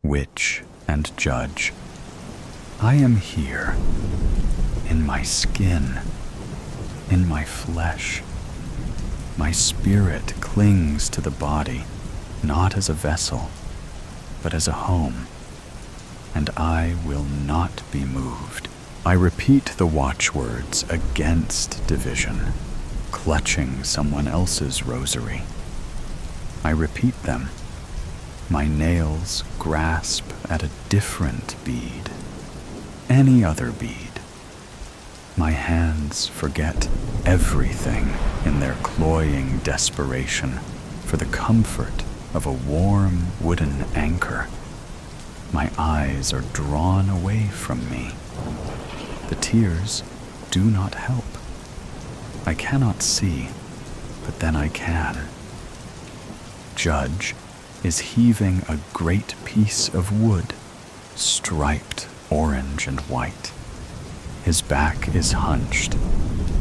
witch and judge. I am here, in my skin, in my flesh. My spirit clings to the body, not as a vessel, but as a home, and I will not be moved. I repeat the watchwords against division, clutching someone else's rosary. I repeat them. My nails grasp at a different bead, any other bead. My hands forget everything in their cloying desperation for the comfort of a warm wooden anchor. My eyes are drawn away from me. The tears do not help. I cannot see, but then I can. Judge is heaving a great piece of wood, striped orange and white. His back is hunched,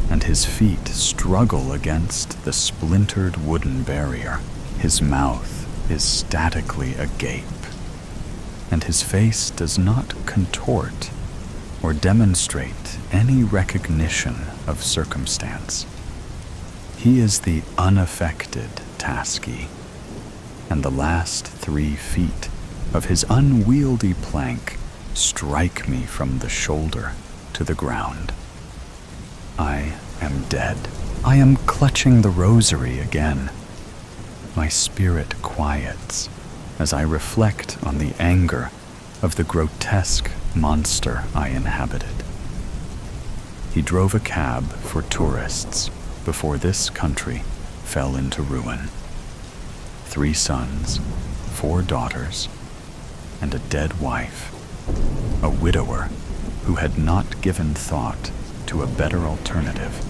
and his feet struggle against the splintered wooden barrier. His mouth is statically agape, and his face does not contort or demonstrate any recognition of circumstance. He is the unaffected Tasky, and the last 3 feet of his unwieldy plank strike me from the shoulder to the ground. I am dead. I am clutching the rosary again. My spirit quiets as I reflect on the anger of the grotesque monster I inhabited. He drove a cab for tourists before this country fell into ruin. 3 sons, 4 daughters, and a dead wife, a widower who had not given thought to a better alternative.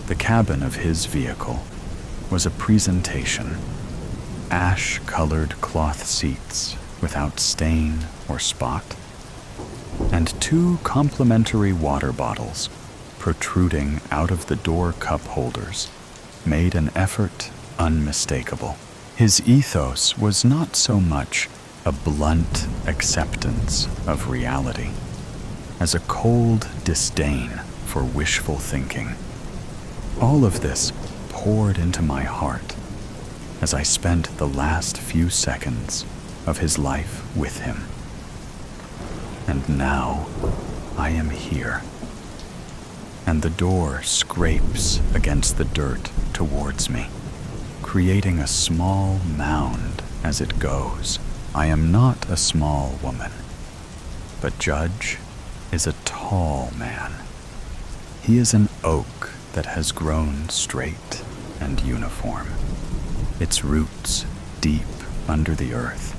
The cabin of his vehicle was a presentation: ash-colored cloth seats without stain or spot, and 2 complimentary water bottles protruding out of the door cup holders made an effort unmistakable. His ethos was not so much a blunt acceptance of reality as a cold disdain for wishful thinking. All of this poured into my heart as I spent the last few seconds of his life with him. And now I am here, and the door scrapes against the dirt towards me, creating a small mound as it goes. I am not a small woman, but Judge is a tall man. He is an oak that has grown straight and uniform, its roots deep under the earth,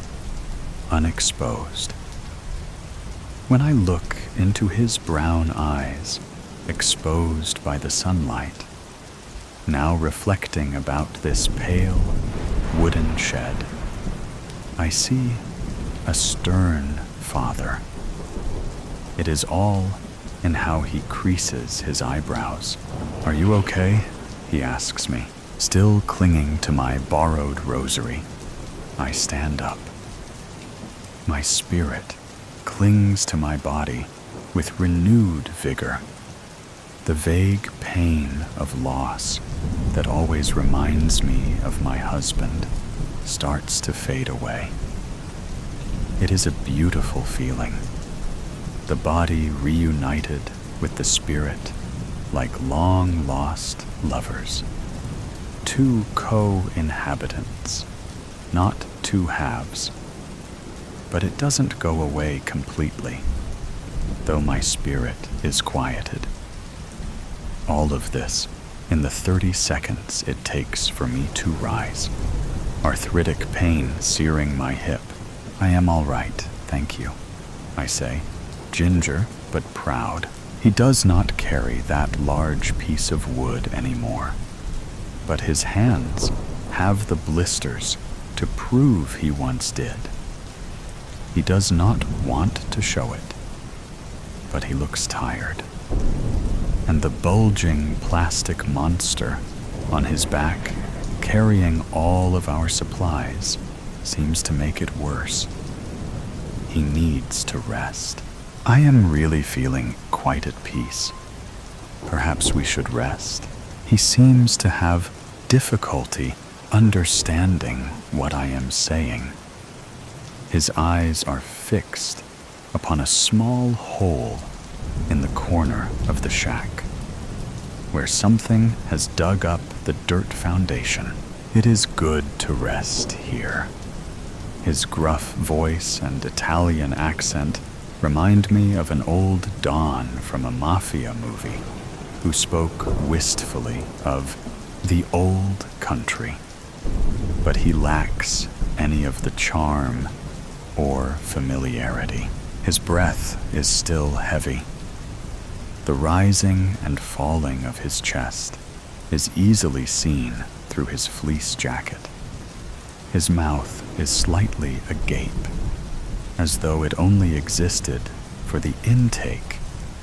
unexposed. When I look into his brown eyes, exposed by the sunlight, now reflecting about this pale wooden shed, I see a stern father. It is all in how he creases his eyebrows. "Are you okay?" he asks me, still clinging to my borrowed rosary. I stand up. My spirit clings to my body with renewed vigor. The vague pain of loss that always reminds me of my husband starts to fade away. It is a beautiful feeling. The body reunited with the spirit like long-lost lovers. 2 co-inhabitants, not 2 halves. But it doesn't go away completely, though my spirit is quieted. All of this in the 30 seconds it takes for me to rise. Arthritic pain searing my hip. "I am all right, thank you," I say, ginger but proud. He does not carry that large piece of wood anymore, but his hands have the blisters to prove he once did. He does not want to show it, but he looks tired, and the bulging plastic monster on his back, carrying all of our supplies, seems to make it worse. He needs to rest. I am really feeling quite at peace. Perhaps we should rest. He seems to have difficulty understanding what I am saying. His eyes are fixed upon a small hole in the corner of the shack, where something has dug up the dirt foundation. It is good to rest here. His gruff voice and Italian accent remind me of an old Don from a mafia movie who spoke wistfully of the old country, but he lacks any of the charm or familiarity. His breath is still heavy. The rising and falling of his chest is easily seen through his fleece jacket. His mouth is slightly agape, as though it only existed for the intake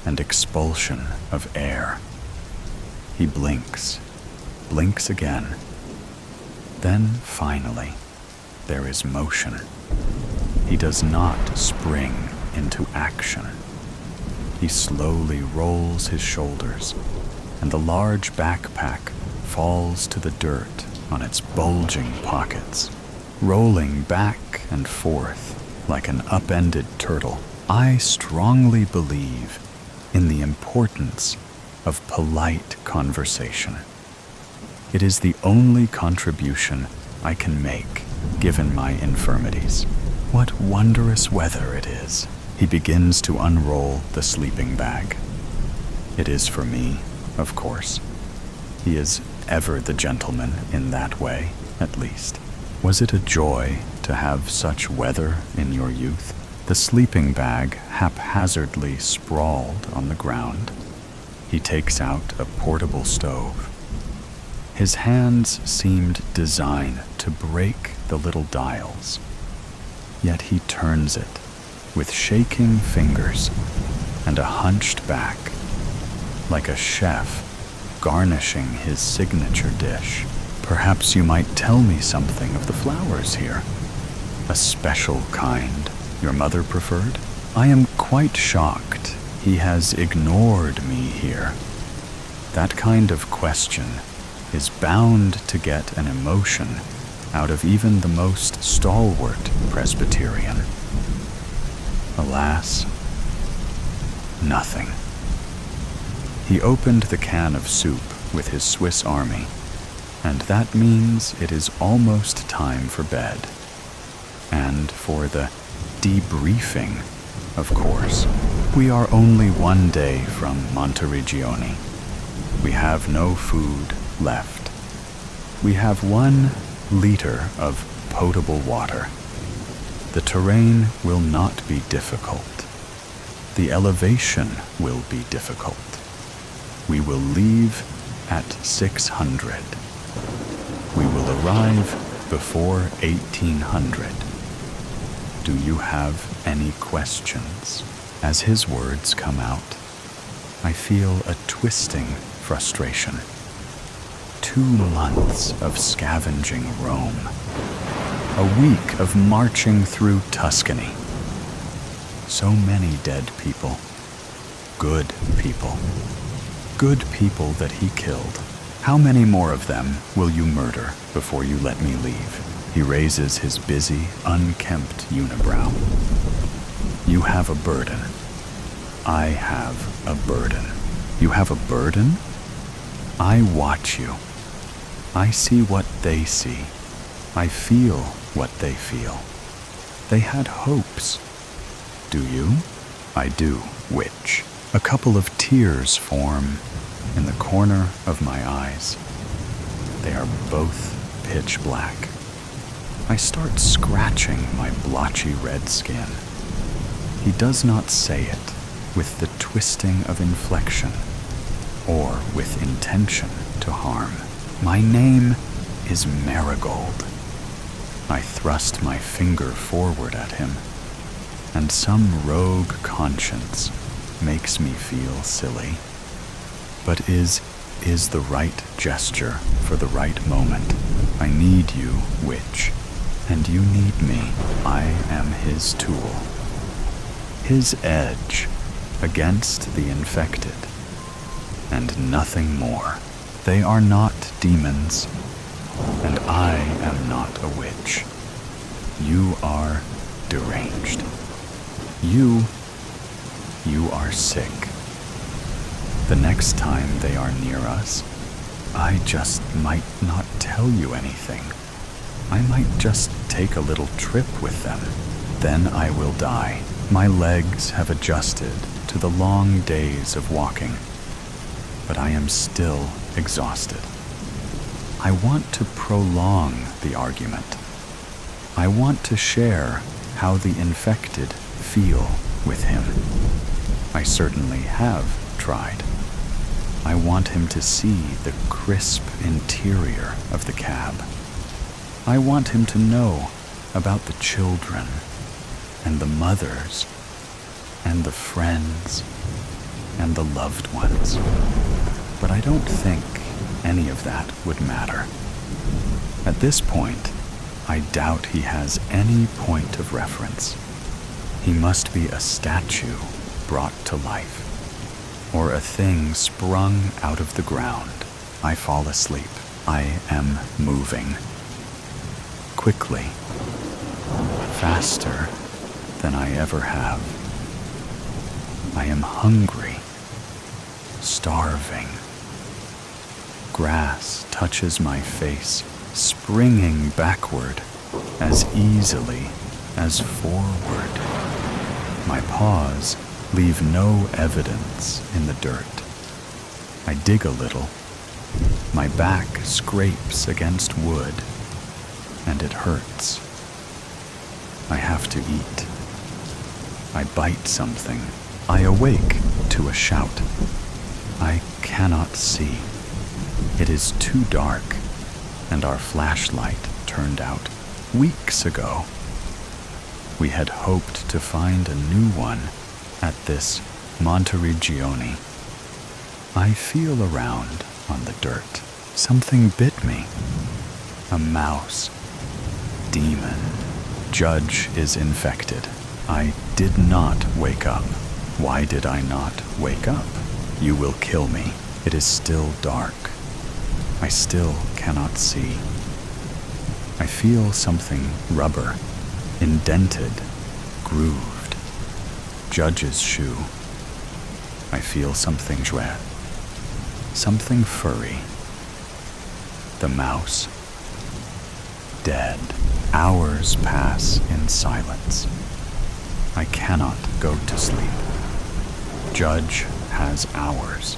and expulsion of air. He blinks again. Then finally, there is motion. He does not spring into action. He slowly rolls his shoulders, and the large backpack falls to the dirt on its bulging pockets, rolling back and forth like an upended turtle. I strongly believe in the importance of polite conversation. It is the only contribution I can make, given my infirmities. What wondrous weather it is. He begins to unroll the sleeping bag. It is for me, of course. He is ever the gentleman in that way, at least. Was it a joy to have such weather in your youth? The sleeping bag haphazardly sprawled on the ground. He takes out a portable stove. His hands seemed designed to break the little dials. Yet he turns it with shaking fingers and a hunched back, like a chef garnishing his signature dish. Perhaps you might tell me something of the flowers here. A special kind your mother preferred? I am quite shocked he has ignored me here. That kind of question is bound to get an emotion out of even the most stalwart Presbyterian. Alas, nothing. He opened the can of soup with his Swiss Army, and that means it is almost time for bed. And for the debriefing, of course. We are only one day from Monteriggioni. We have no food left. We have 1 liter of potable water. The terrain will not be difficult. The elevation will be difficult. We will leave at 600. We will arrive before 1800. Do you have any questions? As his words come out, I feel a twisting frustration. 2 months of scavenging Rome. A week of marching through Tuscany. So many dead people. Good people. Good people that he killed. How many more of them will you murder before you let me leave? He raises his busy, unkempt unibrow. You have a burden. I have a burden. You have a burden? I watch you. I see what they see. I feel what they feel. They had hopes. Do you? I do, witch. A couple of tears form in the corner of my eyes. They are both pitch black. I start scratching my blotchy red skin. He does not say it with the twisting of inflection or with intention to harm. My name is Marigold. I thrust my finger forward at him, and some rogue conscience makes me feel silly. But is the right gesture for the right moment. I need you, witch, and you need me. I am his tool. his edge against the infected, and nothing more. They are not demons, and I am not a witch. You are deranged. You are sick. The next time they are near us, I just might not tell you anything. I might just take a little trip with them. Then I will die. My legs have adjusted to the long days of walking, but I am still exhausted. I want to prolong the argument. I want to share how the infected feel with him. I certainly have tried. I want him to see the crisp interior of the cab. I want him to know about the children and the mothers and the friends and the loved ones. But I don't think any of that would matter. At this point, I doubt he has any point of reference. He must be a statue brought to life, or a thing sprung out of the ground. I fall asleep. I am moving. Quickly. Faster than I ever have. I am hungry. Starving. Grass touches my face, springing backward as easily as forward. My paws leave no evidence in the dirt. I dig a little. My back scrapes against wood, and it hurts. I have to eat. I bite something. I awake to a shout. I cannot see. It is too dark, and our flashlight turned out weeks ago. We had hoped to find a new one at this Monteriggioni. I feel around on the dirt. Something bit me. A mouse. Demon. Judge is infected. I did not wake up. Why did I not wake up? You will kill me. It is still dark. I still cannot see. I feel something rubber, indented, grooved. Judge's shoe. I feel something jouet. Something furry. The mouse. Dead. Hours pass in silence. I cannot go to sleep. Judge has hours,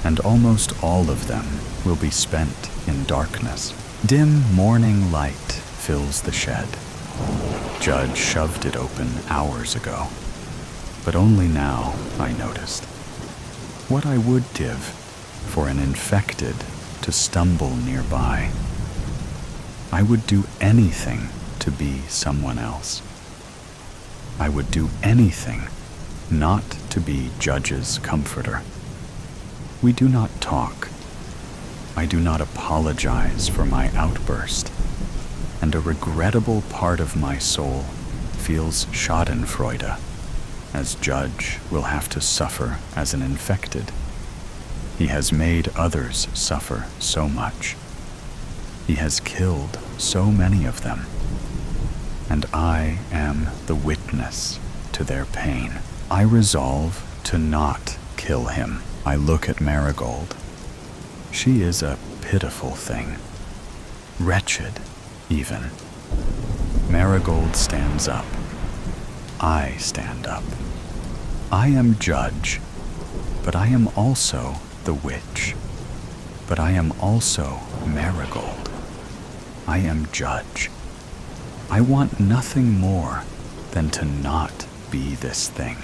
and almost all of them will be spent in darkness. Dim morning light fills the shed. Judge shoved it open hours ago, but only now I noticed. What I would give for an infected to stumble nearby. I would do anything to be someone else. I would do anything not to be Judge's comforter. We do not talk. I do not apologize for my outburst, and a regrettable part of my soul feels schadenfreude, as Judge will have to suffer as an infected. He has made others suffer so much. He has killed so many of them, and I am the witness to their pain. I resolve to not kill him. I look at Marigold. She is a pitiful thing. Wretched, even. Marigold stands up. I stand up. I am Judge, but I am also the witch. But I am also Marigold. I am Judge. I want nothing more than to not be this thing,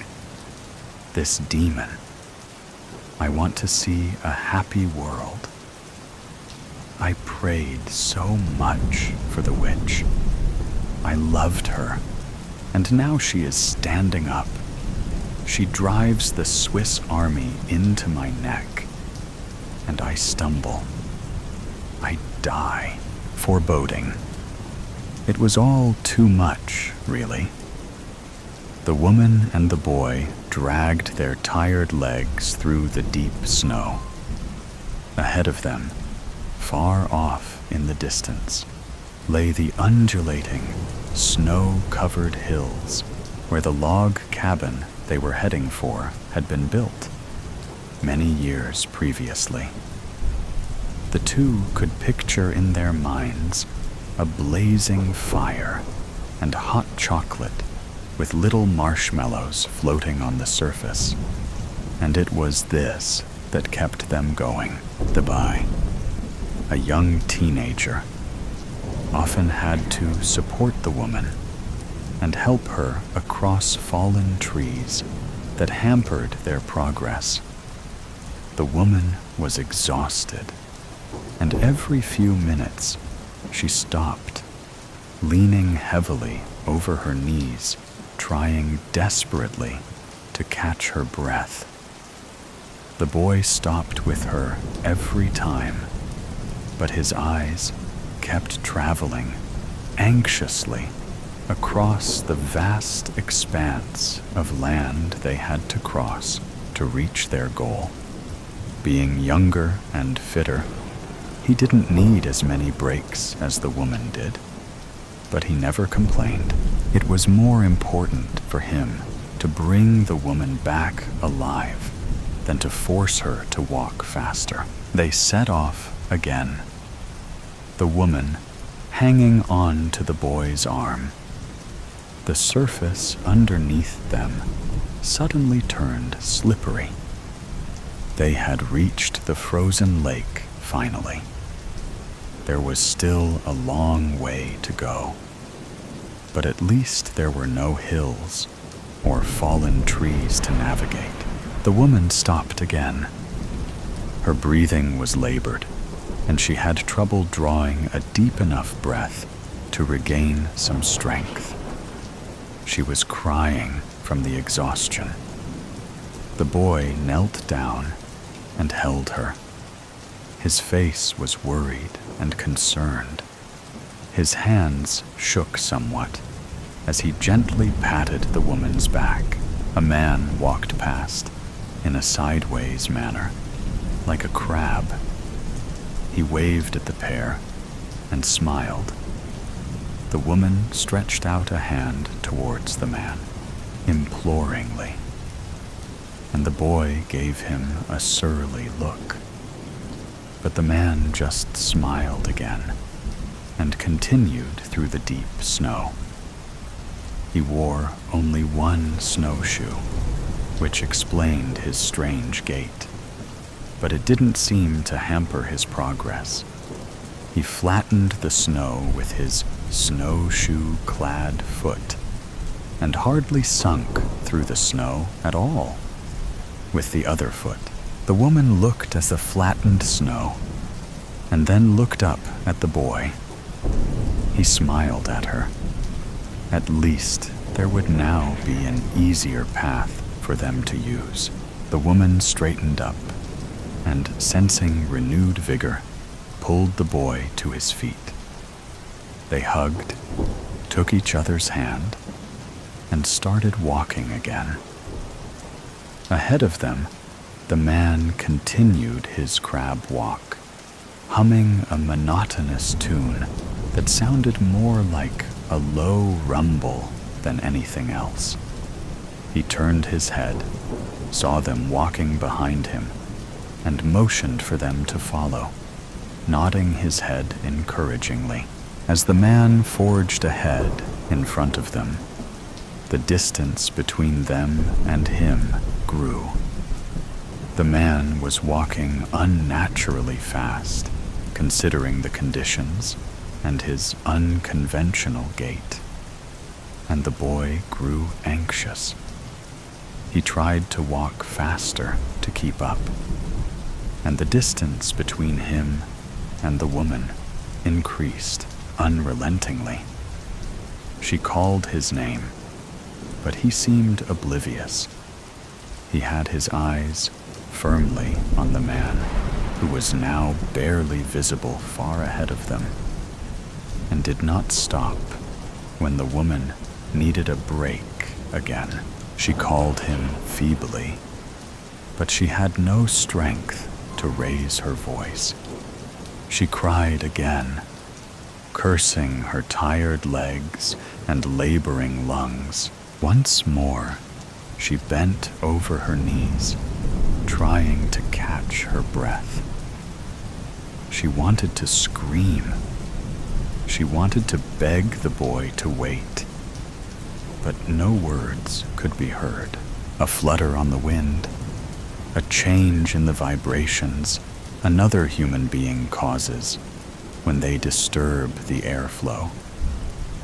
this demon. I want to see a happy world. I prayed so much for the witch. I loved her, and now she is standing up. She drives the Swiss Army into my neck, and I stumble. I die. Foreboding. It was all too much, really. The woman and the boy dragged their tired legs through the deep snow. Ahead of them, far off in the distance, lay the undulating, snow-covered hills where the log cabin they were heading for had been built many years previously. The two could picture in their minds a blazing fire and hot chocolate with little marshmallows floating on the surface, and it was this that kept them going. The boy, a young teenager, often had to support the woman and help her across fallen trees that hampered their progress. The woman was exhausted, and every few minutes she stopped, leaning heavily over her knees, trying desperately to catch her breath. The boy stopped with her every time, but his eyes kept traveling anxiously across the vast expanse of land they had to cross to reach their goal. Being younger and fitter, he didn't need as many breaks as the woman did, but he never complained. It was more important for him to bring the woman back alive than to force her to walk faster. They set off again, the woman hanging on to the boy's arm. The surface underneath them suddenly turned slippery. They had reached the frozen lake finally. There was still a long way to go, but at least there were no hills or fallen trees to navigate. The woman stopped again. Her breathing was labored, and she had trouble drawing a deep enough breath to regain some strength. She was crying from the exhaustion. The boy knelt down and held her. His face was worried and concerned. His hands shook somewhat as he gently patted the woman's back. A man walked past in a sideways manner, like a crab. He waved at the pair and smiled. The woman stretched out a hand towards the man, imploringly, and the boy gave him a surly look. But the man just smiled again and continued through the deep snow. He wore only one snowshoe, which explained his strange gait, but it didn't seem to hamper his progress. He flattened the snow with his snowshoe-clad foot and hardly sunk through the snow at all with the other foot. The woman looked at the flattened snow and then looked up at the boy. He smiled at her. At least there would now be an easier path for them to use. The woman straightened up and, sensing renewed vigor, pulled the boy to his feet. They hugged, took each other's hand, and started walking again. Ahead of them, the man continued his crab walk, humming a monotonous tune that sounded more like a low rumble than anything else. He turned his head, saw them walking behind him, and motioned for them to follow, nodding his head encouragingly. As the man forged ahead in front of them, the distance between them and him grew. The man was walking unnaturally fast, considering the conditions and his unconventional gait, and the boy grew anxious. He tried to walk faster to keep up, and the distance between him and the woman increased unrelentingly. She called his name, but he seemed oblivious. He had his eyes firmly on the man, who was now barely visible far ahead of them, and did not stop when the woman needed a break again. She called him feebly, but she had no strength to raise her voice. She cried again, cursing her tired legs and laboring lungs. Once more, she bent over her knees, trying to catch her breath. She wanted to scream. She wanted to beg the boy to wait, but no words could be heard. A flutter on the wind, a change in the vibrations another human being causes when they disturb the airflow,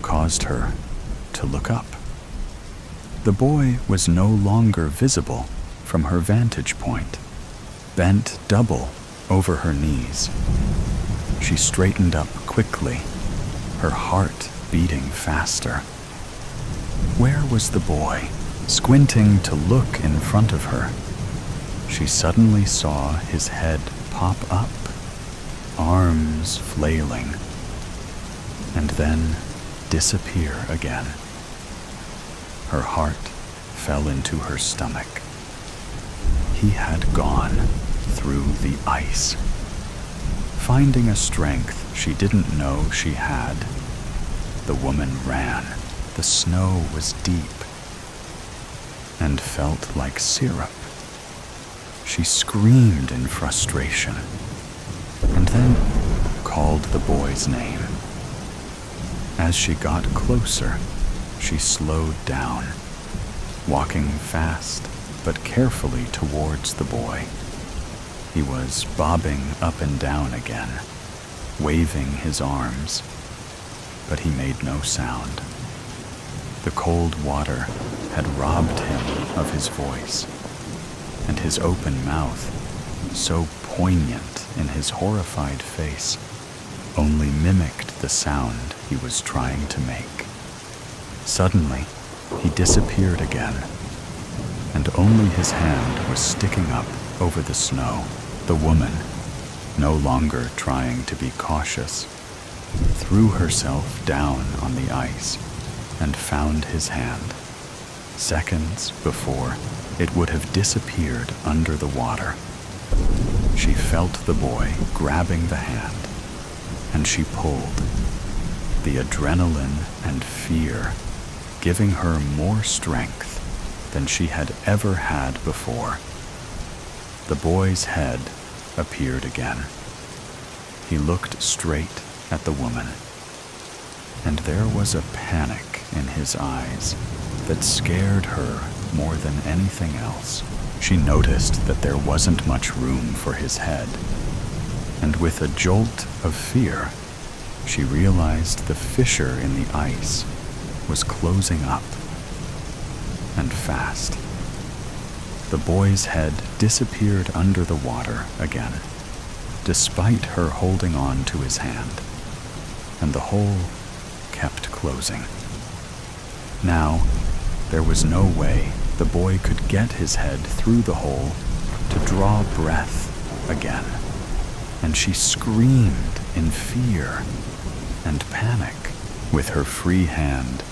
caused her to look up. The boy was no longer visible from her vantage point, bent double over her knees. She straightened up quickly, her heart beating faster. Where was the boy? Squinting to look in front of her, she suddenly saw his head pop up, arms flailing, and then disappear again. Her heart fell into her stomach. He had gone through the ice. Finding a strength she didn't know she had, the woman ran. The snow was deep and felt like syrup. She screamed in frustration and then called the boy's name. As she got closer, she slowed down, walking fast but carefully towards the boy. He was bobbing up and down again, waving his arms, but he made no sound. The cold water had robbed him of his voice, and his open mouth, so poignant in his horrified face, only mimicked the sound he was trying to make. Suddenly, he disappeared again, and only his hand was sticking up over the snow. The woman, no longer trying to be cautious, threw herself down on the ice and found his hand. Seconds before, it would have disappeared under the water. She felt the boy grabbing the hand, and she pulled, the adrenaline and fear giving her more strength than she had ever had before. The boy's head appeared again. He looked straight at the woman, and there was a panic in his eyes that scared her more than anything else. She noticed that there wasn't much room for his head, and with a jolt of fear, she realized the fissure in the ice was closing up, and fast. The boy's head disappeared under the water again, despite her holding on to his hand, and the hole kept closing. Now, there was no way the boy could get his head through the hole to draw breath again, and she screamed in fear and panic. With her free hand,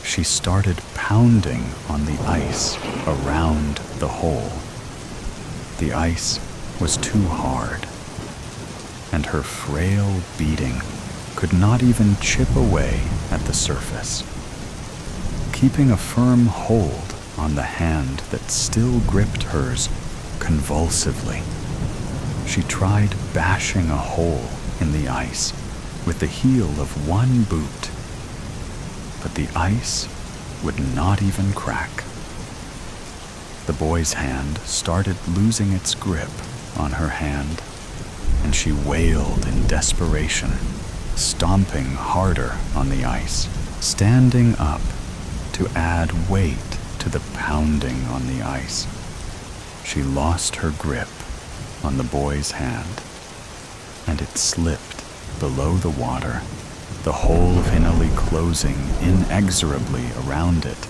she started pounding on the ice around the hole. The ice was too hard, and her frail beating could not even chip away at the surface. Keeping a firm hold on the hand that still gripped hers convulsively, she tried bashing a hole in the ice with the heel of one boot, but the ice would not even crack. The boy's hand started losing its grip on her hand, and she wailed in desperation, stomping harder on the ice, standing up to add weight to the pounding on the ice. She lost her grip on the boy's hand, and it slipped below the water, the hole finally closing inexorably around it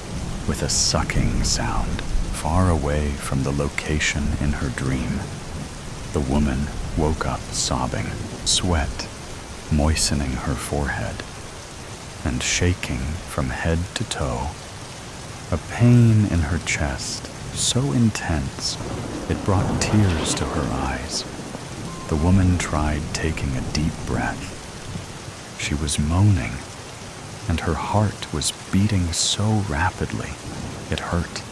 with a sucking sound, far away from the location in her dream. The woman woke up sobbing, sweat moistening her forehead, and shaking from head to toe. a pain in her chest so intense it brought tears to her eyes. The woman tried taking a deep breath. She was moaning, and her heart was beating so rapidly it hurt.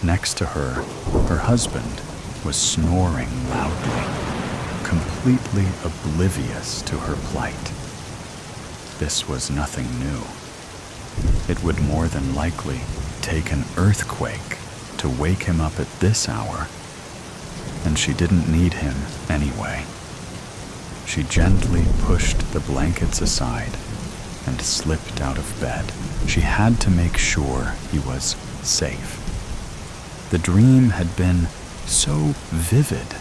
Next to her, her husband was snoring loudly, completely oblivious to her plight. This was nothing new. It would more than likely take an earthquake to wake him up at this hour, and she didn't need him anyway. She gently pushed the blankets aside and slipped out of bed. She had to make sure he was safe. The dream had been so vivid,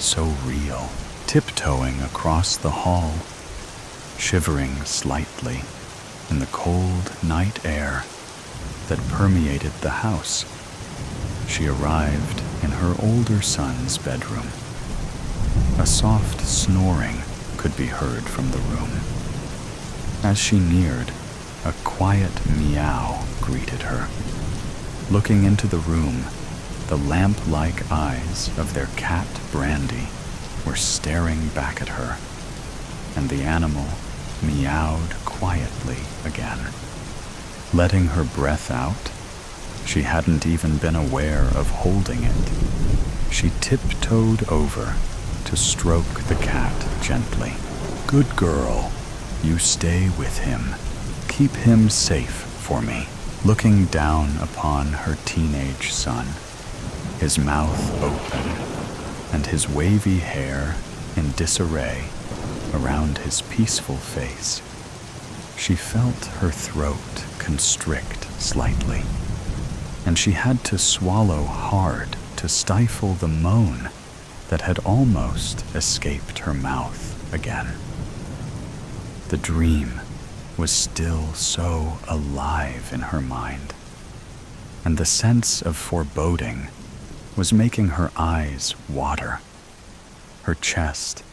so real. Tiptoeing across the hall, shivering slightly in the cold night air that permeated the house, she arrived in her older son's bedroom. A soft snoring could be heard from the room. As she neared, a quiet meow greeted her. Looking into the room, the lamp-like eyes of their cat Brandy were staring back at her, and the animal meowed quietly again. Letting her breath out, she hadn't even been aware of holding it. She tiptoed over to stroke the cat gently. "Good girl, you stay with him. Keep him safe for me." Looking down upon her teenage son, his mouth open and his wavy hair in disarray around his peaceful face, she felt her throat constrict slightly, and she had to swallow hard to stifle the moan that had almost escaped her mouth again. The dream was still so alive in her mind, and the sense of foreboding was making her eyes water, her chest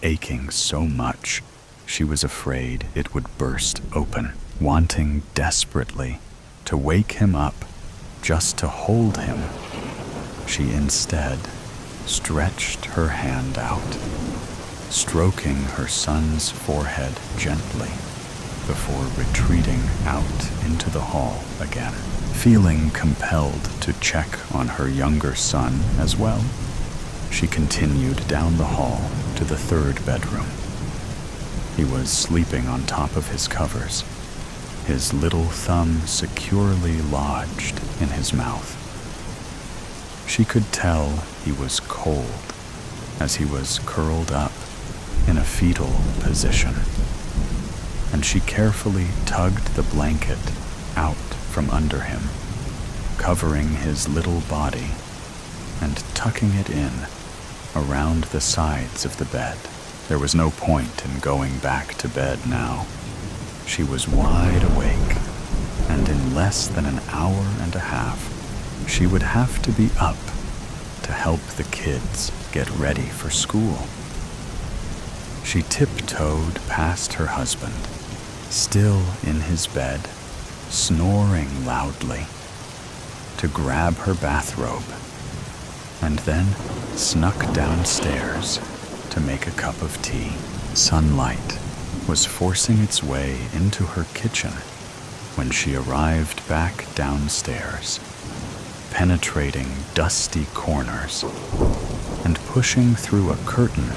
aching so much she was afraid it would burst open. Wanting desperately to wake him up just to hold him, she instead stretched her hand out, stroking her son's forehead gently before retreating out into the hall again. Feeling compelled to check on her younger son as well, she continued down the hall to the third bedroom. He was sleeping on top of his covers, his little thumb securely lodged in his mouth. She could tell he was cold as he was curled up in a fetal position, and she carefully tugged the blanket out from under him, covering his little body and tucking it in around the sides of the bed. There was no point in going back to bed now. She was wide awake, and in less than an hour and a half, she would have to be up to help the kids get ready for school. She tiptoed past her husband, still in his bed, snoring loudly, to grab her bathrobe, and then snuck downstairs to make a cup of tea. Sunlight was forcing its way into her kitchen when she arrived back downstairs, penetrating dusty corners and pushing through a curtain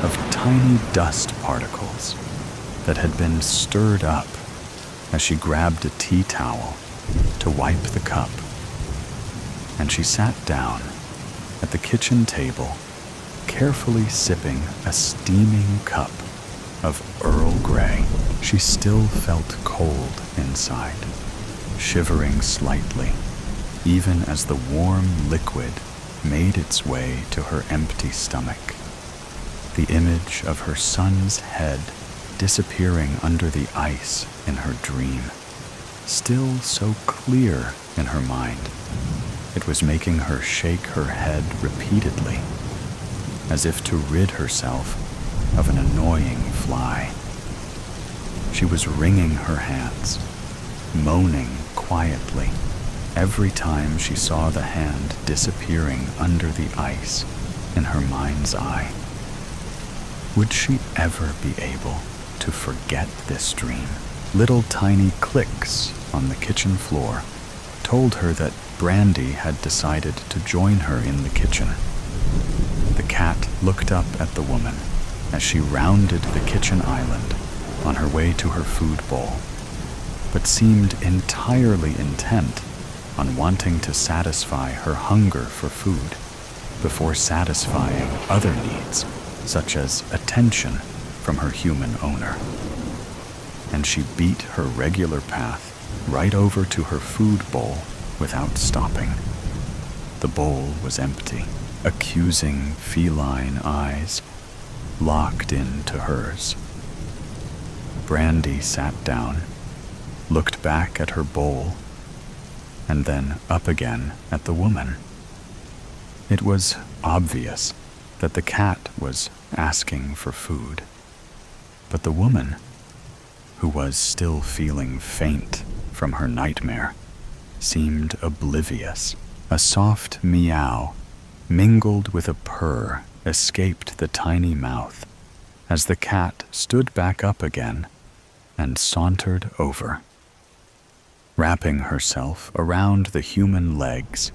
of tiny dust particles that had been stirred up as she grabbed a tea towel to wipe the cup. And she sat down at the kitchen table, carefully sipping a steaming cup of Earl Grey. She still felt cold inside, shivering slightly, even as the warm liquid made its way to her empty stomach. The image of her son's head disappearing under the ice in her dream, still so clear in her mind, it was making her shake her head repeatedly, as if to rid herself of an annoying fly. She was wringing her hands, moaning quietly every time she saw the hand disappearing under the ice in her mind's eye. Would she ever be able to forget this dream? Little tiny clicks on the kitchen floor told her that Brandy had decided to join her in the kitchen. The cat looked up at the woman as she rounded the kitchen island on her way to her food bowl, but seemed entirely intent on wanting to satisfy her hunger for food before satisfying other needs, such as attention from her human owner. And she beat her regular path right over to her food bowl without stopping. The bowl was empty, accusing feline eyes locked into hers. Brandy sat down, looked back at her bowl, and then up again at the woman. It was obvious that the cat was asking for food, but the woman, who was still feeling faint from her nightmare, seemed oblivious. A soft meow mingled with a purr escaped the tiny mouth as the cat stood back up again and sauntered over. Wrapping herself around the human legs,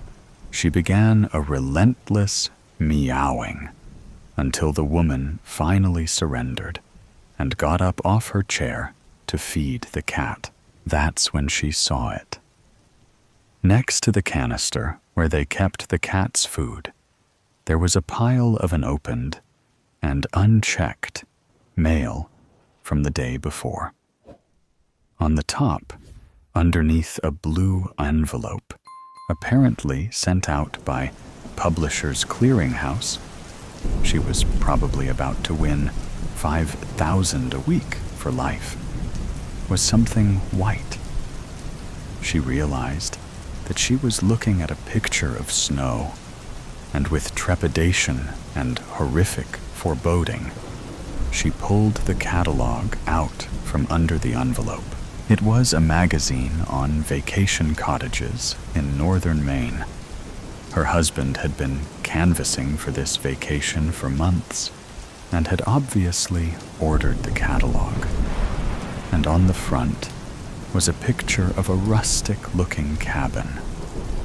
she began a relentless meowing until the woman finally surrendered and got up off her chair to feed the cat. That's when she saw it. Next to the canister where they kept the cat's food, there was a pile of unopened and unchecked mail from the day before. On the top, underneath a blue envelope, apparently sent out by Publishers Clearinghouse, she was probably about to win $5,000 a week for life, was something white. She realized that she was looking at a picture of snow, and with trepidation and horrific foreboding, she pulled the catalog out from under the envelope. It was a magazine on vacation cottages in northern Maine. Her husband had been canvassing for this vacation for months and had obviously ordered the catalog. And on the front was a picture of a rustic-looking cabin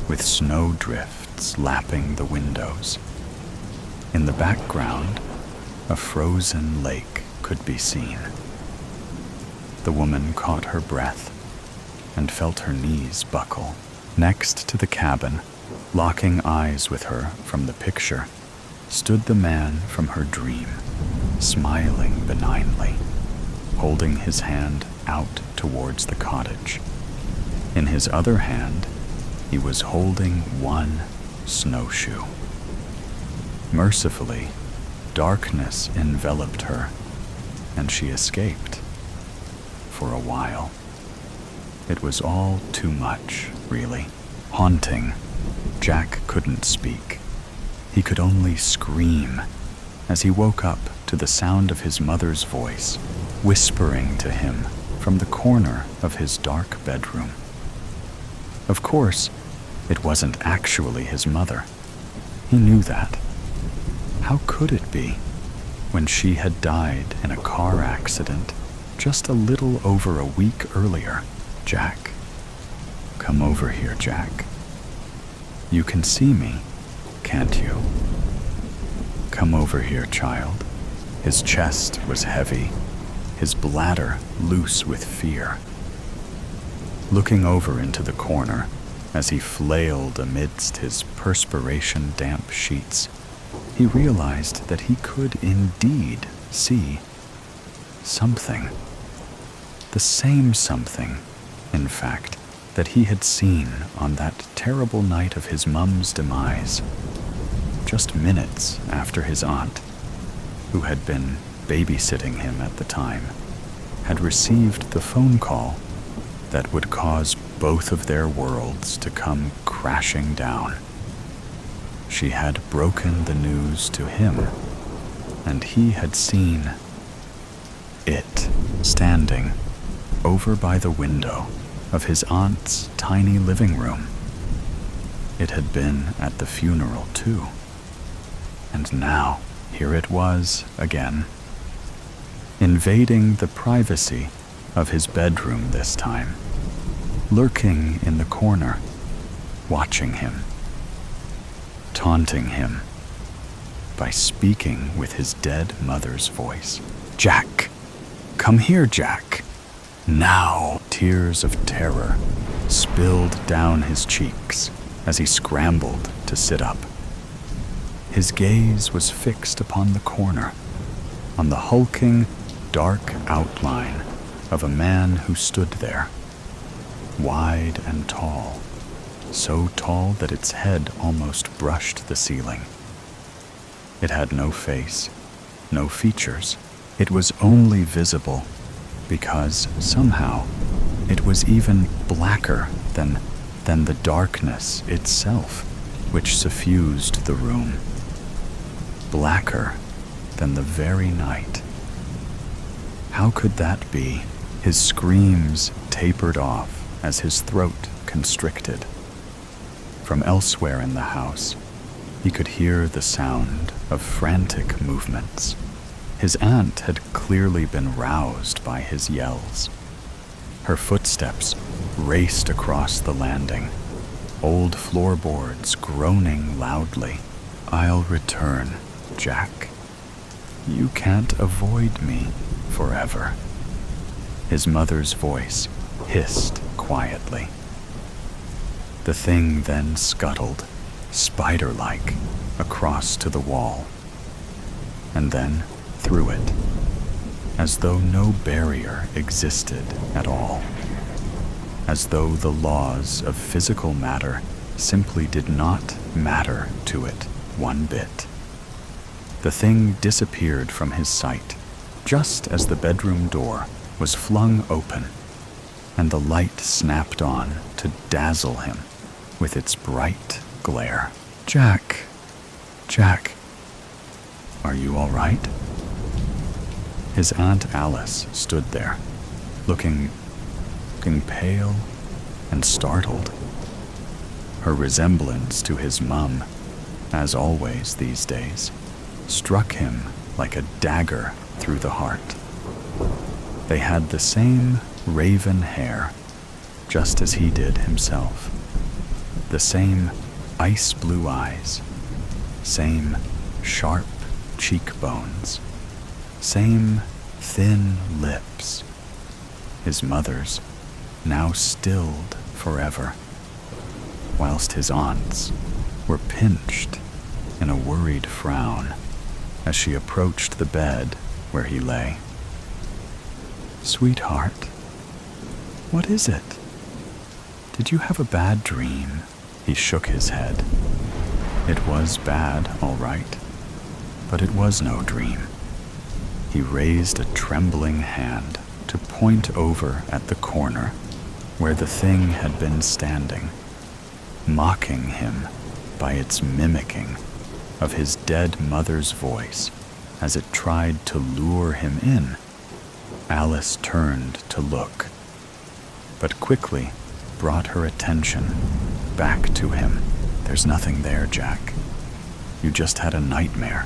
with snow drifts lapping the windows. In the background, a frozen lake could be seen. The woman caught her breath and felt her knees buckle. Next to the cabin, locking eyes with her from the picture, stood the man from her dream, smiling benignly, holding his hand out towards the cottage. In his other hand, he was holding one snowshoe. Mercifully, darkness enveloped her, and she escaped. For a while. It was all too much, really. Haunting. Jack couldn't speak. He could only scream as he woke up to the sound of his mother's voice, whispering to him from the corner of his dark bedroom. Of course, it wasn't actually his mother. He knew that. How could it be, when she had died in a car accident just a little over a week earlier? Jack. Come over here, Jack. You can see me, can't you? Come over here, child. His chest was heavy, his bladder loose with fear. Looking over into the corner, as he flailed amidst his perspiration-damp sheets, he realized that he could indeed see something. The same something, in fact, that he had seen on that terrible night of his mum's demise, just minutes after his aunt, who had been babysitting him at the time, had received the phone call that would cause both of their worlds to come crashing down. She had broken the news to him, and he had seen it standing over by the window of his aunt's tiny living room. It had been at the funeral, too. And now, here it was again, invading the privacy of his bedroom this time, lurking in the corner, watching him, taunting him by speaking with his dead mother's voice. "Jack! Come here, Jack!" Now, tears of terror spilled down his cheeks as he scrambled to sit up. His gaze was fixed upon the corner, on the hulking, dark outline of a man who stood there, wide and tall, so tall that its head almost brushed the ceiling. It had no face, no features. It was only visible because somehow it was even blacker than the darkness itself which suffused the room. Blacker than the very night. How could that be? His screams tapered off as his throat constricted. From elsewhere in the house, he could hear the sound of frantic movements. His aunt had clearly been roused by his yells. Her footsteps raced across the landing, old floorboards groaning loudly. "I'll return, Jack. You can't avoid me forever." His mother's voice hissed quietly. The thing then scuttled, spider-like, across to the wall, and then through it, as though no barrier existed at all, as though the laws of physical matter simply did not matter to it one bit. The thing disappeared from his sight just as the bedroom door was flung open and the light snapped on to dazzle him with its bright glare. "Jack, Jack, are you all right?" His Aunt Alice stood there, looking pale and startled. Her resemblance to his mum, as always these days, struck him like a dagger through the heart. They had the same raven hair, just as he did himself. The same ice blue eyes, same sharp cheekbones, same thin lips. His mother's, now stilled forever, whilst his aunt's were pinched in a worried frown as she approached the bed where he lay. "Sweetheart, what is it? Did you have a bad dream?" He shook his head. It was bad, all right, but it was no dream. He raised a trembling hand to point over at the corner where the thing had been standing, mocking him by its mimicking of his dead mother's voice as it tried to lure him in. Alice turned to look, but quickly brought her attention back to him. "There's nothing there, Jack. You just had a nightmare,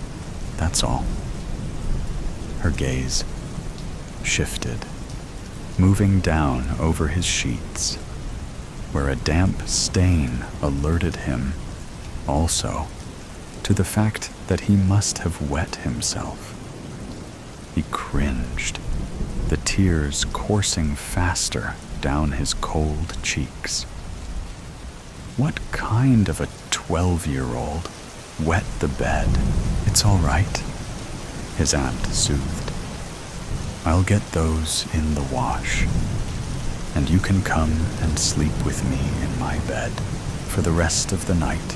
that's all." Her gaze shifted, moving down over his sheets, where a damp stain alerted him also to the fact that he must have wet himself. He cringed, the tears coursing faster down his cold cheeks. What kind of a 12-year-old wet the bed? "It's all right," his aunt soothed. "I'll get those in the wash, and you can come and sleep with me in my bed for the rest of the night.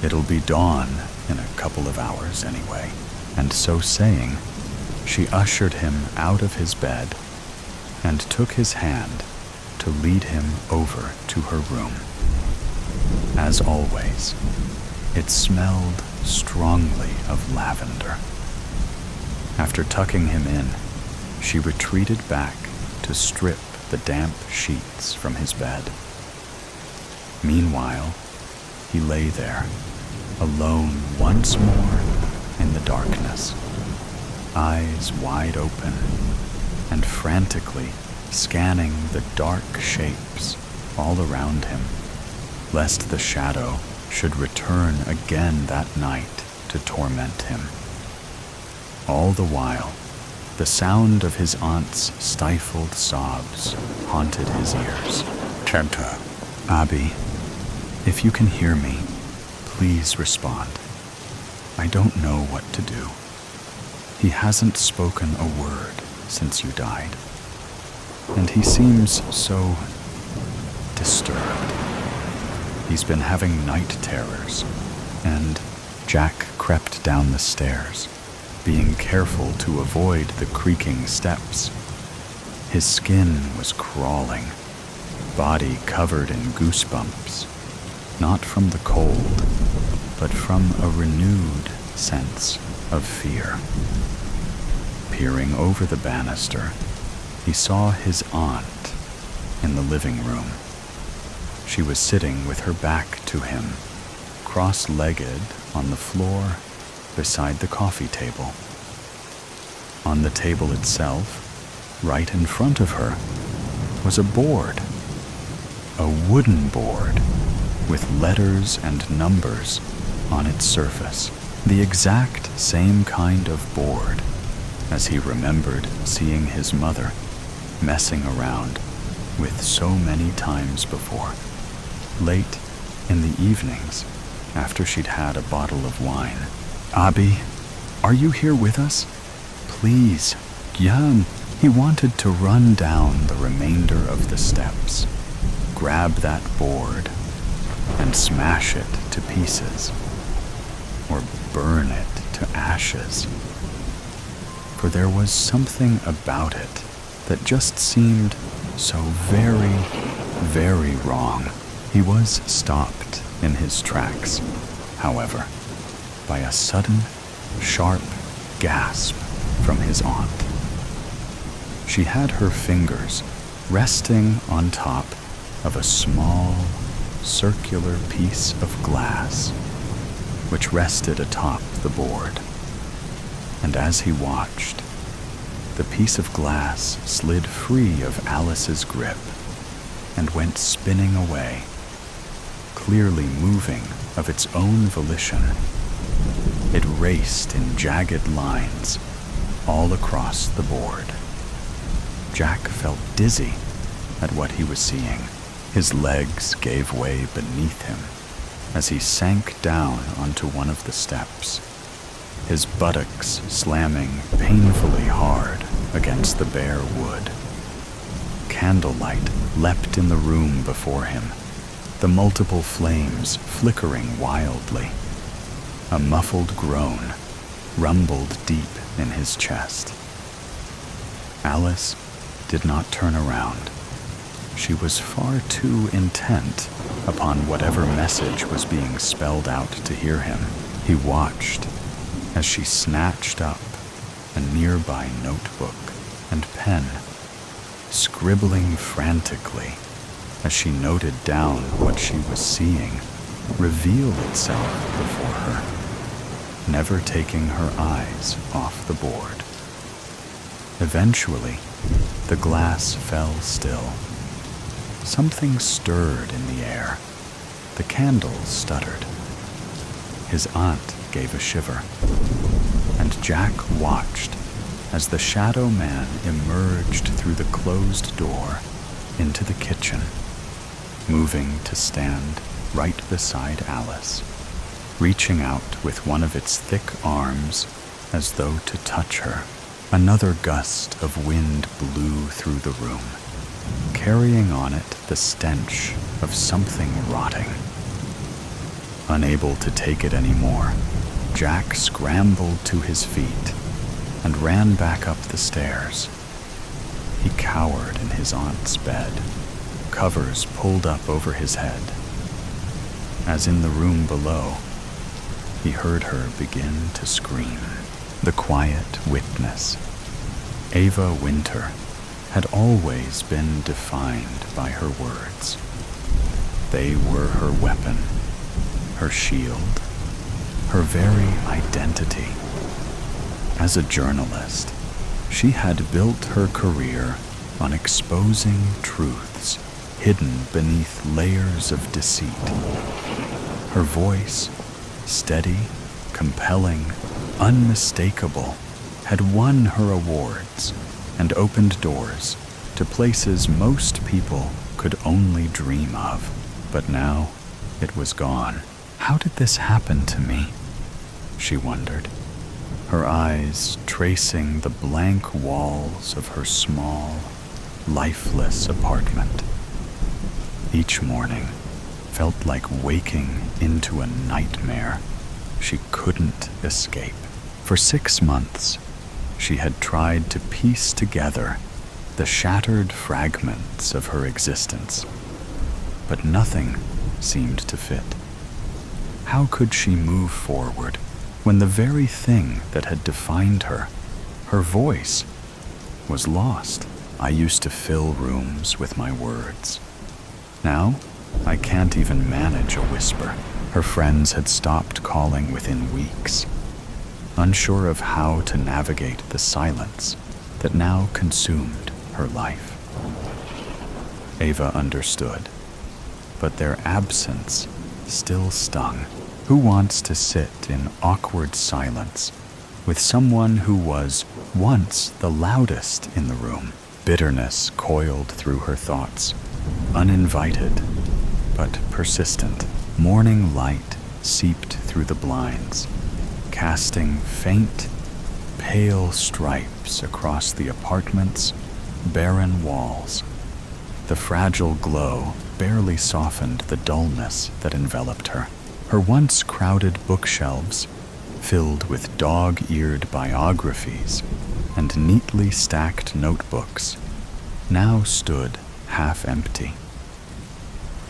It'll be dawn in a couple of hours anyway." And so saying, she ushered him out of his bed and took his hand to lead him over to her room. As always, it smelled strongly of lavender. After tucking him in, she retreated back to strip the damp sheets from his bed. Meanwhile, he lay there, alone once more in the darkness, eyes wide open, and frantically scanning the dark shapes all around him, lest the shadow should return again that night to torment him. All the while, the sound of his aunt's stifled sobs haunted his ears. Kenta, Abi, if you can hear me, please respond. I don't know what to do. He hasn't spoken a word since you died, and he seems so disturbed. He's been having night terrors, and Jack crept down the stairs, being careful to avoid the creaking steps. His skin was crawling, body covered in goosebumps, not from the cold, but from a renewed sense of fear. Peering over the banister, he saw his aunt in the living room. She was sitting with her back to him, cross-legged on the floor beside the coffee table. On the table itself, right in front of her, was a board, a wooden board with letters and numbers on its surface, the exact same kind of board as he remembered seeing his mother messing around with so many times before, late in the evenings after she'd had a bottle of wine. Abi, are you here with us? Please. Jan. He wanted to run down the remainder of the steps, grab that board, and smash it to pieces, or burn it to ashes. For there was something about it that just seemed so very, very wrong. He was stopped in his tracks, however, by a sudden, sharp gasp from his aunt. She had her fingers resting on top of a small, circular piece of glass, which rested atop the board. And as he watched, the piece of glass slid free of Alice's grip and went spinning away, clearly moving of its own volition. It raced in jagged lines all across the board. Jack felt dizzy at what he was seeing. His legs gave way beneath him as he sank down onto one of the steps, his buttocks slamming painfully hard against the bare wood. Candlelight leapt in the room before him, the multiple flames flickering wildly. A muffled groan rumbled deep in his chest. Alice did not turn around. She was far too intent upon whatever message was being spelled out to hear him. He watched as she snatched up a nearby notebook and pen, scribbling frantically as she noted down what she was seeing reveal itself before her, never taking her eyes off the board. Eventually, the glass fell still. Something stirred in the air. The candle stuttered. His aunt gave a shiver, and Jack watched as the shadow man emerged through the closed door into the kitchen, moving to stand right beside Alice, reaching out with one of its thick arms as though to touch her. Another gust of wind blew through the room, carrying on it the stench of something rotting. Unable to take it anymore, Jack scrambled to his feet and ran back up the stairs. He cowered in his aunt's bed, covers pulled up over his head. As in the room below, he heard her begin to scream. The quiet witness, Ava Winter, had always been defined by her words. They were her weapon, her shield, her very identity. As a journalist, she had built her career on exposing truths hidden beneath layers of deceit. Her voice, steady, compelling, unmistakable, had won her awards and opened doors to places most people could only dream of. But now it was gone. How did this happen to me? She wondered, her eyes tracing the blank walls of her small, lifeless apartment. Each morning felt like waking into a nightmare she couldn't escape. For 6 months, she had tried to piece together the shattered fragments of her existence, but nothing seemed to fit. How could she move forward when the very thing that had defined her, her voice, was lost? I used to fill rooms with my words. Now, I can't even manage a whisper. Her friends had stopped calling within weeks, unsure of how to navigate the silence that now consumed her life. Ava understood, but their absence still stung. Who wants to sit in awkward silence with someone who was once the loudest in the room? Bitterness coiled through her thoughts, uninvited but persistent. Morning light seeped through the blinds, casting faint, pale stripes across the apartment's barren walls. The fragile glow barely softened the dullness that enveloped her. Her once crowded bookshelves, filled with dog-eared biographies and neatly stacked notebooks, now stood half empty.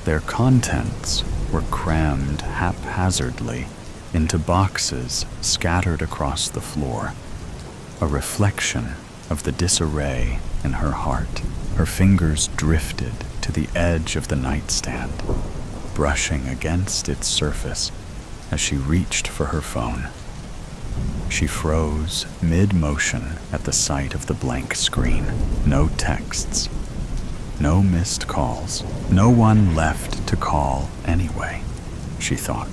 Their contents were crammed haphazardly into boxes scattered across the floor, a reflection of the disarray in her heart. Her fingers drifted to the edge of the nightstand, brushing against its surface as she reached for her phone. She froze mid-motion at the sight of the blank screen. No texts, no missed calls, no one left to call anyway, she thought.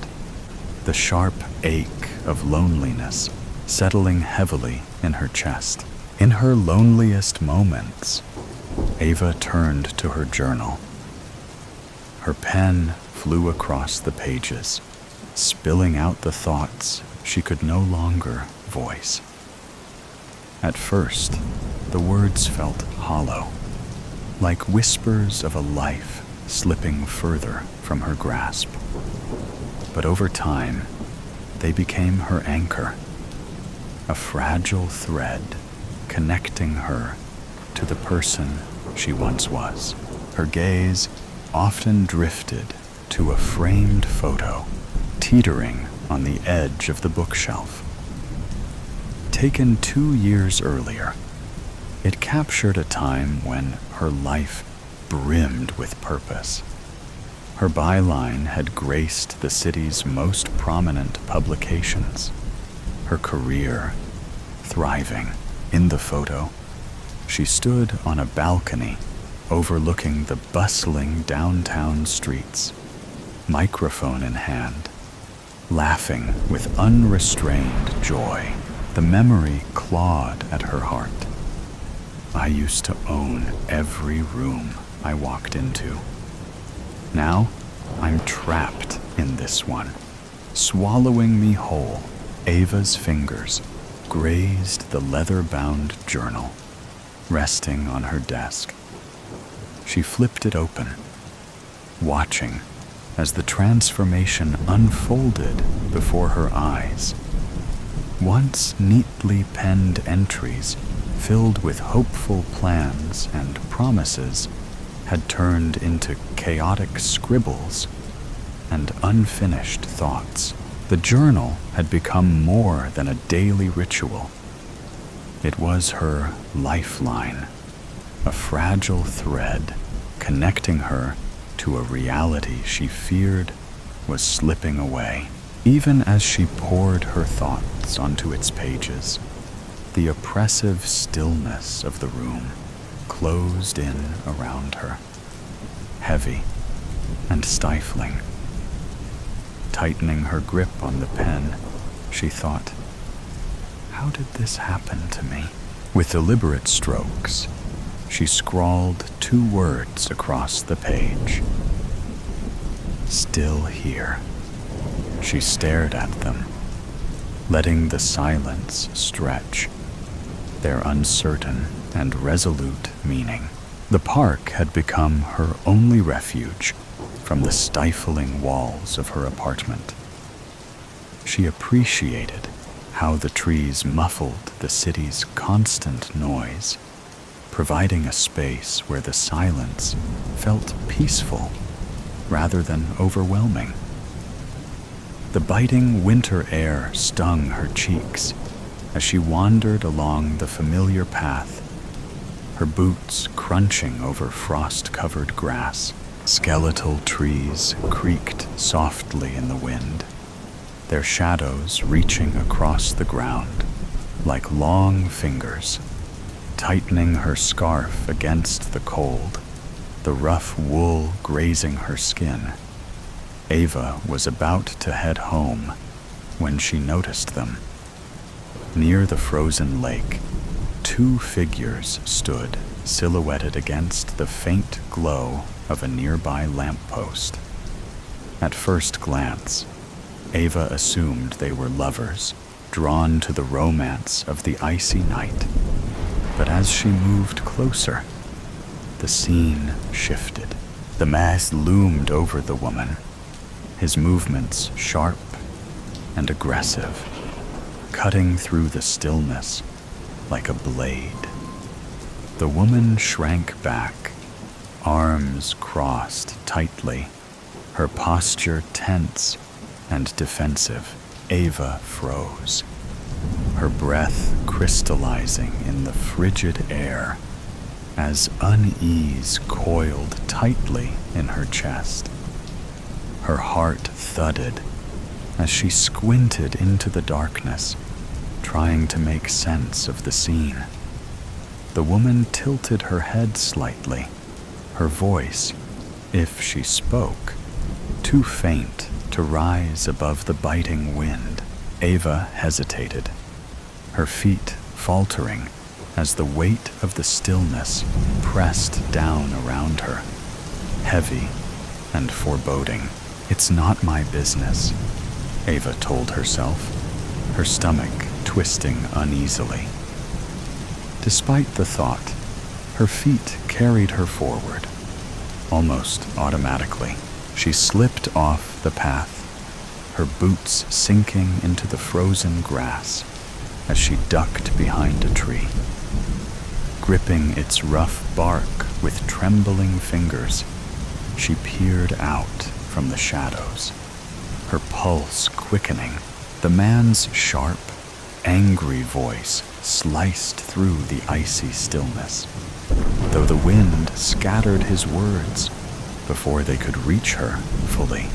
The sharp ache of loneliness settling heavily in her chest. In her loneliest moments, Ava turned to her journal. Her pen flew across the pages, spilling out the thoughts she could no longer voice. At first, the words felt hollow, like whispers of a life slipping further from her grasp. But over time, they became her anchor, a fragile thread connecting her to the person she once was. Her gaze often drifted to a framed photo, teetering on the edge of the bookshelf. Taken 2 years earlier, it captured a time when her life brimmed with purpose. Her byline had graced the city's most prominent publications, her career thriving. In the photo, she stood on a balcony overlooking the bustling downtown streets, microphone in hand, laughing with unrestrained joy. The memory clawed at her heart. I used to own every room I walked into. Now, I'm trapped in this one, swallowing me whole. Ava's fingers grazed the leather-bound journal, resting on her desk. She flipped it open, watching as the transformation unfolded before her eyes. Once neatly penned entries filled with hopeful plans and promises had turned into chaotic scribbles and unfinished thoughts. The journal had become more than a daily ritual. It was her lifeline, a fragile thread connecting her to a reality she feared was slipping away. Even as she poured her thoughts onto its pages, the oppressive stillness of the room closed in around her, heavy and stifling. Tightening her grip on the pen, she thought, "How did this happen to me?" With deliberate strokes, she scrawled 2 words across the page. "Still here." She stared at them, letting the silence stretch, their uncertain and resolute meaning. The park had become her only refuge from the stifling walls of her apartment. She appreciated how the trees muffled the city's constant noise, providing a space where the silence felt peaceful rather than overwhelming. The biting winter air stung her cheeks as she wandered along the familiar path, her boots crunching over frost-covered grass. Skeletal trees creaked softly in the wind, their shadows reaching across the ground like long fingers. Tightening her scarf against the cold, the rough wool grazing her skin, Ava was about to head home when she noticed them. Near the frozen lake, 2 figures stood, silhouetted against the faint glow of a nearby lamppost. At first glance, Ava assumed they were lovers, drawn to the romance of the icy night. But as she moved closer, the scene shifted. The mask loomed over the woman, his movements sharp and aggressive, cutting through the stillness like a blade. The woman shrank back, arms crossed tightly, her posture tense and defensive. Ava froze, her breath crystallizing in the frigid air as unease coiled tightly in her chest. Her heart thudded as she squinted into the darkness, trying to make sense of the scene. The woman tilted her head slightly, her voice, if she spoke, too faint to rise above the biting wind. Ava hesitated, her feet faltering as the weight of the stillness pressed down around her, heavy and foreboding. "It's not my business," Ava told herself, her stomach twisting uneasily. Despite the thought, her feet carried her forward. Almost automatically, she slipped off the path, her boots sinking into the frozen grass as she ducked behind a tree. Gripping its rough bark with trembling fingers, she peered out from the shadows, her pulse quickening. The man's sharp, angry voice sliced through the icy stillness, though the wind scattered his words before they could reach her fully.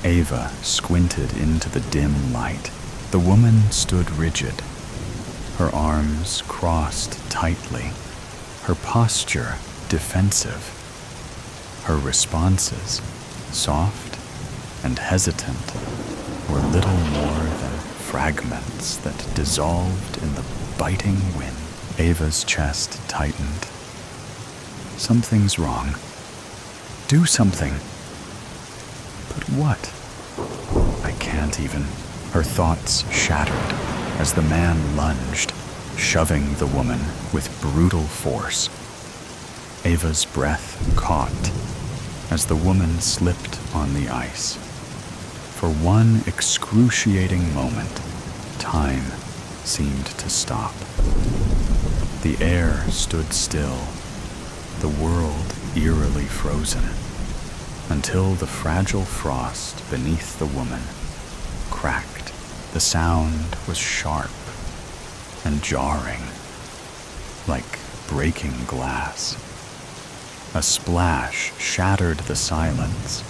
Ava squinted into the dim light. The woman stood rigid, her arms crossed tightly, her posture defensive, her responses, soft and hesitant, were little more than fragments that dissolved in the biting wind. Ava's chest tightened. Something's wrong. Do something. But what? I can't even. Her thoughts shattered as the man lunged, shoving the woman with brutal force. Ava's breath caught as the woman slipped on the ice. For one excruciating moment, time seemed to stop. The air stood still, the world eerily frozen, until the fragile frost beneath the woman cracked. The sound was sharp and jarring, like breaking glass. A splash shattered the silence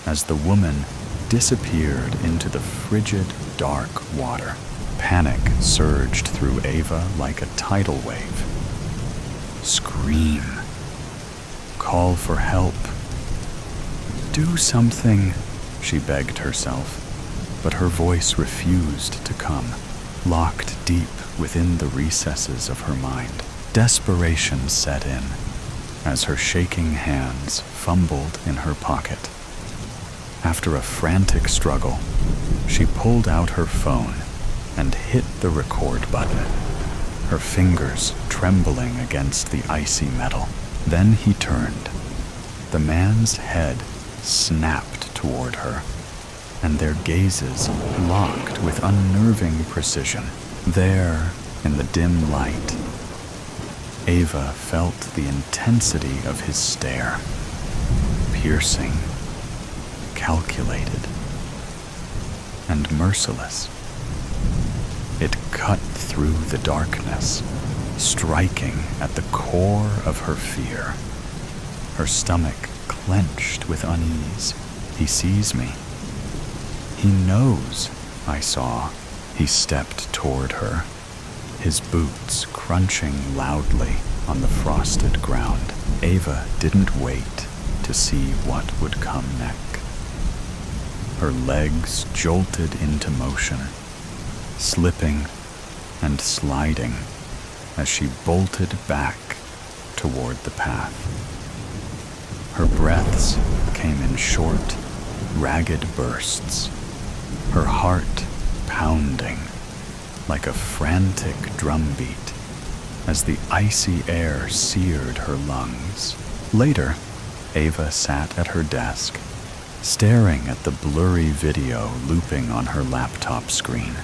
as the woman disappeared into the frigid, dark water. Panic surged through Ava like a tidal wave. Scream. Call for help. Do something, she begged herself, but her voice refused to come, locked deep within the recesses of her mind. Desperation set in as her shaking hands fumbled in her pocket. After a frantic struggle, she pulled out her phone and hit the record button, her fingers trembling against the icy metal. Then he turned. The man's head snapped toward her, and their gazes locked with unnerving precision. There, in the dim light, Ava felt the intensity of his stare, piercing, calculated, and merciless. It cut through the darkness, striking at the core of her fear. Her stomach clenched with unease. He sees me. He knows, I saw. He stepped toward her, his boots crunching loudly on the frosted ground. Ava didn't wait to see what would come next. Her legs jolted into motion, slipping and sliding as she bolted back toward the path. Her breaths came in short, ragged bursts, her heart pounding like a frantic drumbeat as the icy air seared her lungs. Later, Ava sat at her desk, staring at the blurry video looping on her laptop screen.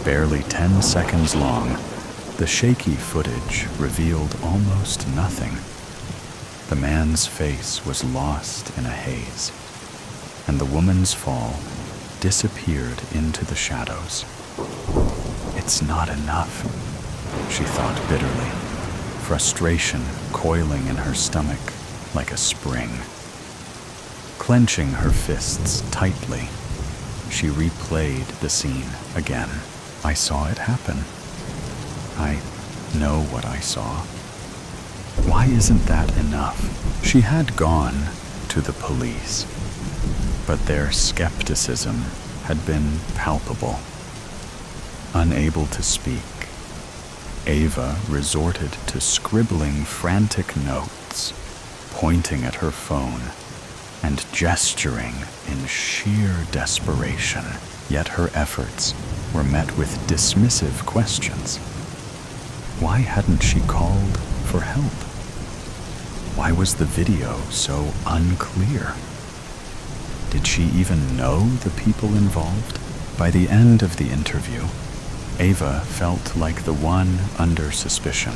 Barely 10 seconds long, the shaky footage revealed almost nothing. The man's face was lost in a haze, and the woman's fall disappeared into the shadows. It's not enough, she thought bitterly, frustration coiling in her stomach like a spring. Clenching her fists tightly, she replayed the scene again. I saw it happen. I know what I saw. Why isn't that enough? She had gone to the police, but their skepticism had been palpable. Unable to speak, Ava resorted to scribbling frantic notes, pointing at her phone and gesturing in sheer desperation. Yet her efforts were met with dismissive questions. Why hadn't she called for help? Why was the video so unclear? Did she even know the people involved? By the end of the interview, Ava felt like the one under suspicion,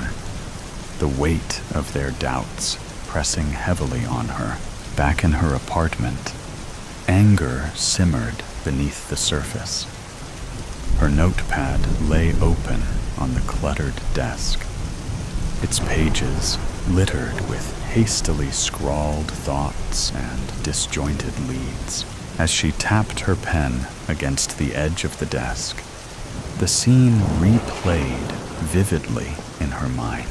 the weight of their doubts pressing heavily on her. Back in her apartment, anger simmered beneath the surface. Her notepad lay open on the cluttered desk, its pages littered with hastily scrawled thoughts and disjointed leads. As she tapped her pen against the edge of the desk, the scene replayed vividly in her mind.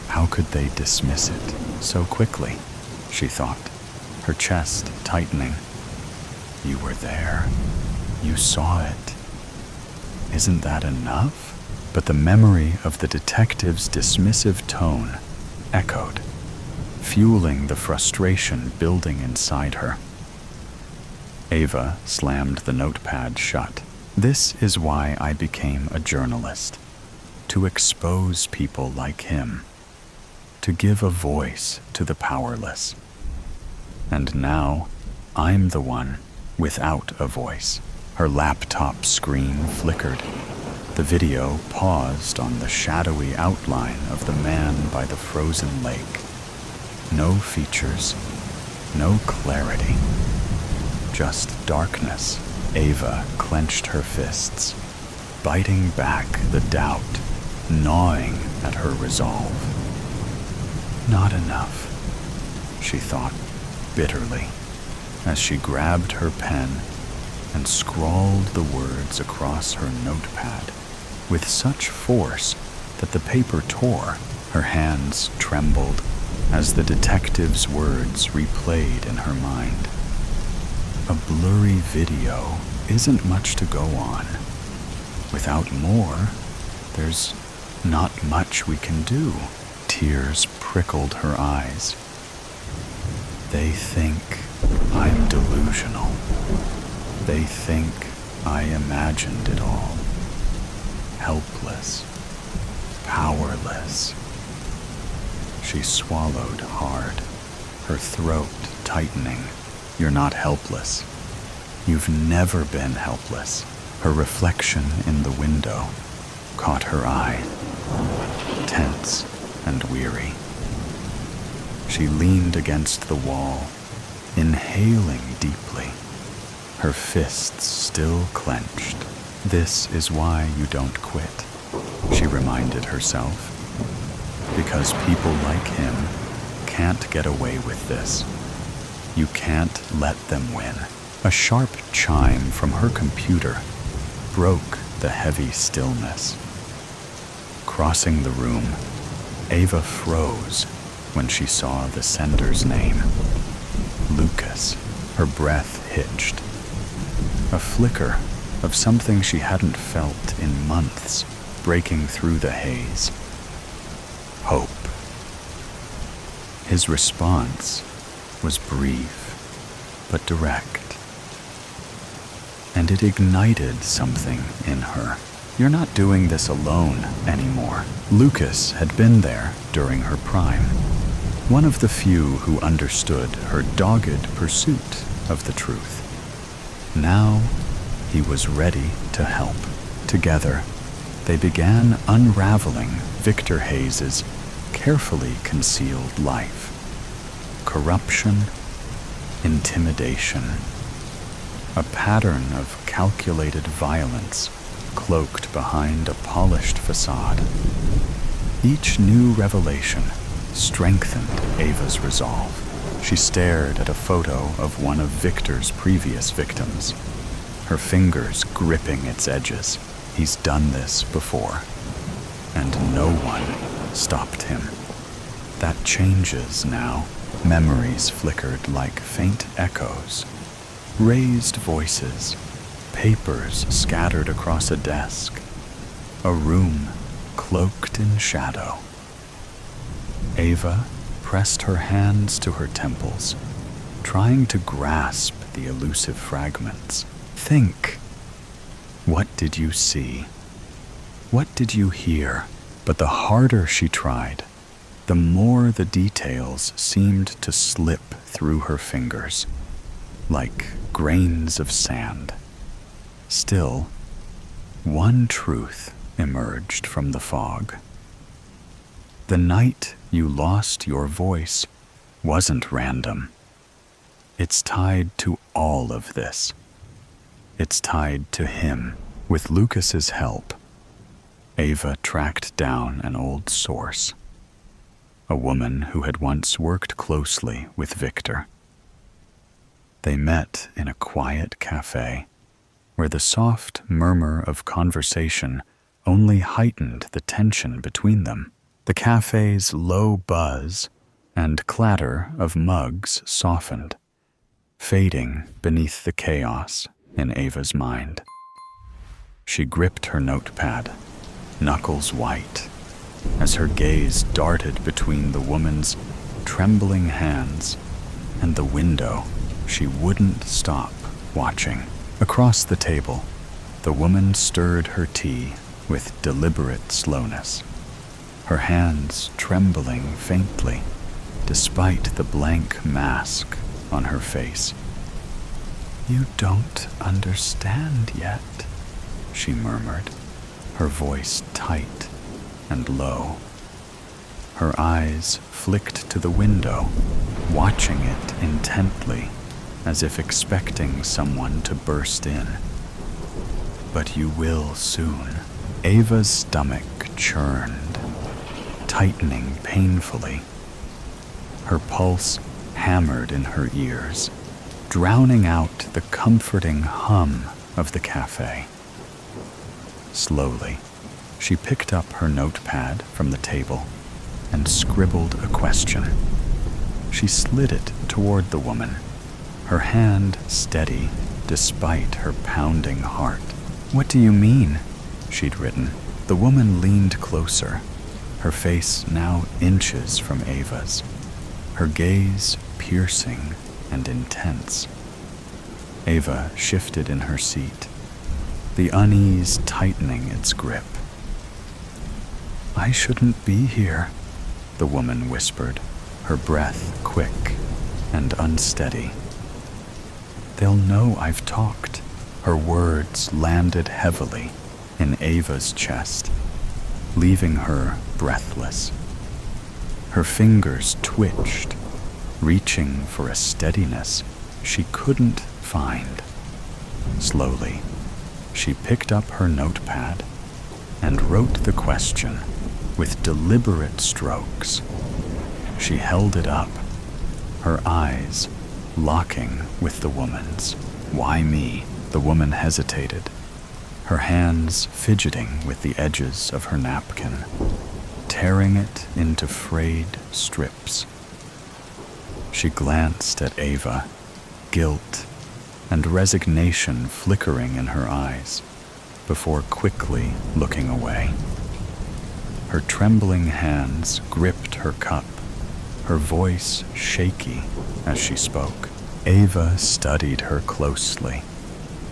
How could they dismiss it so quickly? She thought, her chest tightening. You were there. You saw it. Isn't that enough? But the memory of the detective's dismissive tone echoed, fueling the frustration building inside her. Ava slammed the notepad shut. This is why I became a journalist, to expose people like him, to give a voice to the powerless. And now, I'm the one without a voice. Her laptop screen flickered. The video paused on the shadowy outline of the man by the frozen lake. No features, no clarity, just darkness. Ava clenched her fists, biting back the doubt, gnawing at her resolve. Not enough, she thought bitterly as she grabbed her pen and scrawled the words across her notepad with such force that the paper tore. Her hands trembled as the detective's words replayed in her mind. A blurry video isn't much to go on. Without more, there's not much we can do. Tears prickled her eyes. They think I'm delusional. They think I imagined it all. Helpless. Powerless. She swallowed hard, her throat tightening. You're not helpless. You've never been helpless. Her reflection in the window caught her eye, tense and weary. She leaned against the wall, inhaling deeply, her fists still clenched. This is why you don't quit, she reminded herself. Because people like him can't get away with this. You can't let them win. A sharp chime from her computer broke the heavy stillness. Crossing the room, Ava froze when she saw the sender's name. Lucas. Her breath hitched. A flicker of something she hadn't felt in months breaking through the haze. Hope. His response was brief, but direct. And it ignited something in her. You're not doing this alone anymore. Lucas had been there during her prime. One of the few who understood her dogged pursuit of the truth. Now, he was ready to help. Together, they began unraveling Victor Hayes's carefully concealed life. Corruption, intimidation, a pattern of calculated violence cloaked behind a polished facade. Each new revelation strengthened Ava's resolve. She stared at a photo of one of Victor's previous victims, her fingers gripping its edges. He's done this before, and no one stopped him. That changes now. Memories flickered like faint echoes. Raised voices, papers scattered across a desk, a room cloaked in shadow. Ava pressed her hands to her temples, trying to grasp the elusive fragments. Think. What did you see? What did you hear? But the harder she tried, the more the details seemed to slip through her fingers, like grains of sand. Still, one truth emerged from the fog. The night you lost your voice wasn't random. It's tied to all of this. It's tied to him. With Lucas's help, Ava tracked down an old source, a woman who had once worked closely with Victor. They met in a quiet cafe, where the soft murmur of conversation only heightened the tension between them. The cafe's low buzz and clatter of mugs softened, fading beneath the chaos in Ava's mind. She gripped her notepad, knuckles white, as her gaze darted between the woman's trembling hands and the window. She wouldn't stop watching. Across the table, the woman stirred her tea with deliberate slowness, her hands trembling faintly, despite the blank mask on her face. "You don't understand yet," she murmured, her voice tight and low. Her eyes flicked to the window, watching it intently, as if expecting someone to burst in. "But you will soon." Ava's stomach churned, tightening painfully, Her pulse hammered in her ears, drowning out the comforting hum of the cafe. Slowly, she picked up her notepad from the table and scribbled a question. She slid it toward the woman, her hand steady despite her pounding heart. "What do you mean?" she'd written. The woman leaned closer, her face now inches from Ava's, her gaze piercing and intense. Ava shifted in her seat, the unease tightening its grip. "I shouldn't be here," the woman whispered, her breath quick and unsteady. "They'll know I've talked." Her words landed heavily in Ava's chest, leaving her breathless. Her fingers twitched, reaching for a steadiness she couldn't find. Slowly, she picked up her notepad and wrote the question with deliberate strokes. She held it up, her eyes locking with the woman's. "Why me?" The woman hesitated, her hands fidgeting with the edges of her napkin, tearing it into frayed strips. She glanced at Ava, guilt and resignation flickering in her eyes, before quickly looking away. Her trembling hands gripped her cup, her voice shaky as she spoke. Ava studied her closely,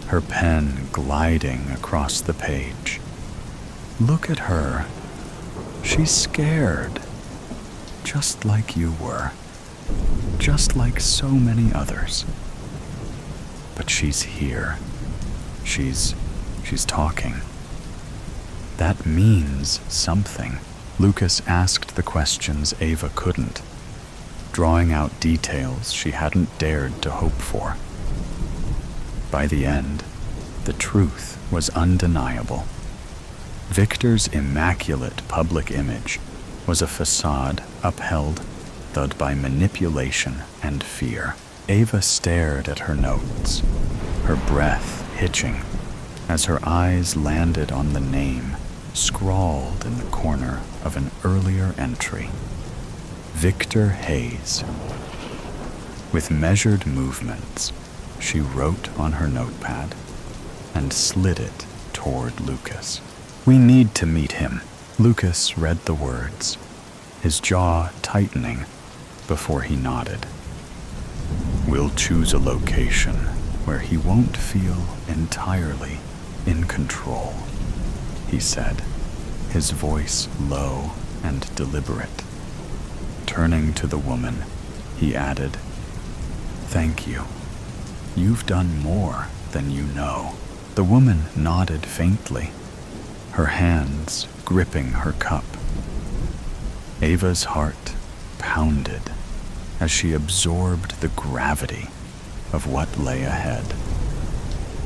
her pen gliding across the page. "Look at her. She's scared, just like you were, just like so many others. But she's here. She's talking. That means something." Lucas asked the questions Ava couldn't, drawing out details she hadn't dared to hope for. By the end, the truth was undeniable. Victor's immaculate public image was a facade upheld by manipulation and fear. Ava stared at her notes, her breath hitching as her eyes landed on the name scrawled in the corner of an earlier entry. Victor Hayes. With measured movements, she wrote on her notepad and slid it toward Lucas. "We need to meet him." Lucas read the words, his jaw tightening before he nodded. "We'll choose a location where he won't feel entirely in control," he said, his voice low and deliberate. Turning to the woman, he added, "Thank you. You've done more than you know." The woman nodded faintly, her hands gripping her cup. Ava's heart pounded as she absorbed the gravity of what lay ahead.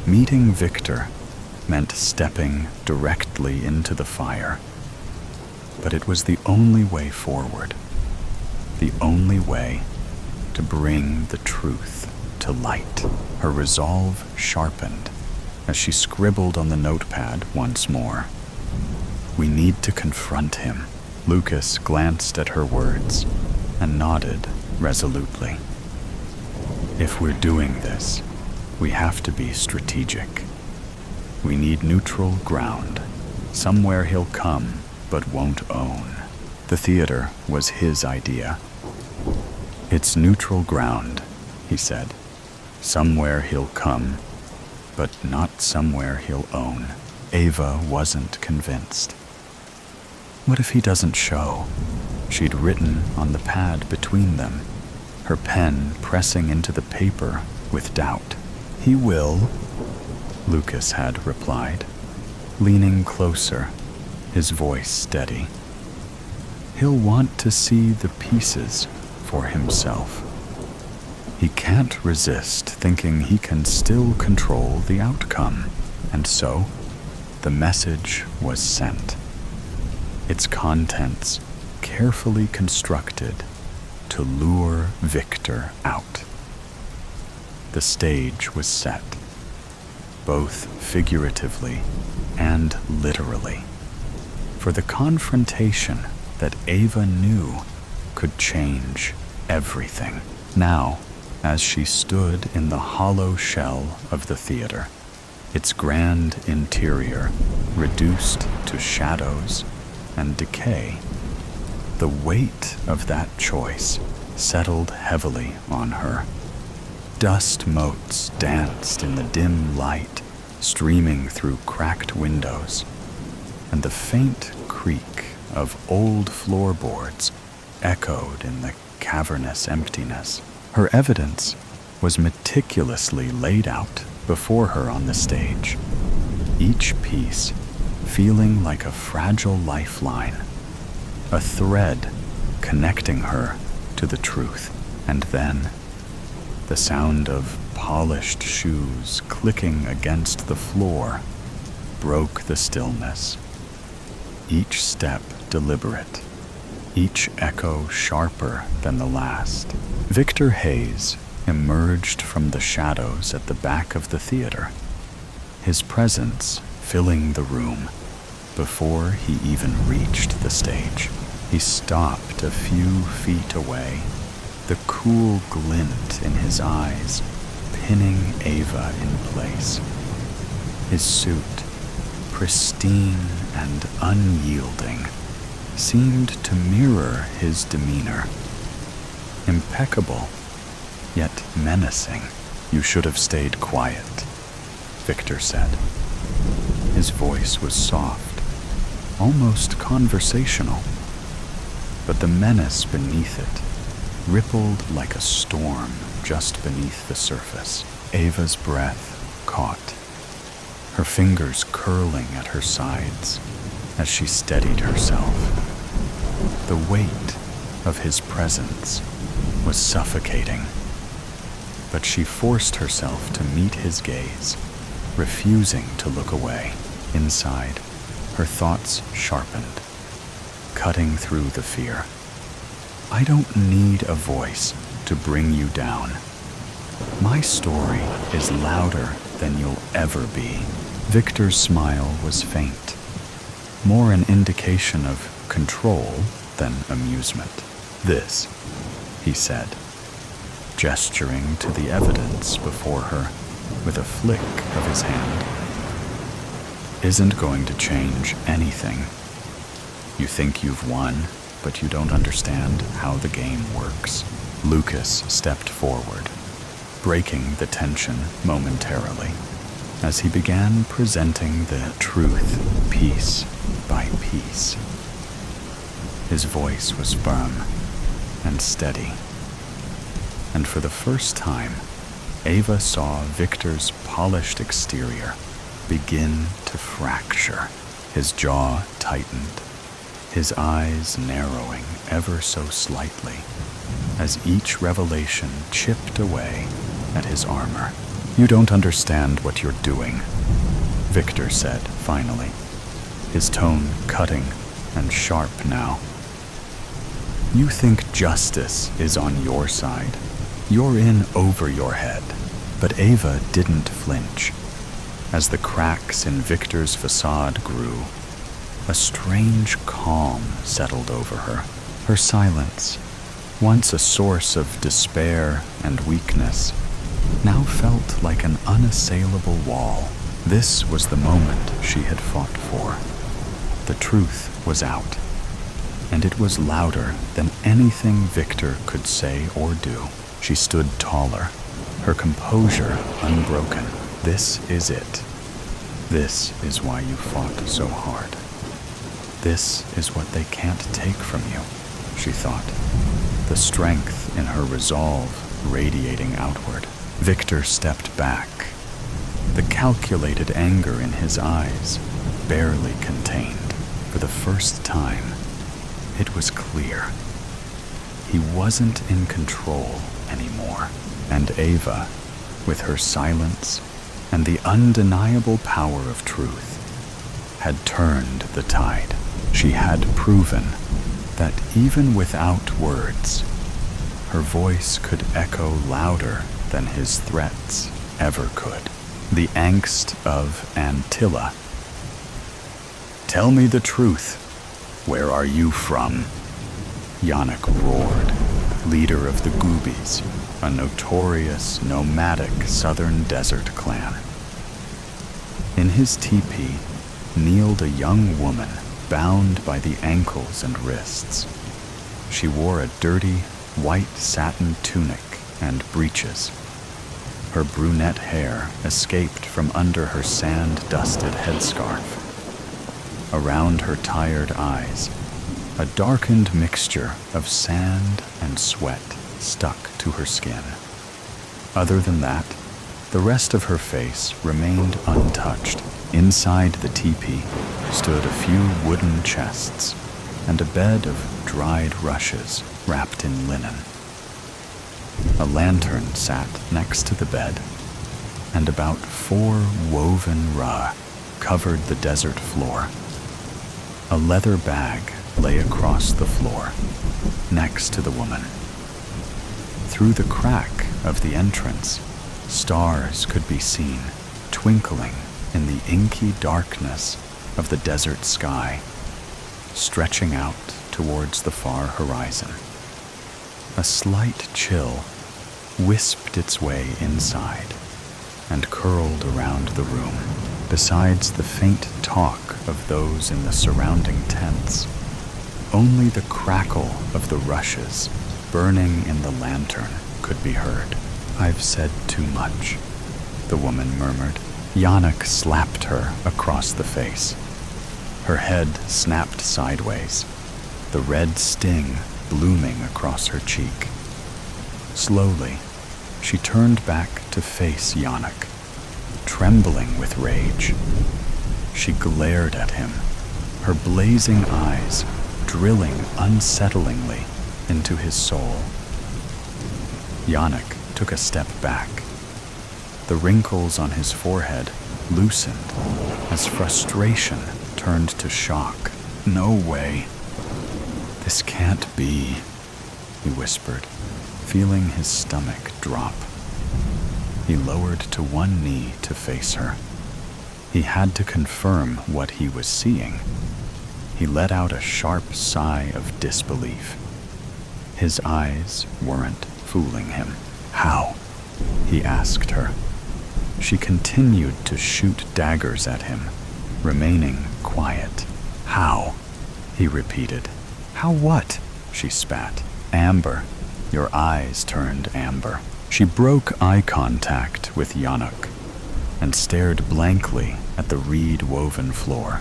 Meeting Victor meant stepping directly into the fire, but it was the only way forward, the only way to bring the truth to light. Her resolve sharpened as she scribbled on the notepad once more. "We need to confront him." Lucas glanced at her words and nodded resolutely. "If we're doing this, we have to be strategic. We need neutral ground, somewhere he'll come but won't own." The theater was his idea. "It's neutral ground," he said. "Somewhere he'll come, but not somewhere he'll own." Ava wasn't convinced. What if he doesn't show? She'd written on the pad between them, her pen pressing into the paper with doubt. "He will," Lucas had replied, leaning closer, his voice steady. "He'll want to see the pieces for himself. He can't resist thinking he can still control the outcome." And so, the message was sent. Its contents carefully constructed, to lure Victor out. The stage was set, both figuratively and literally, for the confrontation that Ava knew could change everything. Now, as she stood in the hollow shell of the theater, its grand interior reduced to shadows and decay, the weight of that choice settled heavily on her. Dust motes danced in the dim light streaming through cracked windows, and the faint creak of old floorboards echoed in the cavernous emptiness. Her evidence was meticulously laid out before her on the stage, each piece feeling like a fragile lifeline, a thread connecting her to the truth. And then, the sound of polished shoes clicking against the floor broke the stillness, each step deliberate, each echo sharper than the last. Victor Hayes emerged from the shadows at the back of the theater, his presence filling the room before he even reached the stage. He stopped a few feet away, the cool glint in his eyes pinning Ava in place. His suit, pristine and unyielding, seemed to mirror his demeanor. Impeccable, yet menacing. "You should have stayed quiet," Victor said. His voice was soft, almost conversational, but the menace beneath it rippled like a storm just beneath the surface. Ava's breath caught, her fingers curling at her sides as she steadied herself. The weight of his presence was suffocating, but she forced herself to meet his gaze, refusing to look away. Inside, her thoughts sharpened, cutting through the fear. "I don't need a voice to bring you down. My story is louder than you'll ever be." Victor's smile was faint, more an indication of control than amusement. "This," he said, gesturing to the evidence before her with a flick of his hand, "isn't going to change anything. You think you've won, but you don't understand how the game works." Lucas stepped forward, breaking the tension momentarily, as he began presenting the truth piece by piece. His voice was firm and steady, and for the first time, Ava saw Victor's polished exterior begin to fracture. His jaw tightened, his eyes narrowing ever so slightly as each revelation chipped away at his armor. "You don't understand what you're doing," Victor said finally, his tone cutting and sharp now. "You think justice is on your side. You're in over your head." But Ava didn't flinch. As the cracks in Victor's facade grew, a strange calm settled over her. Her silence, once a source of despair and weakness, now felt like an unassailable wall. This was the moment she had fought for. The truth was out, and it was louder than anything Victor could say or do. She stood taller, her composure unbroken. "This is it. This is why you fought so hard. This is what they can't take from you," she thought, the strength in her resolve radiating outward. Victor stepped back, the calculated anger in his eyes barely contained. For the first time, it was clear. He wasn't in control anymore, and Ava, with her silence and the undeniable power of truth, had turned the tide. She had proven that even without words, Her voice could echo louder than his threats ever could. The angst of Antilla. "Tell me the truth. Where are you from?" Yannick roared, leader of the Goobies, a notorious nomadic southern desert clan. In his teepee kneeled a young woman bound by the ankles and wrists. She wore a dirty, white satin tunic and breeches. Her brunette hair escaped from under her sand-dusted headscarf. Around her tired eyes, a darkened mixture of sand and sweat stuck to her skin. Other than that, the rest of her face remained untouched. Inside the teepee stood a few wooden chests and a bed of dried rushes wrapped in linen. A lantern sat next to the bed, and about 4 woven ra covered the desert floor. A leather bag lay across the floor, next to the woman. Through the crack of the entrance, stars could be seen, twinkling in the inky darkness of the desert sky, stretching out towards the far horizon. A slight chill wisped its way inside and curled around the room. Besides the faint talk of those in the surrounding tents, only the crackle of the rushes burning in the lantern could be heard. "I've said too much," the woman murmured. Yannick slapped her across the face. Her head snapped sideways, the red sting blooming across her cheek. Slowly, she turned back to face Yannick, trembling with rage. She glared at him, her blazing eyes drilling unsettlingly into his soul. Yannick took a step back. The wrinkles on his forehead loosened as frustration turned to shock. "No way. This can't be," he whispered, feeling his stomach drop. He lowered to one knee to face her. He had to confirm what he was seeing. He let out a sharp sigh of disbelief. His eyes weren't fooling him. "How?" he asked her. She continued to shoot daggers at him, remaining quiet. "How?" he repeated. "How what?" she spat. "Amber." Your eyes turned amber. She broke eye contact with Yannick and stared blankly at the reed-woven floor.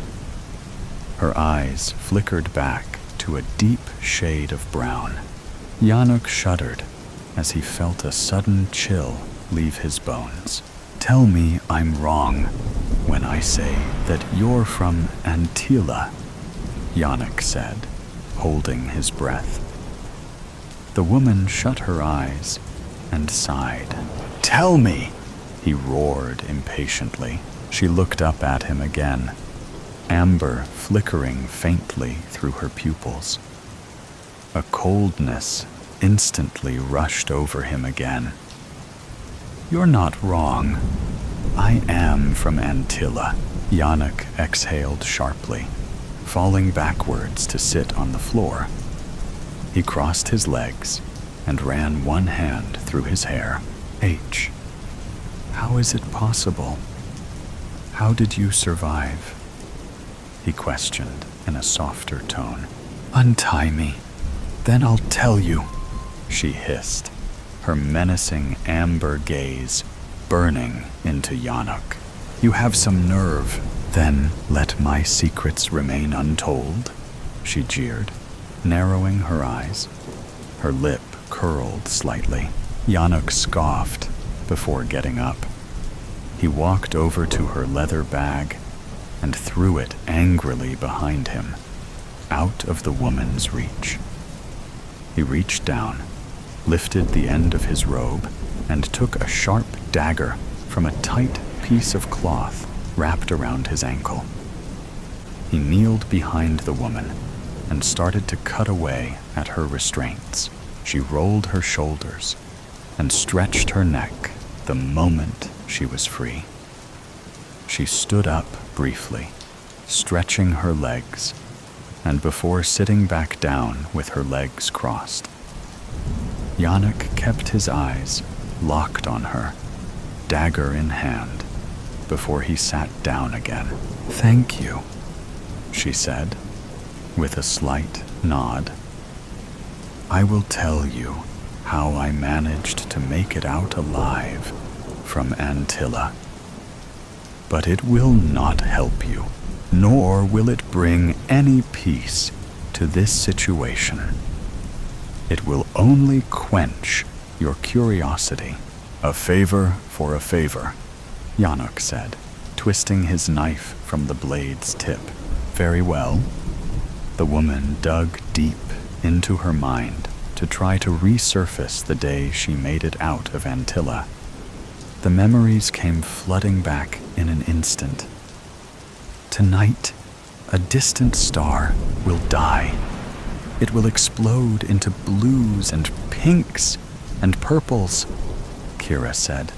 Her eyes flickered back to a deep shade of brown. Yannick shuddered as he felt a sudden chill leave his bones. "Tell me I'm wrong when I say that you're from Antilla," Yannick said, holding his breath. The woman shut her eyes and sighed. "Tell me!" he roared impatiently. She looked up at him again, amber flickering faintly through her pupils. A coldness instantly rushed over him again. "You're not wrong. I am from Antilla." Yannick exhaled sharply, falling backwards to sit on the floor. He crossed his legs and ran one hand through his hair. "H, how is it possible? How did you survive?" he questioned in a softer tone. "Untie me, then I'll tell you," she hissed, her menacing amber gaze burning into Yannick. "You have some nerve. Then let my secrets remain untold," she jeered, narrowing her eyes. Her lip curled slightly. Yannick scoffed before getting up. He walked over to her leather bag and threw it angrily behind him, out of the woman's reach. He reached down, lifted the end of his robe, and took a sharp dagger from a tight piece of cloth wrapped around his ankle. He kneeled behind the woman and started to cut away at her restraints. She rolled her shoulders and stretched her neck the moment she was free. She stood up briefly, stretching her legs, and before sitting back down with her legs crossed. Yannick kept his eyes locked on her, dagger in hand, before he sat down again. "Thank you," she said, with a slight nod. "I will tell you how I managed to make it out alive from Antilla. But it will not help you, nor will it bring any peace to this situation. It will only quench your curiosity." "A favor for a favor," Yannick said, twisting his knife from the blade's tip. "Very well." The woman dug deep into her mind to try to resurface the day she made it out of Antilla. The memories came flooding back in an instant. "Tonight, a distant star will die. It will explode into blues and pinks and purples," Kira said,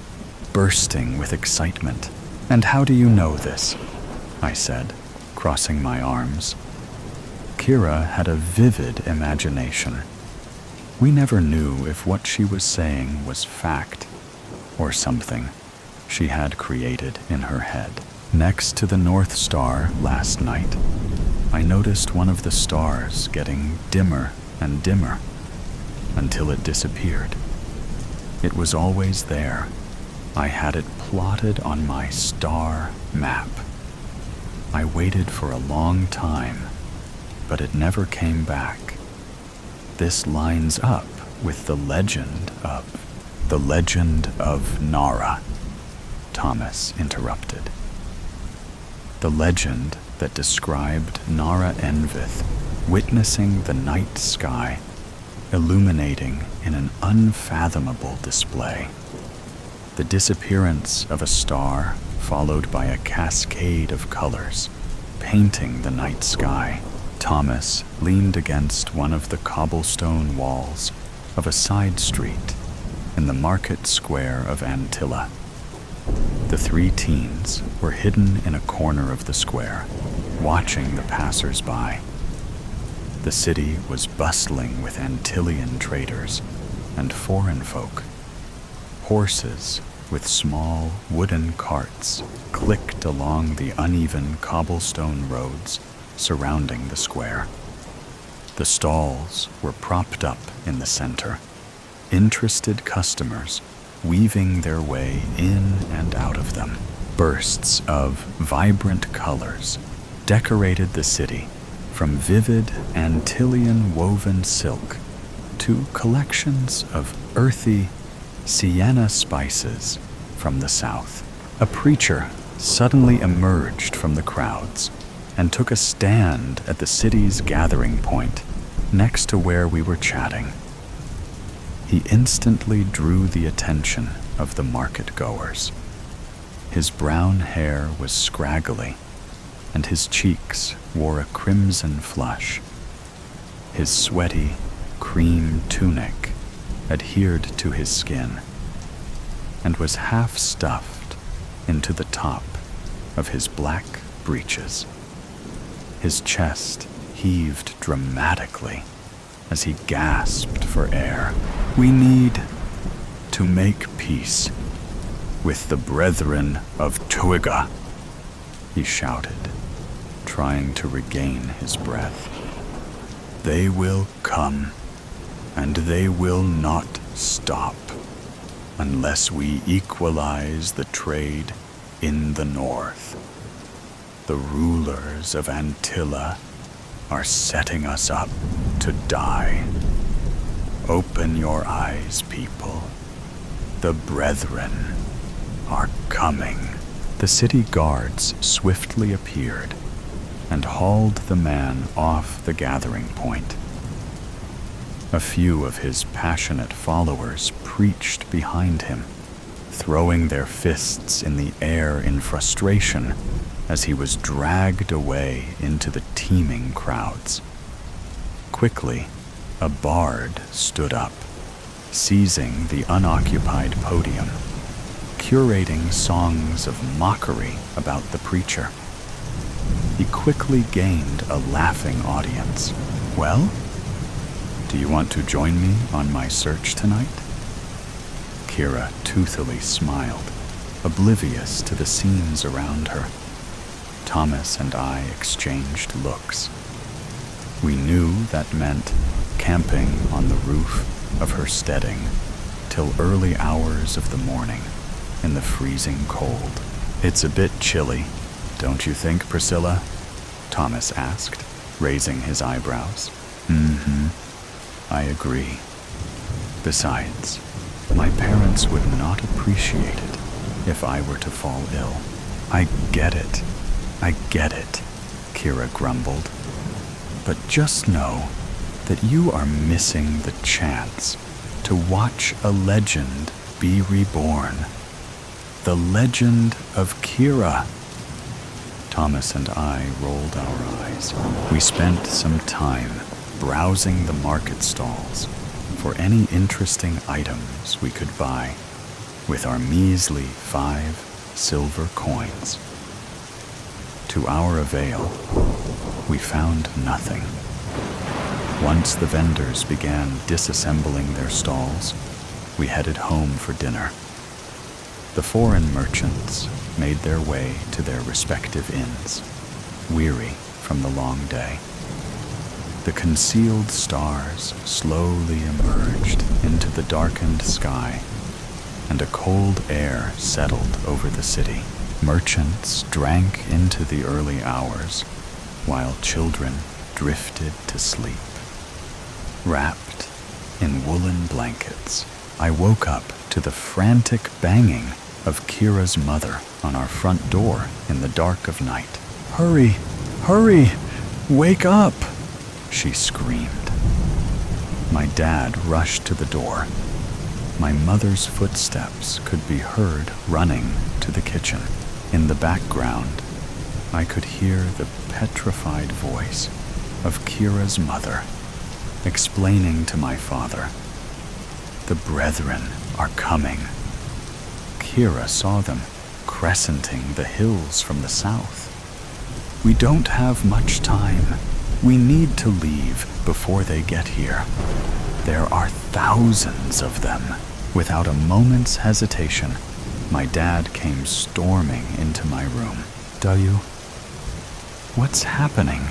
bursting with excitement. "And how do you know this?" I said, crossing my arms. Kira had a vivid imagination. We never knew if what she was saying was fact or something she had created in her head. "Next to the North Star last night, I noticed one of the stars getting dimmer and dimmer until it disappeared. It was always there. I had it plotted on my star map. I waited for a long time, but it never came back. This lines up with the legend of Nara," Thomas interrupted. "The legend that described Nara Envith witnessing the night sky illuminating in an unfathomable display. The disappearance of a star followed by a cascade of colors, painting the night sky." Thomas leaned against one of the cobblestone walls of a side street in the market square of Antilla. The three teens were hidden in a corner of the square, watching the passers-by. The city was bustling with Antillian traders and foreign folk. Horses with small wooden carts clicked along the uneven cobblestone roads surrounding the square. The stalls were propped up in the center, interested customers weaving their way in and out of them. Bursts of vibrant colors decorated the city, from vivid Antillian woven silk to collections of earthy sienna spices from the south. A preacher suddenly emerged from the crowds and took a stand at the city's gathering point next to where we were chatting. He instantly drew the attention of the market-goers. His brown hair was scraggly, and his cheeks wore a crimson flush. His sweaty, cream tunic adhered to his skin and was half stuffed into the top of his black breeches. His chest heaved dramatically as he gasped for air. "We need to make peace with the brethren of Tuiga," he shouted, trying to regain his breath. "They will come, and they will not stop unless we equalize the trade in the north. The rulers of Antilla are setting us up to die. Open your eyes, people. The brethren are coming." The city guards swiftly appeared and hauled the man off the gathering point. A few of his passionate followers preached behind him, throwing their fists in the air in frustration as he was dragged away into the teeming crowds. Quickly, A bard stood up, seizing the unoccupied podium, curating songs of mockery about the preacher. He quickly gained a laughing audience. Well, do you want to join me on my search tonight? Kira toothily smiled, oblivious to the scenes around her. Thomas and I exchanged looks. We knew that meant camping on the roof of her steading till early hours of the morning in the freezing cold. It's a bit chilly, don't you think, Priscilla? Thomas asked, raising his eyebrows. I agree. Besides, my parents would not appreciate it if I were to fall ill. I get it, Kira grumbled. But just know that you are missing the chance to watch a legend be reborn. The legend of Kira. Thomas and I rolled our eyes. We spent some time browsing the market stalls for any interesting items we could buy with our measly 5 silver coins. To our avail, we found nothing. Once the vendors began disassembling their stalls, we headed home for dinner. The foreign merchants made their way to their respective inns, weary from the long day. The concealed stars slowly emerged into the darkened sky, and a cold air settled over the city. Merchants drank into the early hours, while children drifted to sleep. Wrapped in woolen blankets, I woke up to the frantic banging of Kira's mother on our front door in the dark of night. "Hurry, hurry, wake up!" she screamed. My dad rushed to the door. My mother's footsteps could be heard running to the kitchen. In the background, I could hear the petrified voice of Kira's mother explaining to my father, "The brethren are coming." Kira saw them crescenting the hills from the south. "We don't have much time. We need to leave before they get here. There are thousands of them." Without a moment's hesitation, my dad came storming into my room. "Dayu, what's happening?"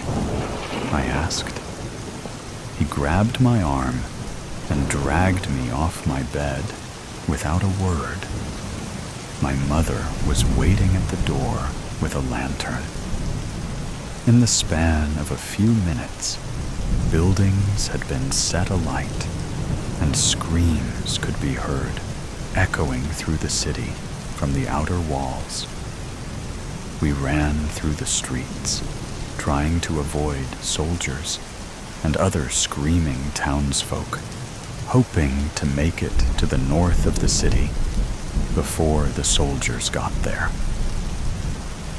I asked. He grabbed my arm and dragged me off my bed without a word. My mother was waiting at the door with a lantern. In the span of a few minutes, buildings had been set alight, and screams could be heard echoing through the city from the outer walls. We ran through the streets, trying to avoid soldiers and other screaming townsfolk, hoping to make it to the north of the city before the soldiers got there.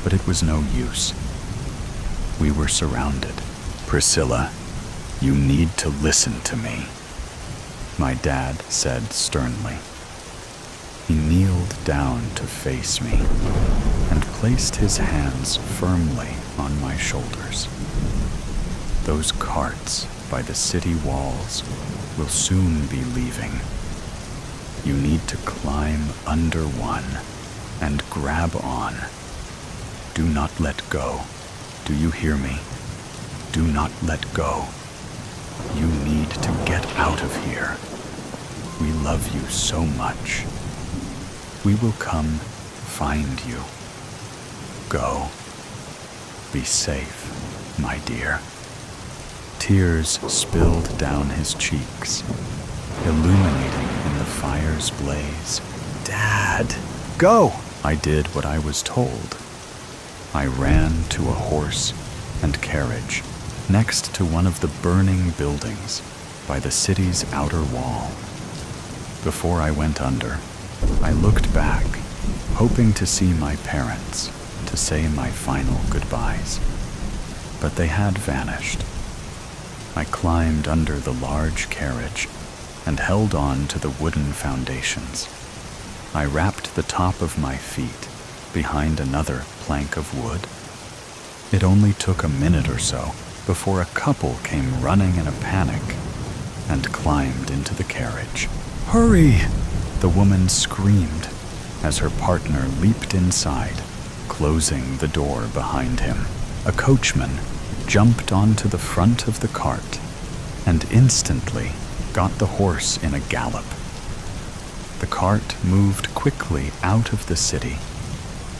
But it was no use. We were surrounded. "Priscilla, you need to listen to me," my dad said sternly. He kneeled down to face me and placed his hands firmly on my shoulders. "Those carts by the city walls will soon be leaving. You need to climb under one and grab on. Do not let go. Do you hear me? Do not let go. You need to get out of here. We love you so much. We will come find you. Go. Be safe, my dear." Tears spilled down his cheeks, illuminating in the fire's blaze. "Dad, go!" I did what I was told. I ran to a horse and carriage next to one of the burning buildings by the city's outer wall. Before I went under, I looked back, hoping to see my parents to say my final goodbyes. But they had vanished. I climbed under the large carriage and held on to the wooden foundations. I wrapped the top of my feet behind another plank of wood. It only took a minute or so before a couple came running in a panic and climbed into the carriage. "Hurry!" the woman screamed as her partner leaped inside, closing the door behind him. A coachman jumped onto the front of the cart and instantly got the horse in a gallop. The cart moved quickly out of the city,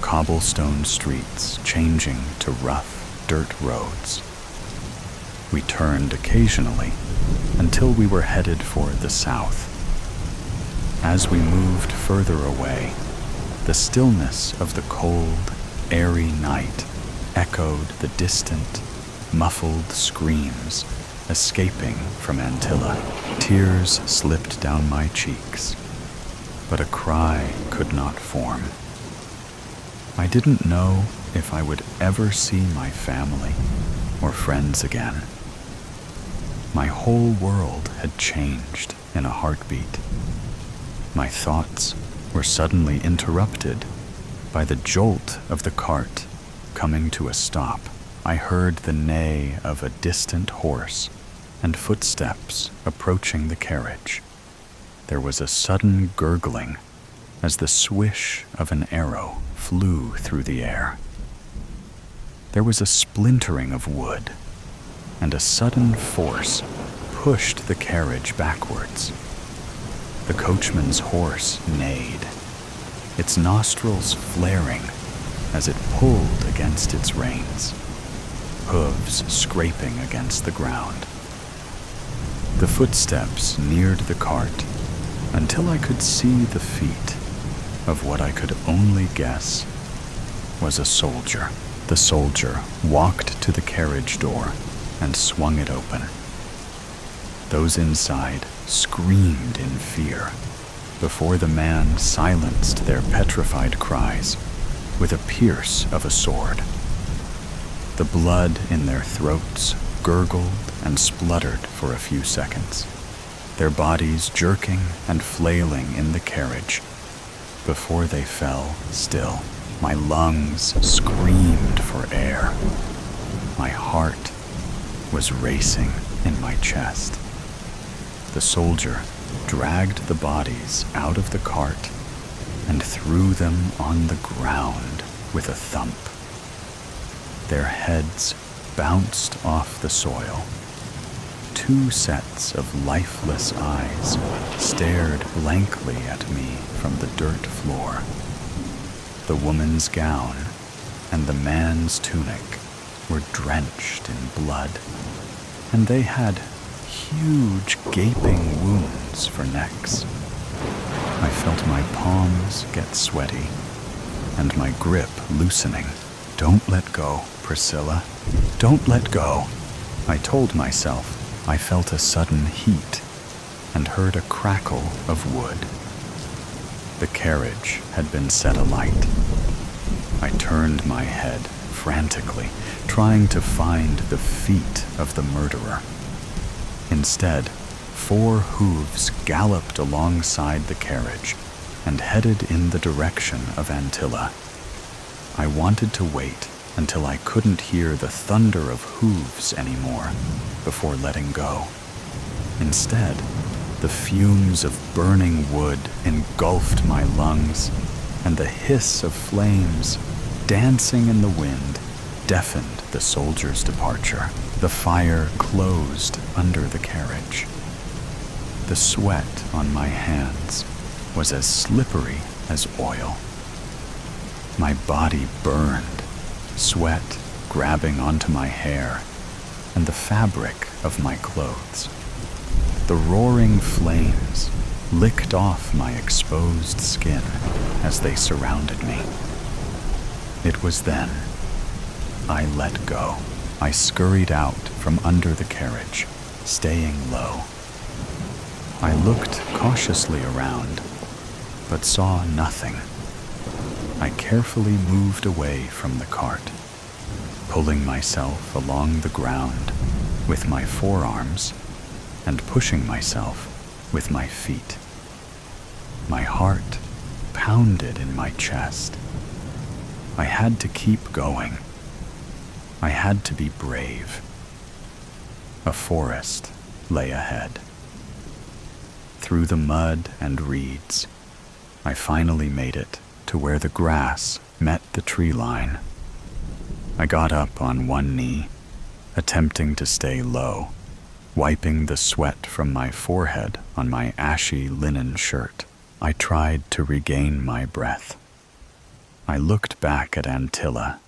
cobblestone streets changing to rough dirt roads. We turned occasionally until we were headed for the south. As we moved further away, the stillness of the cold, airy night echoed the distant, muffled screams escaping from Antilla. Tears slipped down my cheeks, but a cry could not form. I didn't know if I would ever see my family or friends again. My whole world had changed in a heartbeat. My thoughts were suddenly interrupted by the jolt of the cart coming to a stop. I heard the neigh of a distant horse and footsteps approaching the carriage. There was a sudden gurgling as the swish of an arrow flew through the air. There was a splintering of wood, and a sudden force pushed the carriage backwards. The coachman's horse neighed, its nostrils flaring as it pulled against its reins, hooves scraping against the ground. The footsteps neared the cart until I could see the feet of what I could only guess was a soldier. The soldier walked to the carriage door and swung it open. Those inside screamed in fear before the man silenced their petrified cries with a pierce of a sword. The blood in their throats gurgled and spluttered for a few seconds, their bodies jerking and flailing in the carriage before they fell still. My lungs screamed for air. My heart was racing in my chest. The soldier dragged the bodies out of the cart and threw them on the ground with a thump. Their heads bounced off the soil. Two sets of lifeless eyes stared blankly at me from the dirt floor. The woman's gown and the man's tunic were drenched in blood, and they had huge gaping wounds for necks. I felt my palms get sweaty and my grip loosening. "Don't let go, Priscilla. Don't let go," I told myself. I felt a sudden heat and heard a crackle of wood. The carriage had been set alight. I turned my head frantically, trying to find the feet of the murderer. Instead, 4 hooves galloped alongside the carriage and headed in the direction of Antilla. I wanted to wait until I couldn't hear the thunder of hooves anymore before letting go. Instead, the fumes of burning wood engulfed my lungs, and the hiss of flames dancing in the wind deafened the soldier's departure. The fire closed under the carriage. The sweat on my hands was as slippery as oil. My body burned, sweat grabbing onto my hair and the fabric of my clothes. The roaring flames licked off my exposed skin as they surrounded me. It was then I let go. I scurried out from under the carriage, staying low. I looked cautiously around, but saw nothing. I carefully moved away from the cart, pulling myself along the ground with my forearms and pushing myself with my feet. My heart pounded in my chest. I had to keep going. I had to be brave. A forest lay ahead. Through the mud and reeds, I finally made it to where the grass met the tree line. I got up on one knee, attempting to stay low, wiping the sweat from my forehead on my ashy linen shirt. I tried to regain my breath. I looked back at Antilla,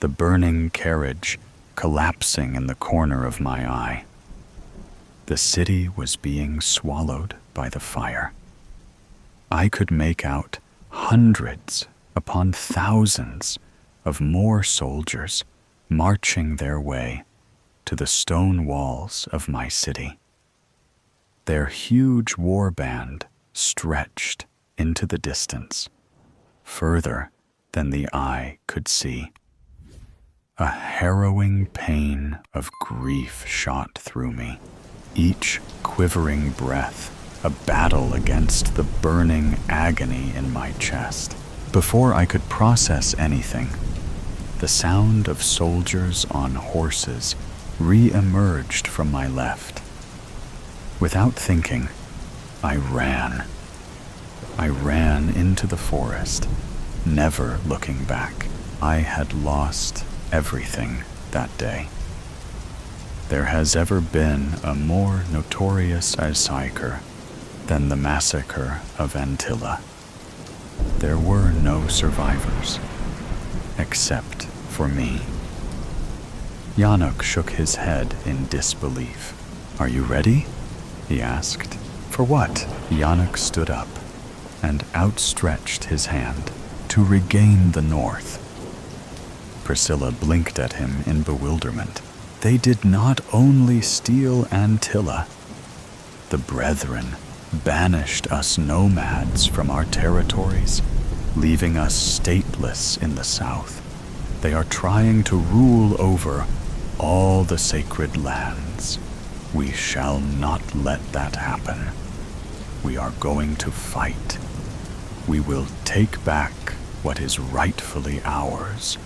the burning carriage collapsing in the corner of my eye. The city was being swallowed by the fire. I could make out hundreds upon thousands of more soldiers marching their way to the stone walls of my city. Their huge war band stretched into the distance, further than the eye could see. A harrowing pain of grief shot through me, each quivering breath a battle against the burning agony in my chest. Before I could process anything, the sound of soldiers on horses re-emerged from my left. Without thinking, I ran. I ran into the forest, never looking back. I had lost everything that day. There has ever been a more notorious massacre than the massacre of Antilla. There were no survivors, except for me. Yannick shook his head in disbelief. "Are you ready?" he asked. "For what?" Yannick stood up and outstretched his hand to regain the north. Priscilla blinked at him in bewilderment. They did not only steal Antilla. The Brethren banished us nomads from our territories, leaving us stateless in the south. They are trying to rule over all the sacred lands. We shall not let that happen. We are going to fight. We will take back what is rightfully ours.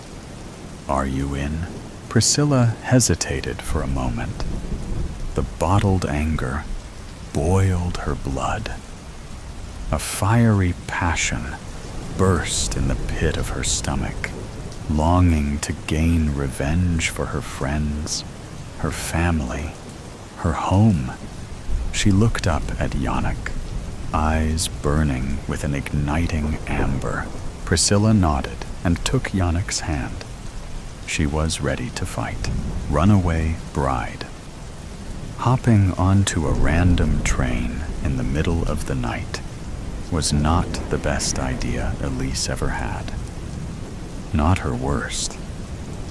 Are you in? Priscilla hesitated for a moment. The bottled anger boiled her blood. A fiery passion burst in the pit of her stomach, longing to gain revenge for her friends, her family, her home. She looked up at Yannick, eyes burning with an igniting amber. Priscilla nodded and took Yannick's hand. She was ready to fight. Runaway bride. Hopping onto a random train in the middle of the night was not the best idea Elise ever had. Not her worst,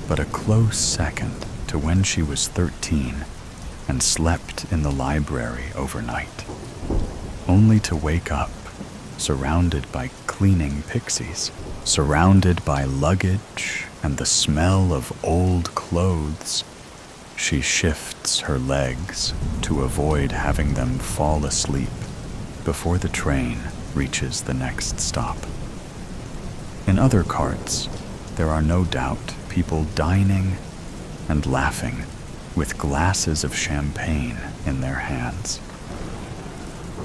but a close second to when she was 13 and slept in the library overnight, only to wake up surrounded by cleaning pixies, surrounded by luggage and the smell of old clothes. She shifts her legs to avoid having them fall asleep before the train reaches the next stop. In other carts, there are no doubt people dining and laughing with glasses of champagne in their hands.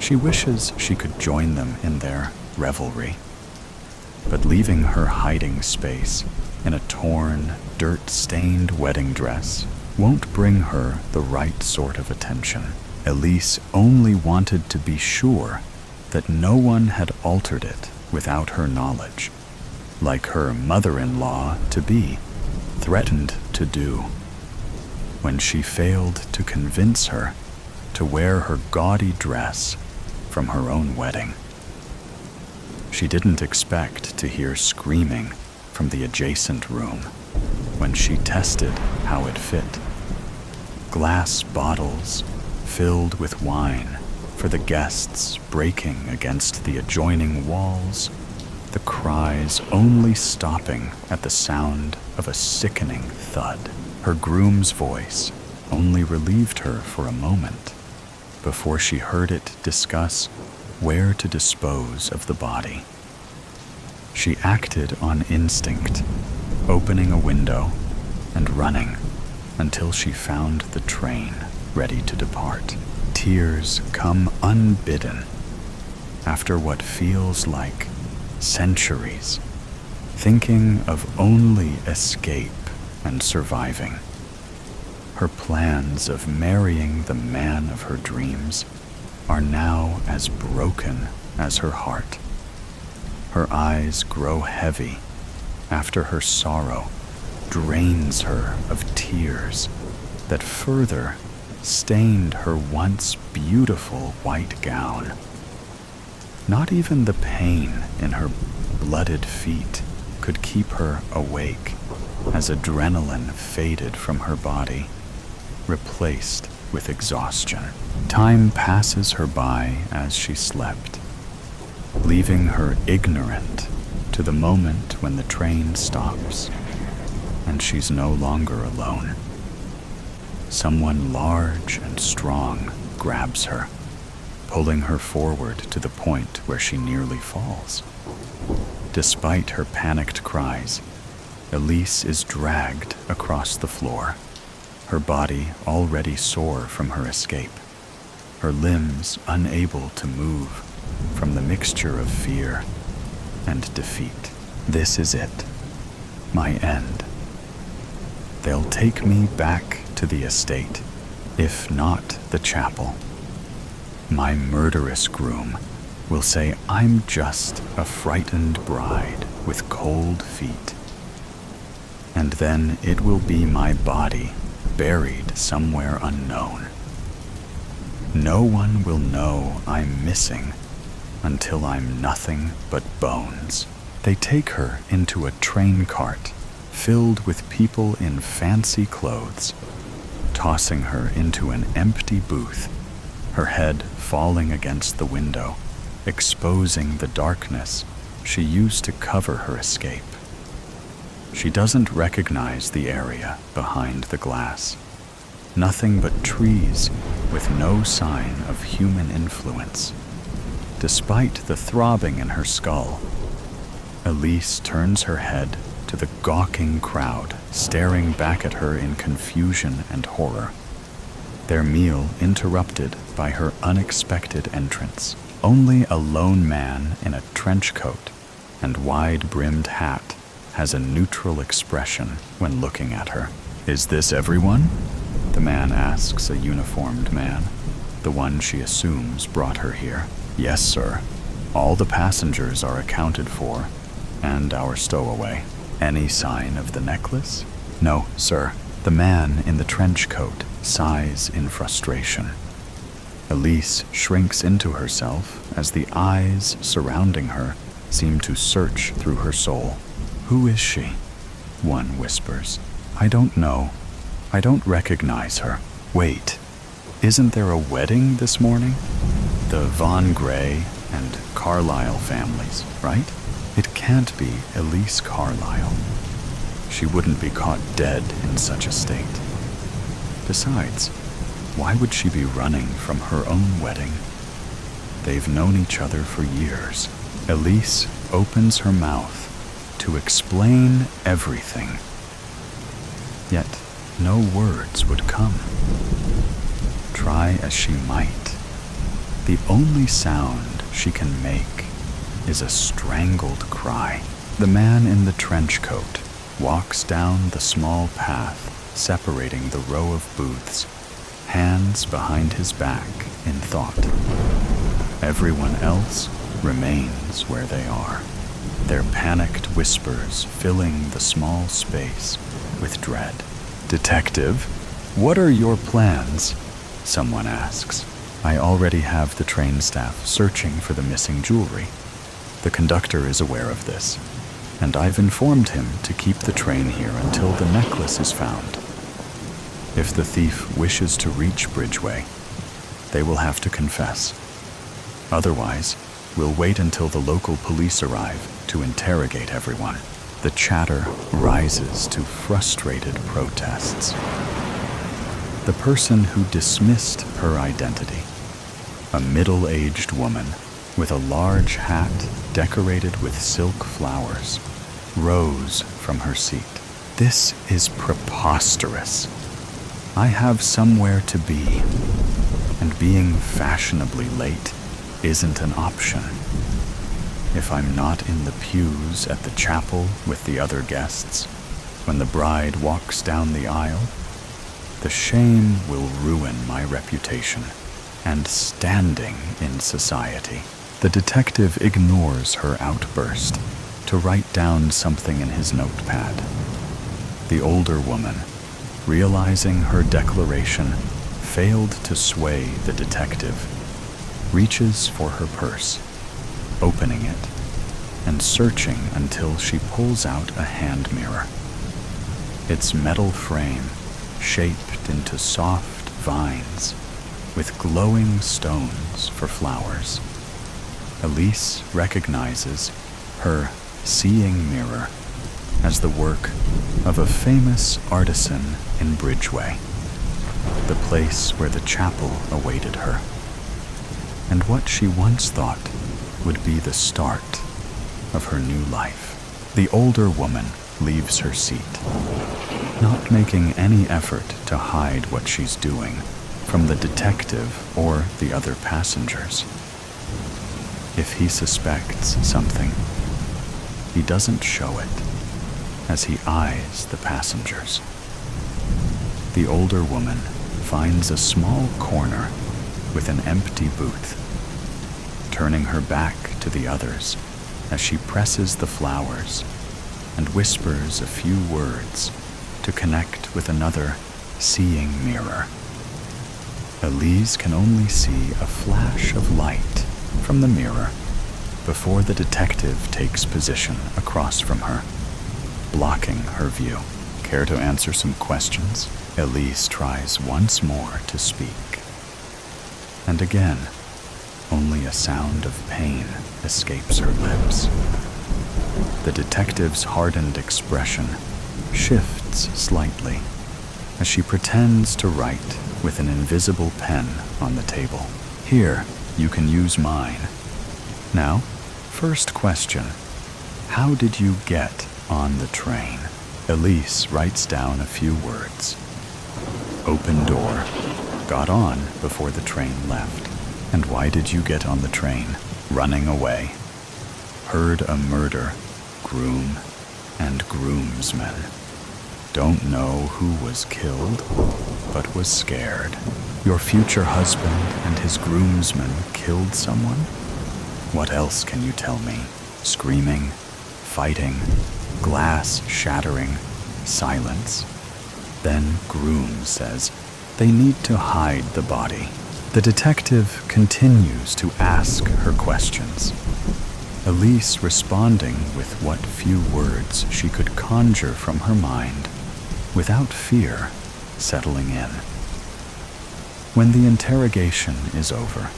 She wishes she could join them in their revelry, but leaving her hiding space in a torn, dirt-stained wedding dress won't bring her the right sort of attention. Elise only wanted to be sure that no one had altered it without her knowledge, like her mother-in-law-to-be threatened to do when she failed to convince her to wear her gaudy dress from her own wedding. She didn't expect to hear screaming from the adjacent room when she tested how it fit. Glass bottles filled with wine for the guests breaking against the adjoining walls the cries only stopping at the sound of a sickening thud. Her groom's voice only relieved her for a moment before she heard it discuss where to dispose of the body. She acted on instinct, opening a window and running until she found the train ready to depart. Tears come unbidden after what feels like centuries, thinking of only escape and surviving. Her plans of marrying the man of her dreams are now as broken as her heart. Her eyes grow heavy after her sorrow drains her of tears that further stained her once beautiful white gown. Not even the pain in her blooded feet could keep her awake as adrenaline faded from her body, replaced with exhaustion. Time passes her by as she slept, leaving her ignorant to the moment when the train stops and she's no longer alone. Someone large and strong grabs her, pulling her forward to the point where she nearly falls. Despite her panicked cries, Elise is dragged across the floor, her body already sore from her escape, her limbs unable to move from the mixture of fear and defeat. This is it, my end. They'll take me back to the estate, if not the chapel. My murderous groom will say I'm just a frightened bride with cold feet. And then it will be my body buried somewhere unknown. No one will know I'm missing until I'm nothing but bones. They take her into a train cart filled with people in fancy clothes, tossing her into an empty booth, her head falling against the window, exposing the darkness she used to cover her escape. She doesn't recognize the area behind the glass. Nothing but trees with no sign of human influence. Despite the throbbing in her skull, Elise turns her head to the gawking crowd staring back at her in confusion and horror, their meal interrupted by her unexpected entrance. Only a lone man in a trench coat and wide-brimmed hat has a neutral expression when looking at her. "Is this everyone?" the man asks a uniformed man, the one she assumes brought her here. "Yes, sir. All the passengers are accounted for, and our stowaway." "Any sign of the necklace?" "No, sir." The man in the trench coat sighs in frustration. Elise shrinks into herself as the eyes surrounding her seem to search through her soul. "Who is she?" one whispers. "I don't know. I don't recognize her." "Wait, isn't there a wedding this morning? The Von Gray and Carlyle families, right? It can't be Elise Carlyle. She wouldn't be caught dead in such a state. Besides, why would she be running from her own wedding? They've known each other for years." Elise opens her mouth to explain everything, yet no words would come. Try as she might, the only sound she can make is a strangled cry. The man in the trench coat walks down the small path separating the row of booths, hands behind his back in thought. Everyone else remains where they are, their panicked whispers filling the small space with dread. "Detective, what are your plans?" someone asks. "I already have the train staff searching for the missing jewelry. The conductor is aware of this, and I've informed him to keep the train here until the necklace is found. If the thief wishes to reach Bridgeway, they will have to confess. Otherwise, We'll wait until the local police arrive to interrogate everyone. The chatter rises to frustrated protests. The person who dismissed her identity, a middle-aged woman with a large hat decorated with silk flowers, rose from her seat. This is preposterous. I have somewhere to be, and being fashionably late isn't an option. If I'm not in the pews at the chapel with the other guests, when the bride walks down the aisle, the shame will ruin my reputation and standing in society. The detective ignores her outburst to write down something in his notepad. The older woman, realizing her declaration failed to sway the detective, reaches for her purse, opening it and searching until she pulls out a hand mirror. Its metal frame shaped into soft vines with glowing stones for flowers. Elise recognizes her seeing mirror as the work of a famous artisan in Bridgeway, the place where the chapel awaited her, and what she once thought would be the start of her new life. The older woman leaves her seat, not making any effort to hide what she's doing from the detective or the other passengers. If he suspects something, he doesn't show it as he eyes the passengers. The older woman finds a small corner with an empty booth, turning her back to the others as she presses the flowers and whispers a few words to connect with another seeing mirror. Elise can only see a flash of light from the mirror before the detective takes position across from her, blocking her view. Care to answer some questions? Elise tries once more to speak. And again, only a sound of pain escapes her lips. The detective's hardened expression shifts slightly as she pretends to write with an invisible pen on the table. Here, you can use mine. Now, first question. How did you get on the train? Elise writes down a few words. Open door. Got on before the train left. And why did you get on the train? Running away. Heard a murder. Groom and groomsmen. Don't know who was killed, but was scared. Your future husband and his groomsmen killed someone? What else can you tell me? Screaming, fighting, glass shattering, silence. Then groom says they need to hide the body. The detective continues to ask her questions, Elise responding with what few words she could conjure from her mind, without fear settling in. When the interrogation is over,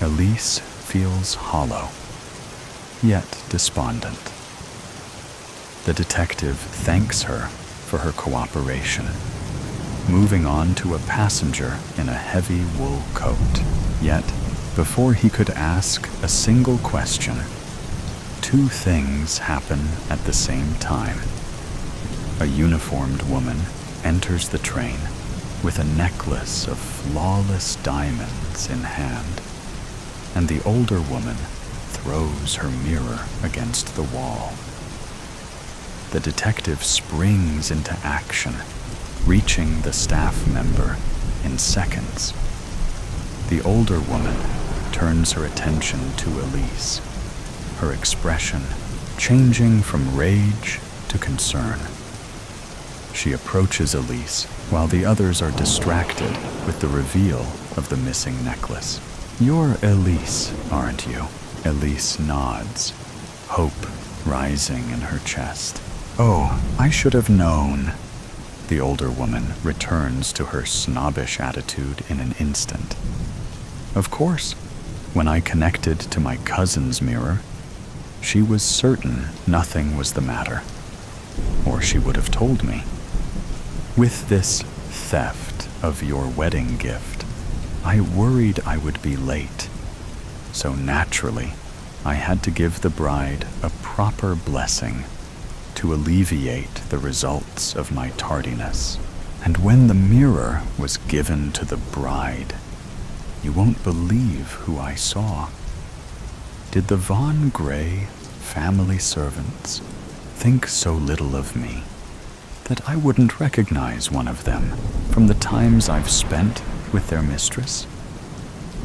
Elise feels hollow, yet despondent. The detective thanks her for her cooperation, moving on to a passenger in a heavy wool coat. Yet, before he could ask a single question, two things happen at the same time. A uniformed woman enters the train with a necklace of flawless diamonds in hand, and the older woman throws her mirror against the wall. The detective springs into action, reaching the staff member in seconds. The older woman turns her attention to Elise, her expression changing from rage to concern. She approaches Elise while the others are distracted with the reveal of the missing necklace. You're Elise, aren't you? Elise nods, hope rising in her chest. Oh, I should have known. The older woman returns to her snobbish attitude in an instant. Of course, When I connected to my cousin's mirror, she was certain nothing was the matter, or she would have told me. With this theft of your wedding gift, I worried I would be late, so naturally, I had to give the bride a proper blessing to alleviate the results of my tardiness. And when the mirror was given to the bride, you won't believe who I saw. Did the Von Gray family servants think so little of me that I wouldn't recognize one of them from the times I've spent with their mistress?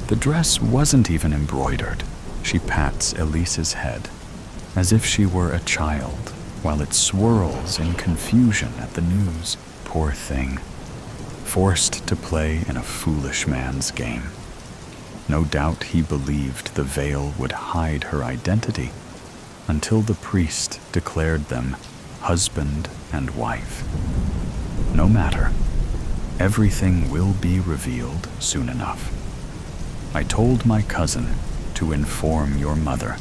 The dress wasn't even embroidered. She pats Elise's head as if she were a child while it swirls in confusion at the news. Poor thing, forced to play in a foolish man's game. No doubt he believed the veil would hide her identity until the priest declared them husband and wife. No matter, everything will be revealed soon enough. I told my cousin to inform your mother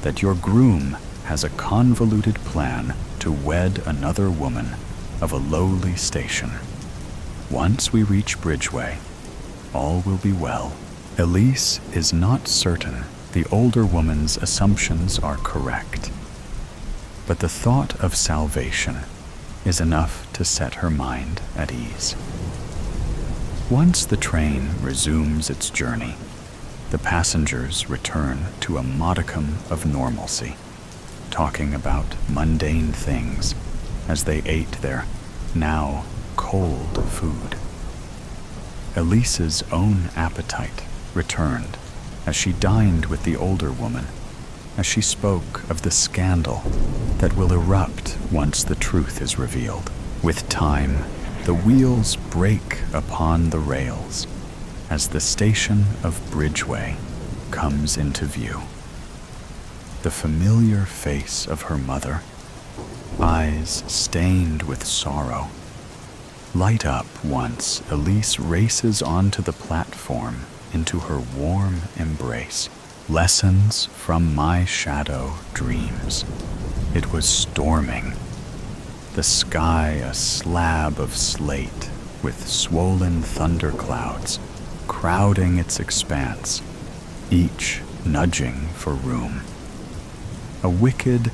that your groom has a convoluted plan to wed another woman of a lowly station. Once we reach Bridgeway, all will be well. Elise is not certain the older woman's assumptions are correct, but the thought of salvation is enough to set her mind at ease. Once the train resumes its journey, the passengers return to a modicum of normalcy, talking about mundane things as they ate their now cold food. Elise's own appetite returned as she dined with the older woman, as she spoke of the scandal that will erupt once the truth is revealed. With time, the wheels break upon the rails as the station of Bridgeway comes into view. The familiar face of her mother, eyes stained with sorrow, light up once Elise races onto the platform into her warm embrace. Lessons from my shadow dreams. It was storming, the sky a slab of slate with swollen thunderclouds crowding its expanse, each nudging for room. A wicked,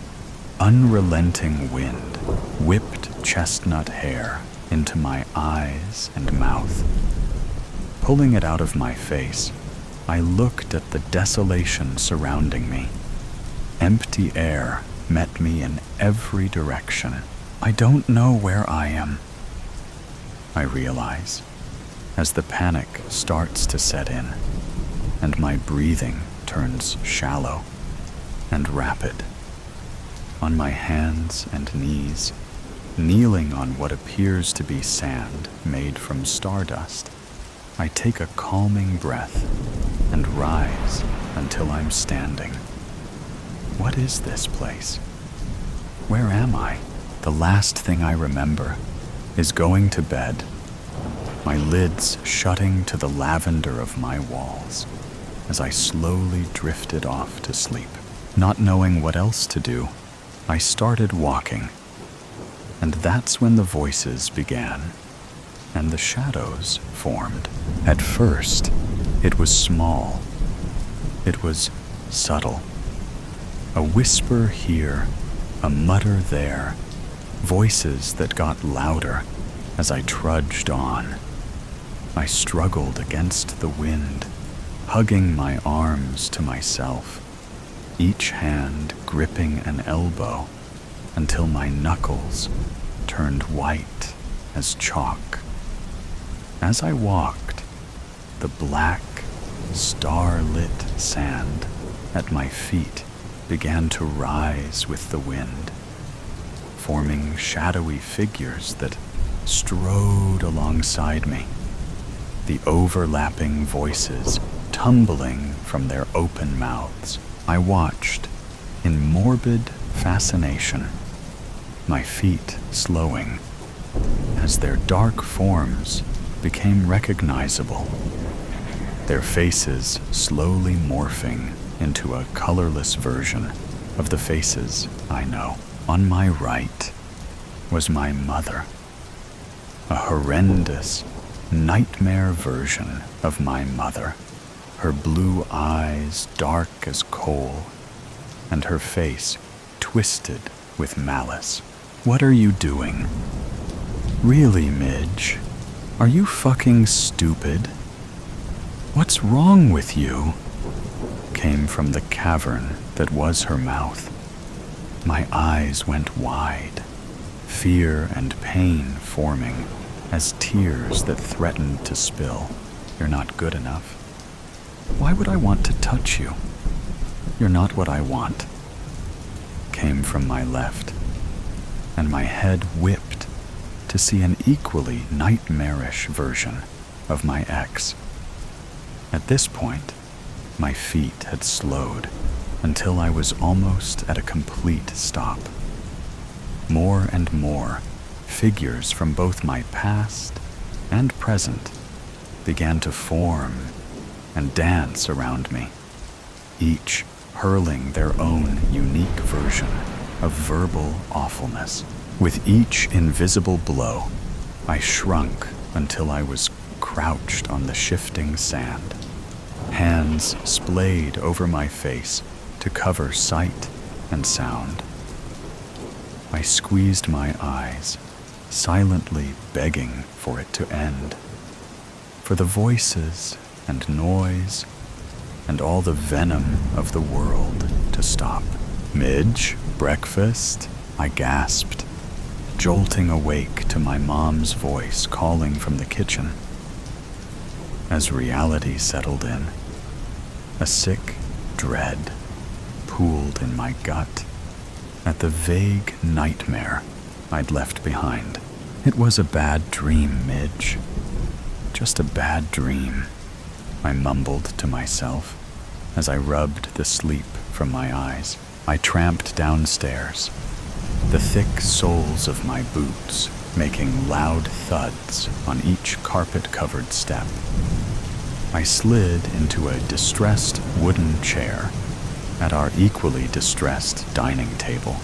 unrelenting wind whipped chestnut hair into my eyes and mouth. Pulling it out of my face, I looked at the desolation surrounding me. Empty air met me in every direction. I don't know where I am, I realize, as the panic starts to set in, and my breathing turns shallow and rapid. On my hands and knees, kneeling on what appears to be sand made from stardust, I take a calming breath and rise until I'm standing. What is this place? Where am I? The last thing I remember is going to bed, my lids shutting to the lavender of my walls as I slowly drifted off to sleep. Not knowing what else to do, I started walking, and that's when the voices began and the shadows formed. At first, it was small. It was subtle. A whisper here, a mutter there, voices that got louder as I trudged on. I struggled against the wind, hugging my arms to myself, each hand gripping an elbow until my knuckles turned white as chalk. As I walked, the black, star-lit sand at my feet began to rise with the wind, forming shadowy figures that strode alongside me, the overlapping voices tumbling from their open mouths. I watched in morbid fascination, my feet slowing as their dark forms became recognizable. their faces slowly morphing into a colorless version of the faces I know. On my right was my mother, a horrendous, nightmare version of my mother, her blue eyes dark as coal, and her face twisted with malice. "What are you doing? Really, Midge? Are you fucking stupid? What's wrong with you?" came from the cavern that was her mouth. My eyes went wide, fear and pain forming as tears that threatened to spill. "You're not good enough. Why would I want to touch you? You're not what I want," came from my left, and my head whipped to see an equally nightmarish version of my ex. At this point, my feet had slowed until I was almost at a complete stop. More and more figures from both my past and present began to form and dance around me, each hurling their own unique version of verbal awfulness. With each invisible blow, I shrunk until I was crouched on the shifting sand. Hands splayed over my face to cover sight and sound. I squeezed my eyes, silently begging for it to end, for the voices and noise and all the venom of the world to stop. "Midge, breakfast?" I gasped, jolting awake to my mom's voice calling from the kitchen. As reality settled in, a sick dread pooled in my gut at the vague nightmare I'd left behind. "It was a bad dream, Midge. Just a bad dream," I mumbled to myself as I rubbed the sleep from my eyes. I tramped downstairs, the thick soles of my boots making loud thuds on each carpet-covered step. I slid into a distressed wooden chair at our equally distressed dining table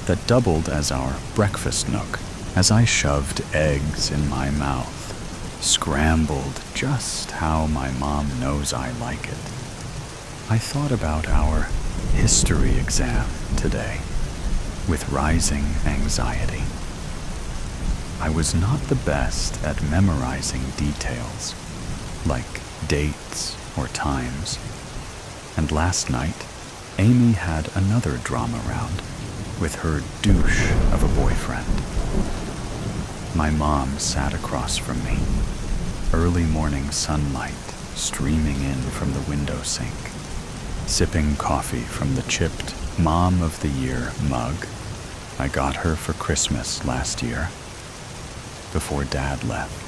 that doubled as our breakfast nook. As I shoved eggs in my mouth, scrambled just how my mom knows I like it, I thought about our history exam today with rising anxiety. I was not the best at memorizing details, like dates or times, and last night Amy had another drama round with her douche of a boyfriend. My mom sat across from me, early morning sunlight streaming in from the window sink, sipping coffee from the chipped Mom of the Year mug I got her for Christmas last year, before Dad left.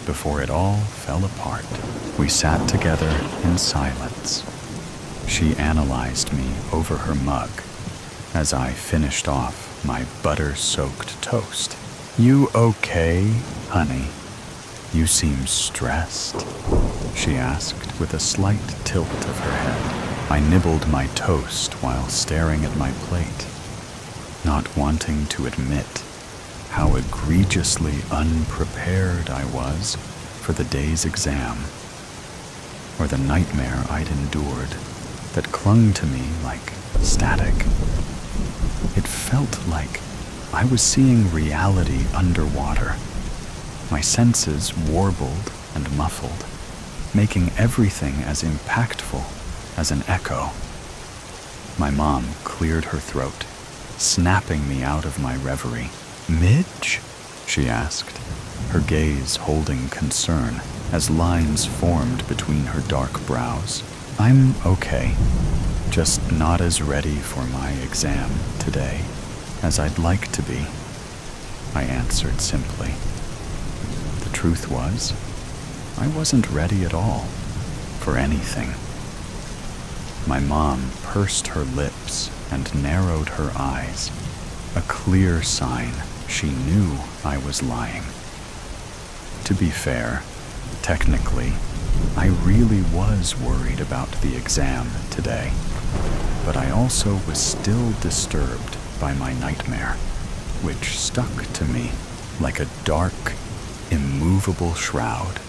Before it all fell apart, we sat together in silence. She analyzed me over her mug as I finished off my butter-soaked toast. "You okay, honey? You seem stressed," she asked with a slight tilt of her head. I nibbled my toast while staring at my plate, not wanting to admit how egregiously unprepared I was for the day's exam, or the nightmare I'd endured that clung to me like static. It felt like I was seeing reality underwater, my senses warbled and muffled, making everything as impactful as an echo. My mom cleared her throat, snapping me out of my reverie. "Midge?" she asked, her gaze holding concern as lines formed between her dark brows. "I'm okay, just not as ready for my exam today as I'd like to be," I answered simply. The truth was, I wasn't ready at all for anything. My mom pursed her lips and narrowed her eyes, a clear sign she knew I was lying. To be fair, technically, I really was worried about the exam today, but I also was still disturbed by my nightmare, which stuck to me like a dark, immovable shroud.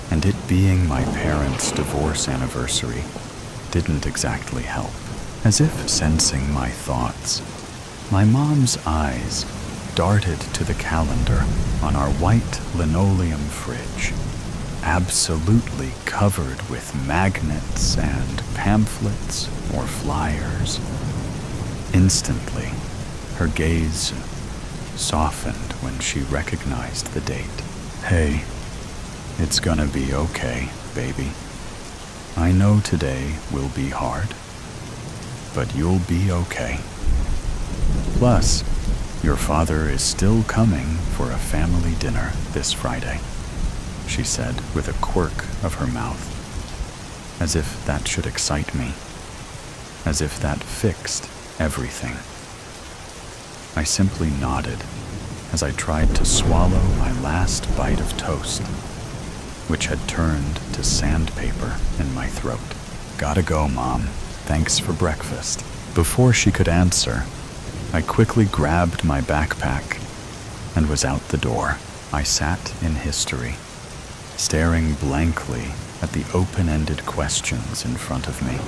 And it being my parents' divorce anniversary didn't exactly help. As if sensing my thoughts, my mom's eyes darted to the calendar on our white linoleum fridge, absolutely covered with magnets and pamphlets or flyers. Instantly, her gaze softened when she recognized the date. "Hey, it's gonna be okay, baby. I know today will be hard, but you'll be okay. Plus, your father is still coming for a family dinner this Friday," she said with a quirk of her mouth, as if that should excite me, as if that fixed everything. I simply nodded as I tried to swallow my last bite of toast, which had turned to sandpaper in my throat. "Gotta go, Mom. Thanks for breakfast." Before she could answer, I quickly grabbed my backpack and was out the door. I sat in history, staring blankly at the open-ended questions in front of me.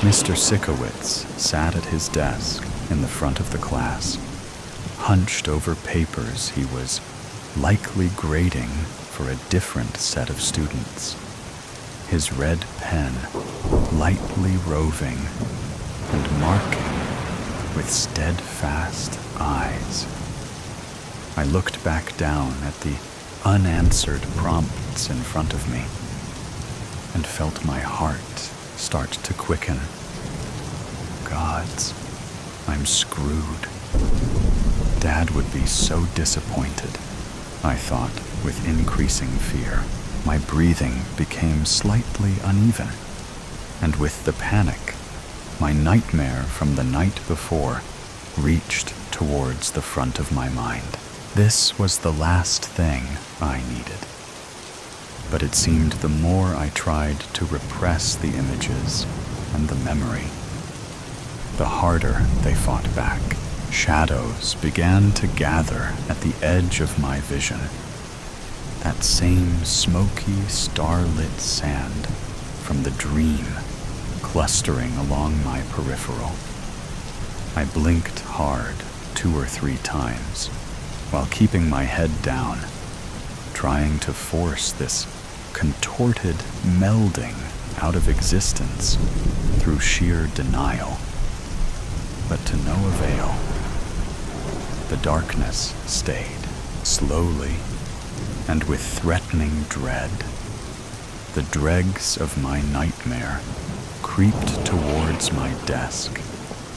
Mr. Sikowitz sat at his desk in the front of the class, hunched over papers he was likely grading for a different set of students, his red pen lightly roving and marking with steadfast eyes. I looked back down at the unanswered prompts in front of me and felt my heart start to quicken. Gods, I'm screwed. Dad would be so disappointed, I thought with increasing fear. My breathing became slightly uneven, and with the panic, my nightmare from the night before reached towards the front of my mind. This was the last thing I needed. But it seemed the more I tried to repress the images and the memory, the harder they fought back. Shadows began to gather at the edge of my vision. That same smoky, starlit sand from the dream clustering along my peripheral. I blinked hard 2 or 3 times while keeping my head down, trying to force this contorted melding out of existence through sheer denial. But to no avail. The darkness stayed. Slowly, and with threatening dread, the dregs of my nightmare creeped towards my desk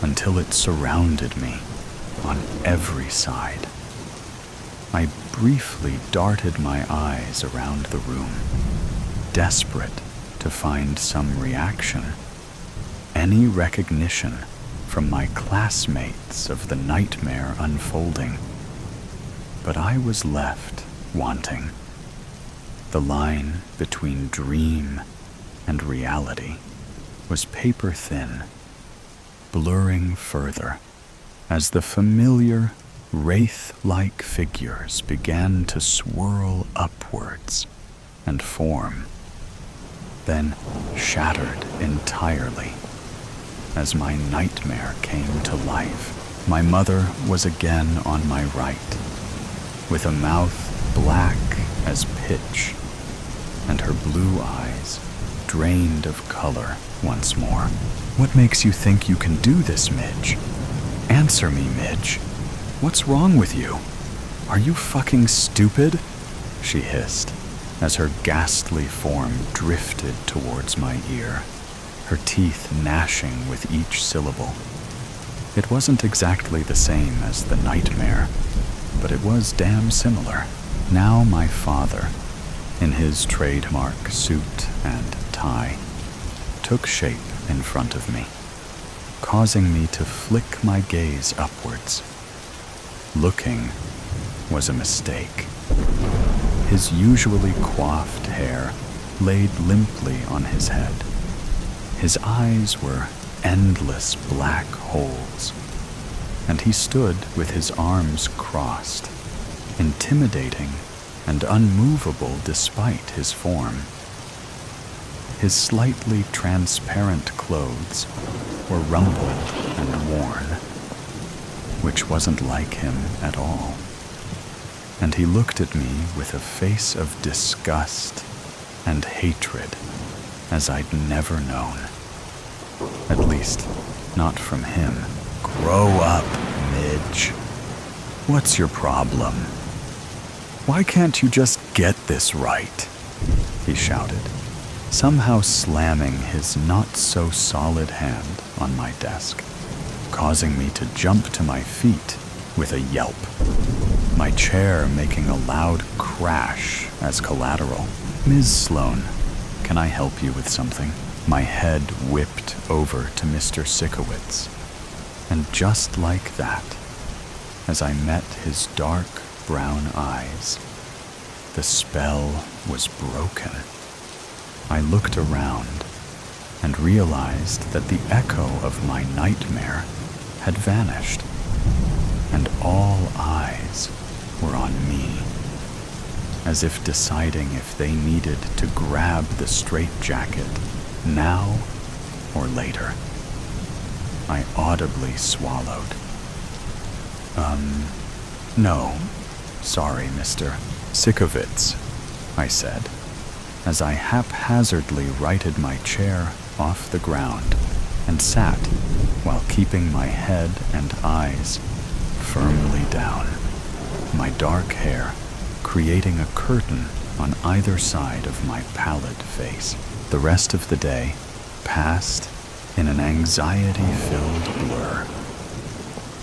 until it surrounded me on every side. I briefly darted my eyes around the room, desperate to find some reaction, any recognition from my classmates of the nightmare unfolding. But I was left wanting. The line between dream and reality was paper thin, blurring further as the familiar wraith-like figures began to swirl upwards and form, then shattered entirely as my nightmare came to life. My mother was again on my right, with a mouth black as pitch, and her blue eyes drained of color once more. "What makes you think you can do this, Midge? Answer me, Midge. What's wrong with you? Are you fucking stupid?" she hissed, as her ghastly form drifted towards my ear, her teeth gnashing with each syllable. It wasn't exactly the same as the nightmare, but it was damn similar. Now my father, in his trademark suit and tie, took shape in front of me, causing me to flick my gaze upwards. Looking was a mistake. His usually coiffed hair laid limply on his head. His eyes were endless black holes, and he stood with his arms crossed, intimidating and unmovable despite his form. His slightly transparent clothes were rumpled and worn, which wasn't like him at all. And he looked at me with a face of disgust and hatred as I'd never known. At least, not from him. "Grow up, Midge. What's your problem? Why can't you just get this right?" he shouted, somehow slamming his not-so-solid hand on my desk, causing me to jump to my feet with a yelp, my chair making a loud crash as collateral. "Ms. Sloan, can I help you with something?" My head whipped over to Mr. Sikowitz, and just like that, as I met his dark brown eyes, the spell was broken. I looked around and realized that the echo of my nightmare had vanished, and all eyes were on me, as if deciding if they needed to grab the straitjacket now or later. I audibly swallowed. No, sorry, Mr. Sikowitz," I said, as I haphazardly righted my chair off the ground and sat while keeping my head and eyes firmly down, my dark hair creating a curtain on either side of my pallid face. The rest of the day passed in an anxiety-filled blur.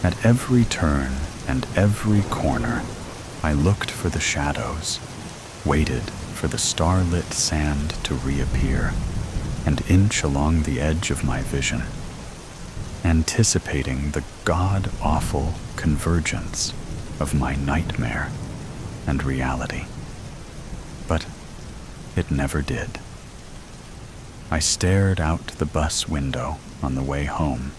At every turn and every corner, I looked for the shadows, waited for the starlit sand to reappear, and inch along the edge of my vision, anticipating the god-awful convergence of my nightmare and reality. But it never did. I stared out the bus window on the way home,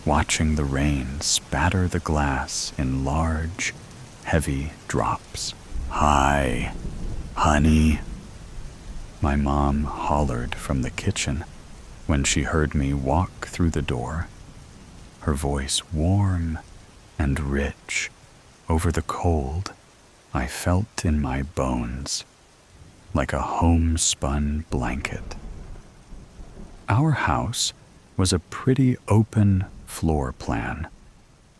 watching the rain spatter the glass in large, heavy drops. "Hi, honey," my mom hollered from the kitchen when she heard me walk through the door, her voice warm and rich over the cold I felt in my bones, like a homespun blanket. Our house was a pretty open floor plan,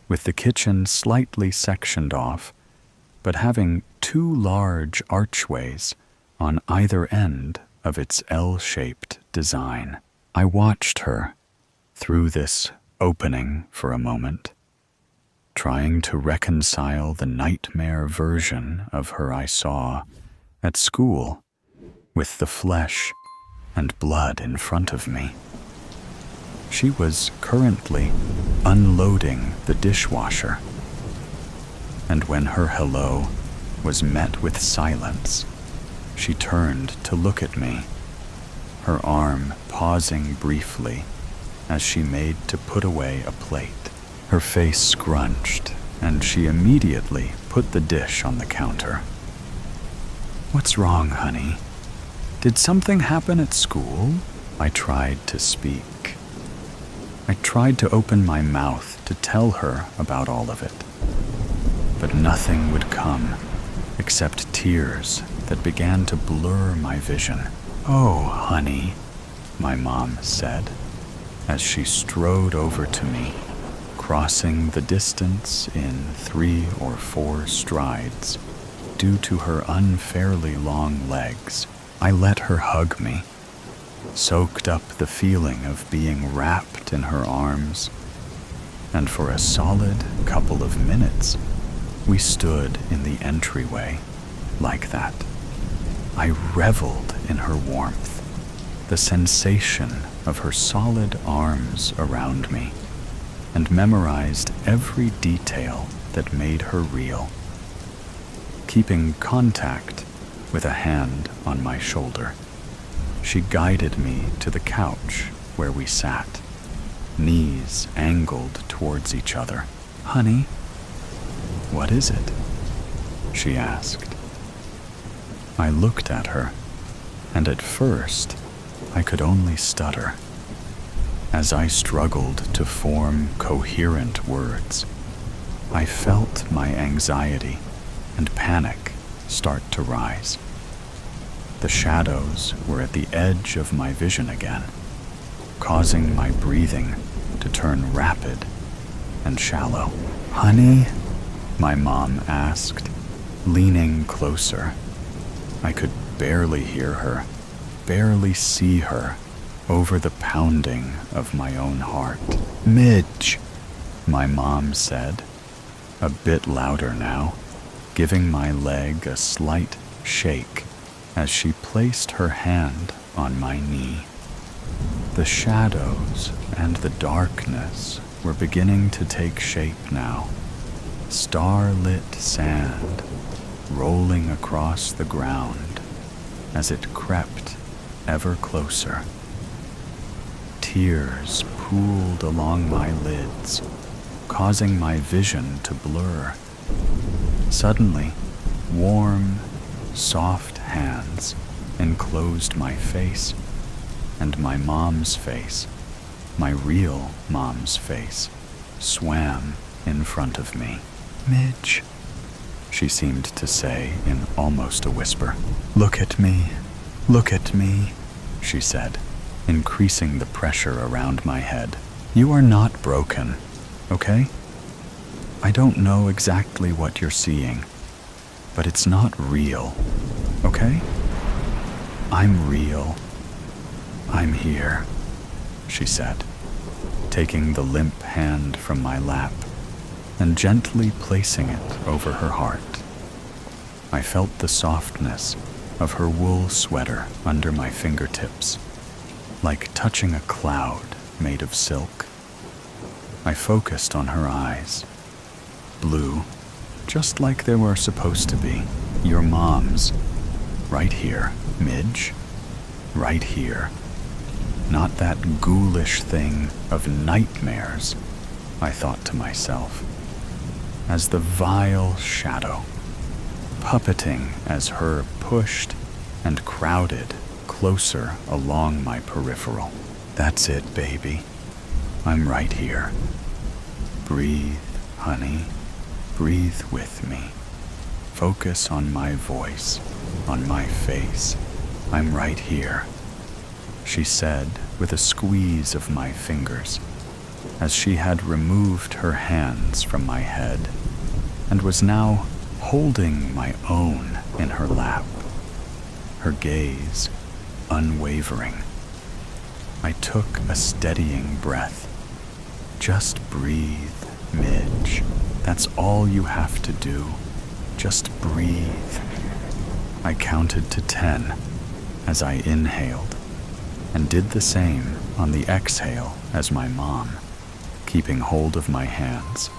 with the kitchen slightly sectioned off, but having two large archways on either end of its L-shaped design. I watched her through this opening for a moment, trying to reconcile the nightmare version of her I saw at school with the flesh and blood in front of me. She was currently unloading the dishwasher, and when her hello was met with silence, she turned to look at me, her arm pausing briefly as she made to put away a plate. Her face scrunched, and she immediately put the dish on the counter. "What's wrong, honey? Did something happen at school?" I tried to speak. I tried to open my mouth to tell her about all of it, but nothing would come except tears that began to blur my vision. "Oh, honey," my mom said, as she strode over to me, crossing the distance in 3 or 4 strides due to her unfairly long legs. I let her hug me, soaked up the feeling of being wrapped in her arms, and for a solid couple of minutes, we stood in the entryway like that. I reveled in her warmth, the sensation of her solid arms around me, and memorized every detail that made her real, keeping contact with a hand on my shoulder. She guided me to the couch where we sat, knees angled towards each other. "Honey, what is it?" she asked. I looked at her, and at first I could only stutter. As I struggled to form coherent words, I felt my anxiety and panic start to rise. The shadows were at the edge of my vision again, causing my breathing to turn rapid and shallow. "Honey?" my mom asked, leaning closer. I could barely hear her, barely see her over the pounding of my own heart. "Midge," my mom said, a bit louder now, giving my leg a slight shake as she placed her hand on my knee. The shadows and the darkness were beginning to take shape now. Starlit sand rolling across the ground as it crept ever closer. Tears pooled along my lids, causing my vision to blur. Suddenly, warm, soft hands enclosed my face, and my mom's face, my real mom's face, swam in front of me. "Midge," she seemed to say in almost a whisper. Look at me," she said, increasing the pressure around my head. "You are not broken, okay? I don't know exactly what you're seeing, but it's not real, okay? I'm real. I'm here," she said, taking the limp hand from my lap and gently placing it over her heart. I felt the softness of her wool sweater under my fingertips, like touching a cloud made of silk. I focused on her eyes, blue, just like they were supposed to be. "Your mom's. Right here, Midge. Right here. Not that ghoulish thing of nightmares," I thought to myself, as the vile shadow, puppeting as her pushed and crowded closer along my peripheral. "That's it, baby. I'm right here. Breathe, honey. Breathe with me. Focus on my voice, on my face. I'm right here," she said with a squeeze of my fingers, as she had removed her hands from my head and was now holding my own in her lap, her gaze unwavering. I took a steadying breath. "Just breathe, Midge. That's all you have to do. Just breathe." I counted to 10 as I inhaled, and did the same on the exhale as my mom, keeping hold of my hands,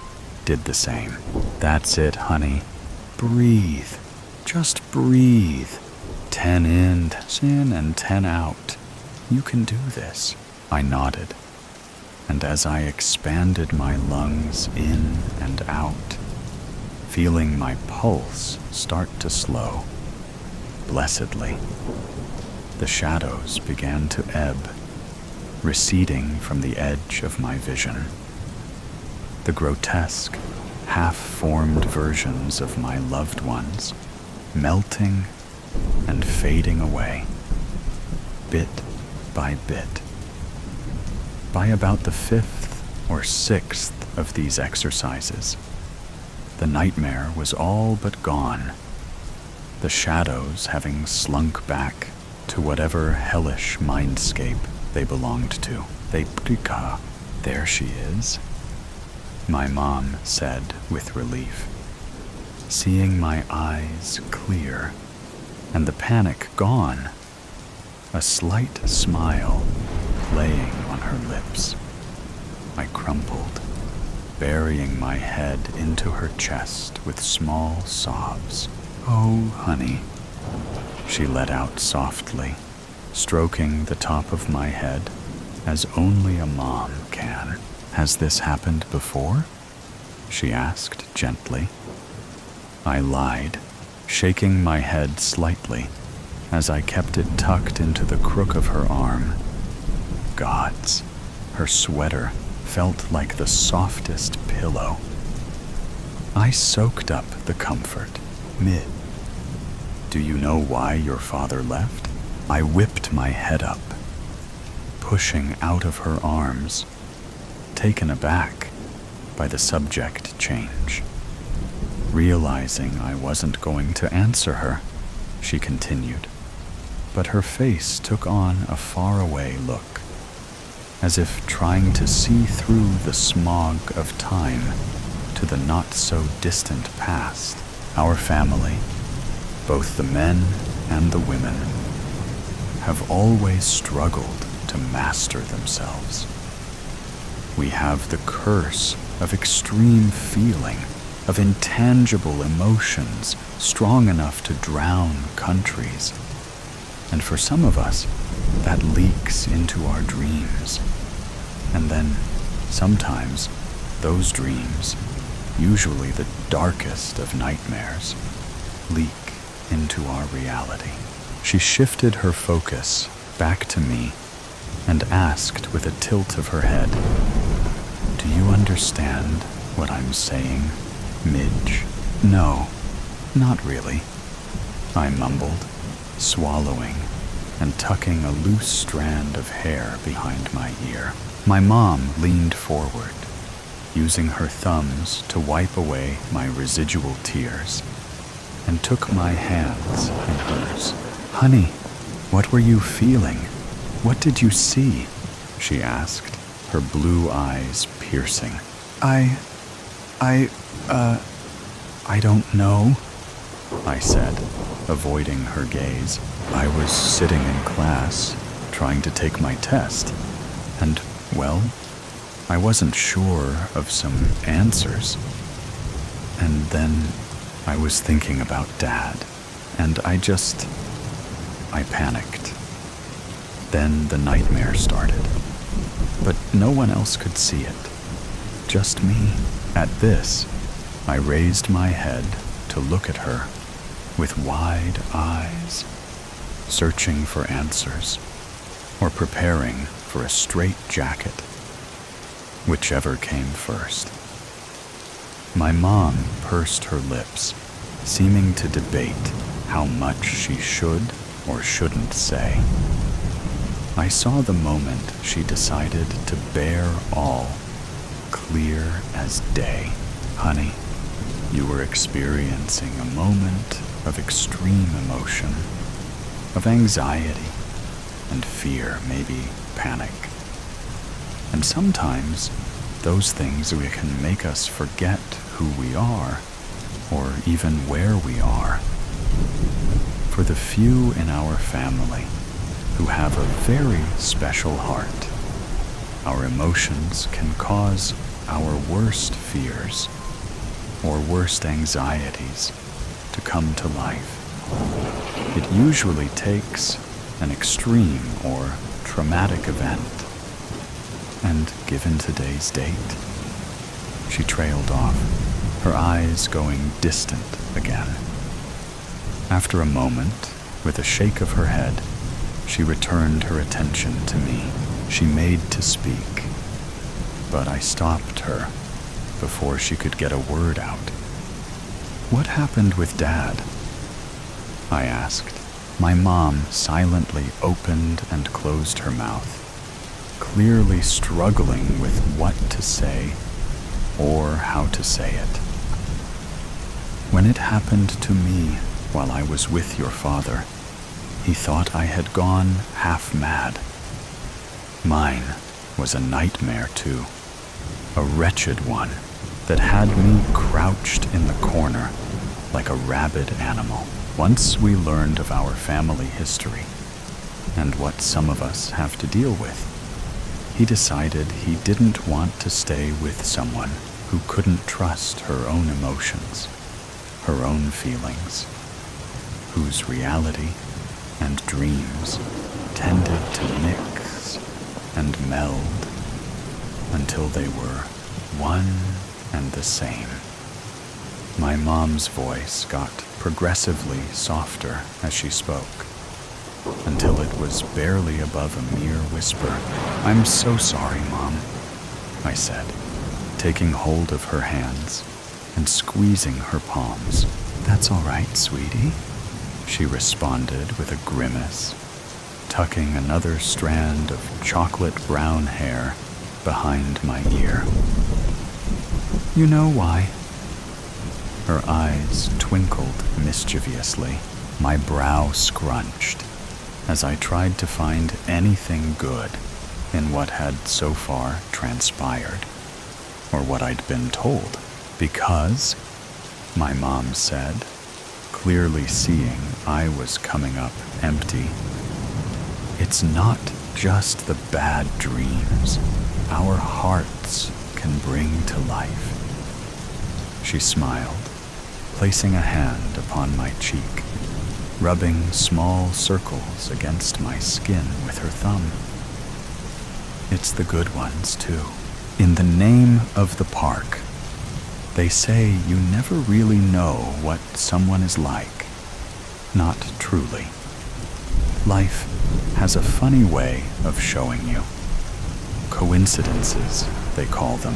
did the same. "That's it, honey. Breathe. Just breathe. 10 in and 10 out. You can do this." I nodded, and as I expanded my lungs in and out, feeling my pulse start to slow, blessedly, the shadows began to ebb, receding from the edge of my vision. The grotesque, half-formed versions of my loved ones melting and fading away, bit by bit. By about the 5th or 6th of these exercises, the nightmare was all but gone, the shadows having slunk back to whatever hellish mindscape they belonged to. "There she is," my mom said with relief, seeing my eyes clear and the panic gone, a slight smile playing on her lips. I crumpled, burying my head into her chest with small sobs. "Oh, honey," she let out softly, stroking the top of my head as only a mom can. "Has this happened before?" she asked gently. I lied, shaking my head slightly as I kept it tucked into the crook of her arm. Gods, her sweater felt like the softest pillow. I soaked up the comfort, mid. "Do you know why your father left?" I whipped my head up, pushing out of her arms, taken aback by the subject change. Realizing I wasn't going to answer her, she continued, but her face took on a faraway look, as if trying to see through the smog of time to the not-so-distant past. Our family, both the men and the women, have always struggled to master themselves. We have the curse of extreme feeling, of intangible emotions strong enough to drown countries. And for some of us, that leaks into our dreams. And then, sometimes, those dreams, usually the darkest of nightmares, leak into our reality. She shifted her focus back to me and asked with a tilt of her head, "Do you understand what I'm saying, Midge?" "No, not really," I mumbled, swallowing and tucking a loose strand of hair behind my ear. My mom leaned forward, using her thumbs to wipe away my residual tears, and took my hands in hers. "Honey, what were you feeling? What did you see?" she asked, her blue eyes piercing. I don't know," I said, avoiding her gaze. "I was sitting in class, trying to take my test, and, well, I wasn't sure of some answers. And then I was thinking about Dad, and I panicked. Then the nightmare started, but no one else could see it, just me." At this, I raised my head to look at her with wide eyes, searching for answers or preparing for a straitjacket, whichever came first. My mom pursed her lips, seeming to debate how much she should or shouldn't say. I saw the moment she decided to bear all, clear as day. "Honey, you were experiencing a moment of extreme emotion, of anxiety and fear, maybe panic. And sometimes those things can make us forget who we are, or even where we are. For the few in our family who have a very special heart, our emotions can cause our worst fears or worst anxieties to come to life. It usually takes an extreme or traumatic event. And given today's date," she trailed off, her eyes going distant again. After a moment, with a shake of her head, she returned her attention to me. She made to speak, but I stopped her before she could get a word out. "What happened with Dad?" I asked. My mom silently opened and closed her mouth, clearly struggling with what to say or how to say it. "When it happened to me while I was with your father, he thought I had gone half mad. Mine was a nightmare too, a wretched one that had me crouched in the corner like a rabid animal. Once we learned of our family history and what some of us have to deal with, he decided he didn't want to stay with someone who couldn't trust her own emotions, her own feelings, whose reality and dreams tended to mix and meld until they were one and the same. My mom's voice got progressively softer as she spoke, until it was barely above a mere whisper. "I'm so sorry, Mom," I said, taking hold of her hands and squeezing her palms. "That's all right, sweetie," she responded with a grimace, tucking another strand of chocolate brown hair behind my ear. "You know why?" Her eyes twinkled mischievously. My brow scrunched as I tried to find anything good in what had so far transpired, or what I'd been told. "Because," my mom said, clearly seeing I was coming up empty, "it's not just the bad dreams our hearts can bring to life." She smiled, placing a hand upon my cheek, rubbing small circles against my skin with her thumb. "It's the good ones, too. In the name of the park, they say you never really know what someone is like. Not truly. Life has a funny way of showing you. Coincidences, they call them.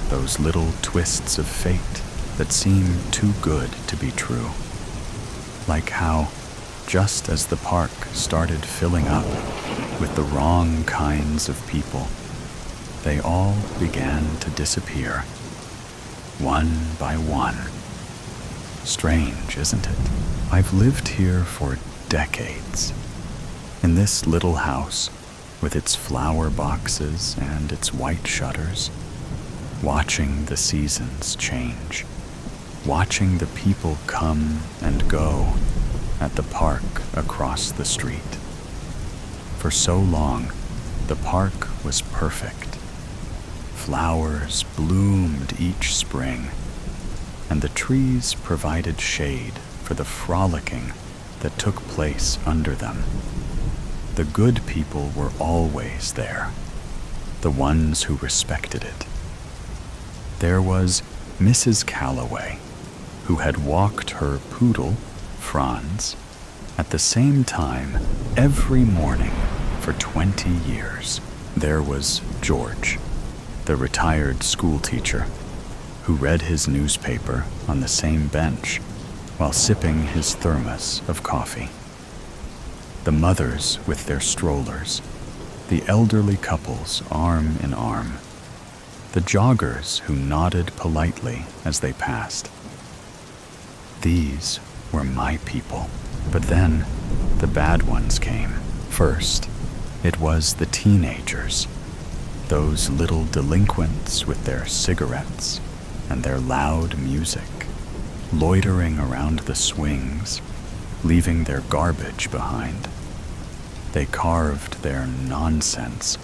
Those little twists of fate that seem too good to be true. Like how, just as the park started filling up with the wrong kinds of people, they all began to disappear, one by one. Strange, isn't it? I've lived here for decades, in this little house with its flower boxes and its white shutters, watching the seasons change, watching the people come and go at the park across the street. For so long, the park was perfect. Flowers bloomed each spring, and the trees provided shade for the frolicking that took place under them. The good people were always there, the ones who respected it. There was Mrs. Calloway, who had walked her poodle, Franz, at the same time every morning for 20 years. There was George, the retired school teacher, who read his newspaper on the same bench while sipping his thermos of coffee. The mothers with their strollers, the elderly couples arm in arm, the joggers who nodded politely as they passed. These were my people. But then the bad ones came. First, it was the teenagers, those little delinquents with their cigarettes and their loud music, loitering around the swings, leaving their garbage behind. They carved their nonsense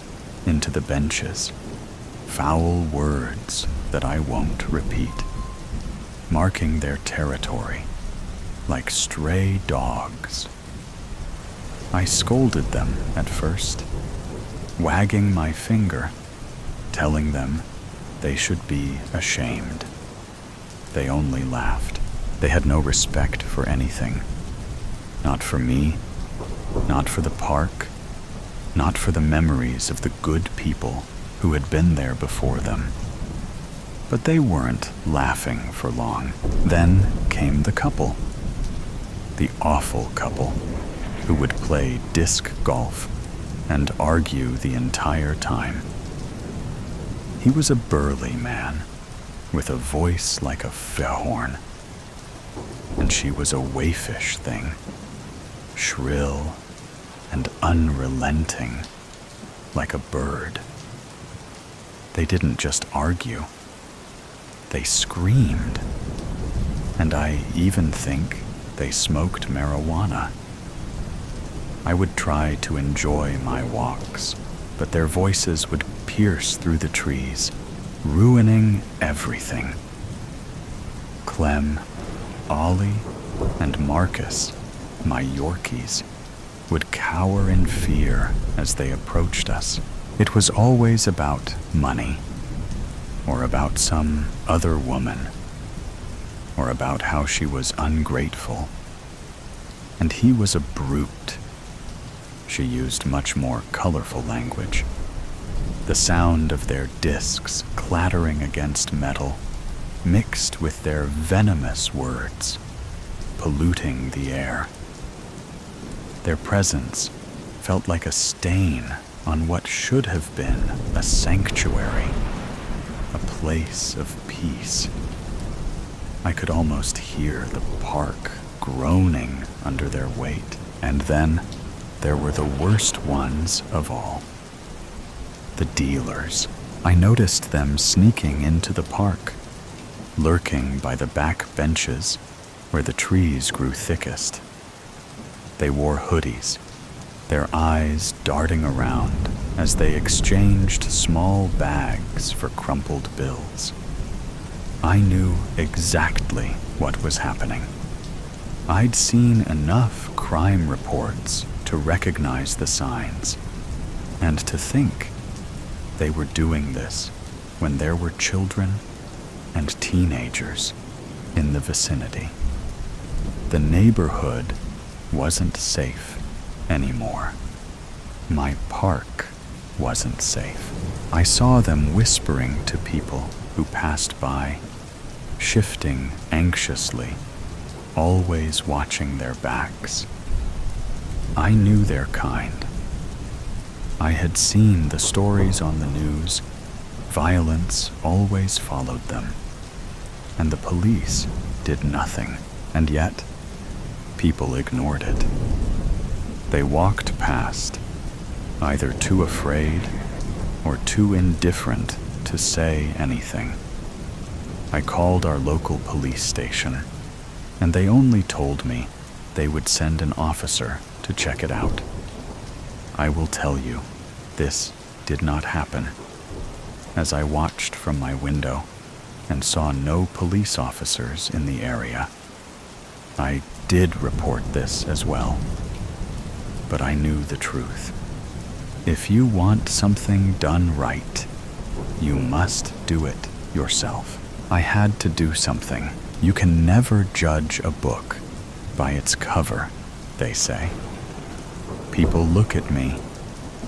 into the benches, foul words that I won't repeat, marking their territory like stray dogs. I scolded them at first, wagging my finger, telling them they should be ashamed. They only laughed. They had no respect for anything. Not for me, not for the park, not for the memories of the good people who had been there before them. But they weren't laughing for long. Then came the couple. The awful couple who would play disc golf and argue the entire time. He was a burly man with a voice like a fehorn, and she was a waifish thing, shrill and unrelenting like a bird. They didn't just argue, they screamed, and I even think they smoked marijuana. I would try to enjoy my walks, but their voices would pierce through the trees, ruining everything. Clem, Ollie, and Marcus, my Yorkies, would cower in fear as they approached us. It was always about money, or about some other woman, or about how she was ungrateful. And he was a brute. She used much more colorful language. The sound of their discs clattering against metal mixed with their venomous words, polluting the air. Their presence felt like a stain on what should have been a sanctuary, a place of peace. I could almost hear the park groaning under their weight. And then there were the worst ones of all. The dealers. I noticed them sneaking into the park, lurking by the back benches where the trees grew thickest. They wore hoodies, their eyes darting around as they exchanged small bags for crumpled bills. I knew exactly what was happening. I'd seen enough crime reports to recognize the signs, and to think they were doing this when there were children and teenagers in the vicinity. The neighborhood wasn't safe anymore. My park wasn't safe. I saw them whispering to people who passed by, shifting anxiously, always watching their backs. I knew their kind. I had seen the stories on the news. Violence always followed them, and the police did nothing, and yet people ignored it. They walked past, either too afraid or too indifferent to say anything. I called our local police station, and they only told me they would send an officer to check it out. I will tell you, this did not happen. As I watched from my window and saw no police officers in the area, I did report this as well. But I knew the truth. If you want something done right, you must do it yourself. I had to do something. You can never judge a book by its cover, they say. People look at me,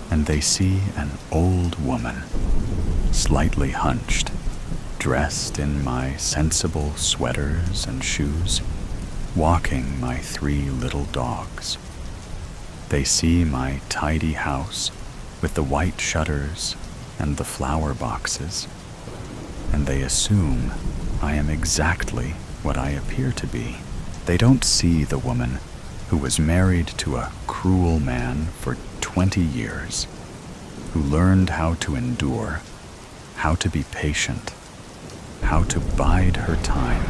and they see an old woman, slightly hunched, dressed in my sensible sweaters and shoes, walking my 3 little dogs. They see my tidy house with the white shutters and the flower boxes, and they assume I am exactly what I appear to be. They don't see the woman who was married to a cruel man for 20 years, who learned how to endure, how to be patient, how to bide her time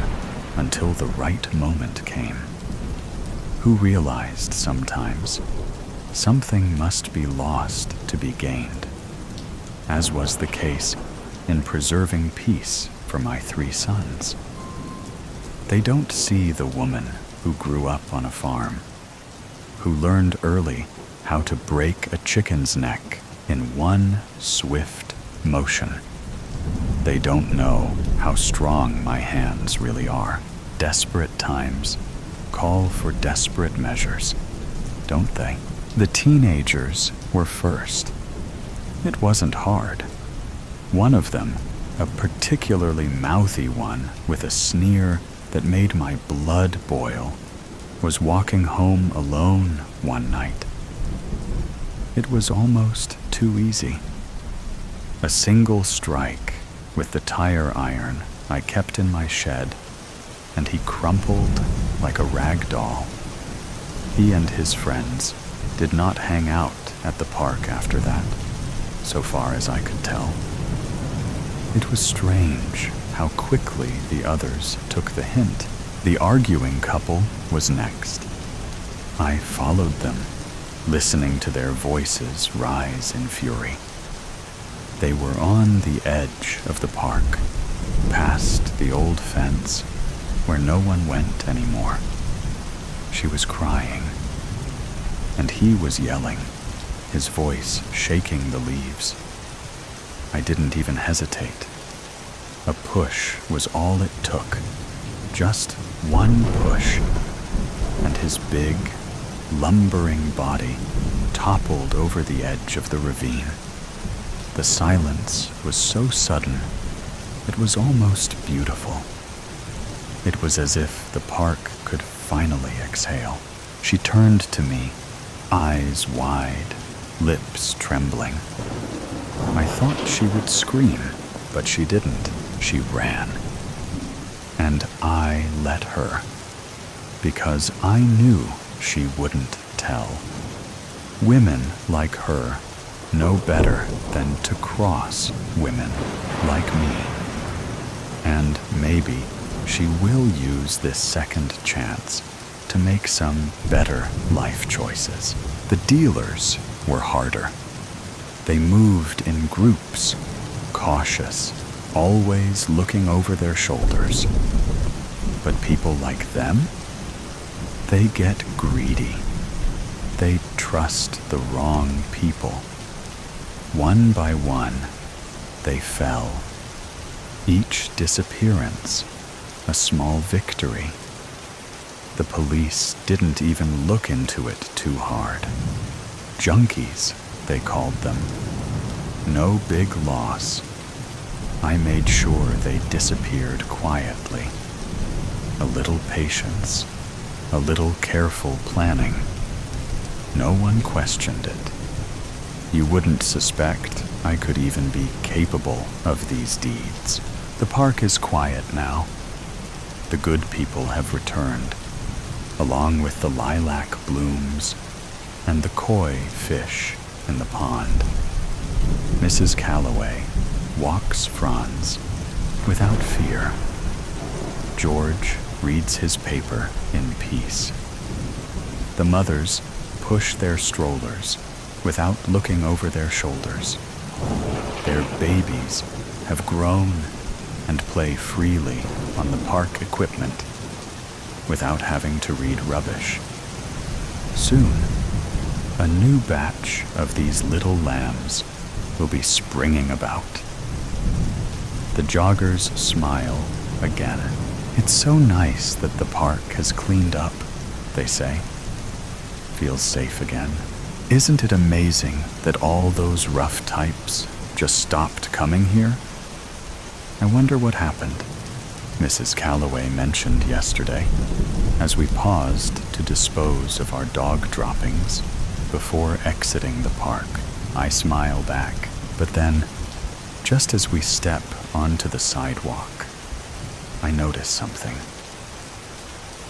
until the right moment came, who realized sometimes something must be lost to be gained, as was the case in preserving peace for my 3 sons. They don't see the woman who grew up on a farm, who learned early how to break a chicken's neck in one swift motion. They don't know how strong my hands really are. Desperate times call for desperate measures, don't they? The teenagers were first. It wasn't hard. One of them, a particularly mouthy one with a sneer that made my blood boil, was walking home alone one night. It was almost too easy. A single strike with the tire iron I kept in my shed, and he crumpled like a rag doll. He and his friends did not hang out at the park after that, so far as I could tell. It was strange how quickly the others took the hint. The arguing couple was next. I followed them, listening to their voices rise in fury. They were on the edge of the park, past the old fence, where no one went anymore. She was crying. and he was yelling, his voice shaking the leaves. I didn't even hesitate. A push was all it took, just one push, and his big, lumbering body toppled over the edge of the ravine. The silence was so sudden, it was almost beautiful. It was as if the park could finally exhale. She turned to me, eyes wide, lips trembling. I thought she would scream, but she didn't. She ran. And I let her, because I knew she wouldn't tell. Women like her know better than to cross women like me. And maybe she will use this second chance to make some better life choices. The dealers were harder. They moved in groups, cautious, always looking over their shoulders. But people like them, they get greedy. They trust the wrong people. One by one, they fell. Each disappearance, a small victory. The police didn't even look into it too hard. Junkies, they called them. No big loss. I made sure they disappeared quietly. A little patience, a little careful planning. No one questioned it. You wouldn't suspect I could even be capable of these deeds. The park is quiet now. The good people have returned, along with the lilac blooms and the koi fish in the pond. Mrs. Calloway walks Franz without fear. George reads his paper in peace. The mothers push their strollers without looking over their shoulders. Their babies have grown and play freely on the park equipment without having to read rubbish. Soon, a new batch of these little lambs will be springing about. The joggers smile again. It's so nice that the park has cleaned up, they say. Feels safe again. Isn't it amazing that all those rough types just stopped coming here? I wonder what happened. Mrs. Calloway mentioned yesterday, as we paused to dispose of our dog droppings before exiting the park. I smile back, but then, just as we step onto the sidewalk, I notice something.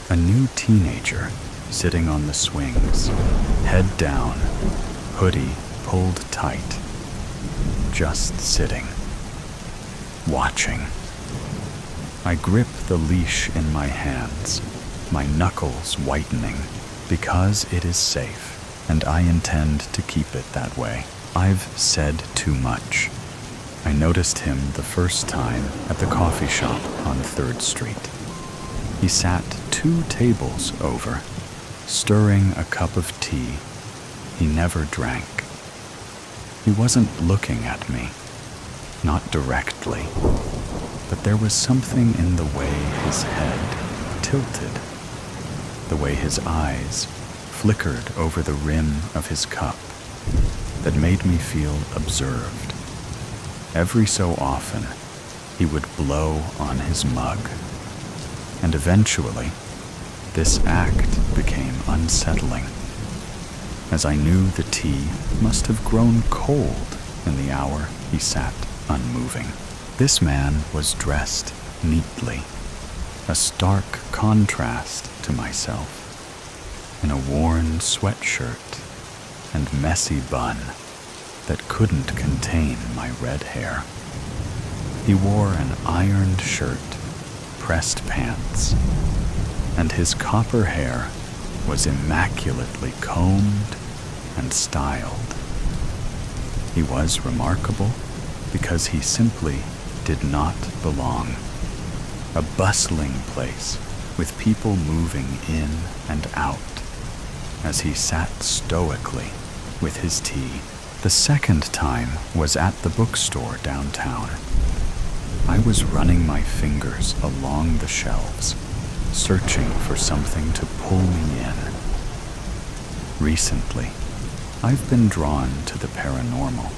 A new teenager sitting on the swings, head down, hoodie pulled tight, just sitting, watching. I grip the leash in my hands, my knuckles whitening, because it is safe, and I intend to keep it that way. I've said too much. I noticed him the first time at the coffee shop on 3rd Street. He sat 2 tables over, stirring a cup of tea he never drank. He wasn't looking at me, not directly, but there was something in the way his head tilted, the way his eyes flickered over the rim of his cup, that made me feel observed. Every so often, he would blow on his mug, and eventually, this act became unsettling, as I knew the tea must have grown cold in the hour he sat unmoving. This man was dressed neatly, a stark contrast to myself, in a worn sweatshirt and messy bun that couldn't contain my red hair. He wore an ironed shirt, pressed pants, and his copper hair was immaculately combed and styled. He was remarkable because he simply did not belong. A bustling place with people moving in and out, as he sat stoically with his tea. The second time was at the bookstore downtown. I was running my fingers along the shelves, searching for something to pull me in. Recently, I've been drawn to the paranormal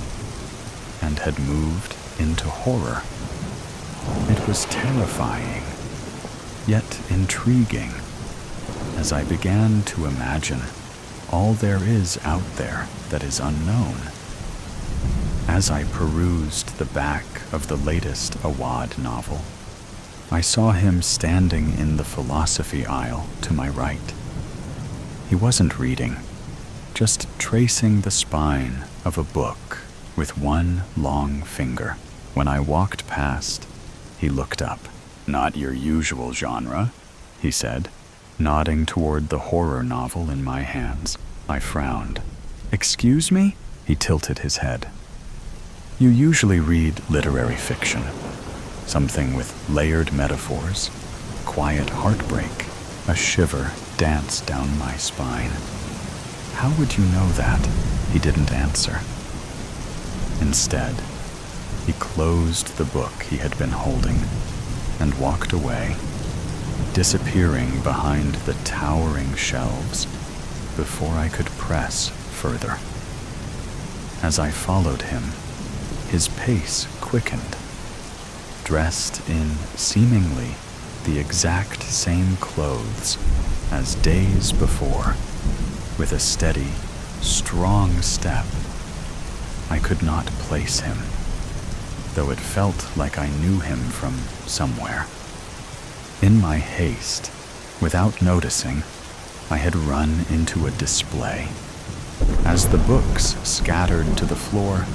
and had moved into horror. It was terrifying, yet intriguing, as I began to imagine all there is out there that is unknown. As I perused the back of the latest Awad novel, I saw him standing in the philosophy aisle to my right. He wasn't reading, just tracing the spine of a book with one long finger. When I walked past, he looked up. "Not your usual genre," he said, nodding toward the horror novel in my hands. I frowned. "Excuse me?" He tilted his head. "You usually read literary fiction, something with layered metaphors, quiet heartbreak." A shiver danced down my spine. "How would you know that?" He didn't answer. Instead, he closed the book he had been holding and walked away, disappearing behind the towering shelves before I could press further. As I followed him, his pace quickened. Dressed in seemingly the exact same clothes as days before, with a steady, strong step, I could not place him, though it felt like I knew him from somewhere. In my haste, without noticing, I had run into a display. As the books scattered to the floor,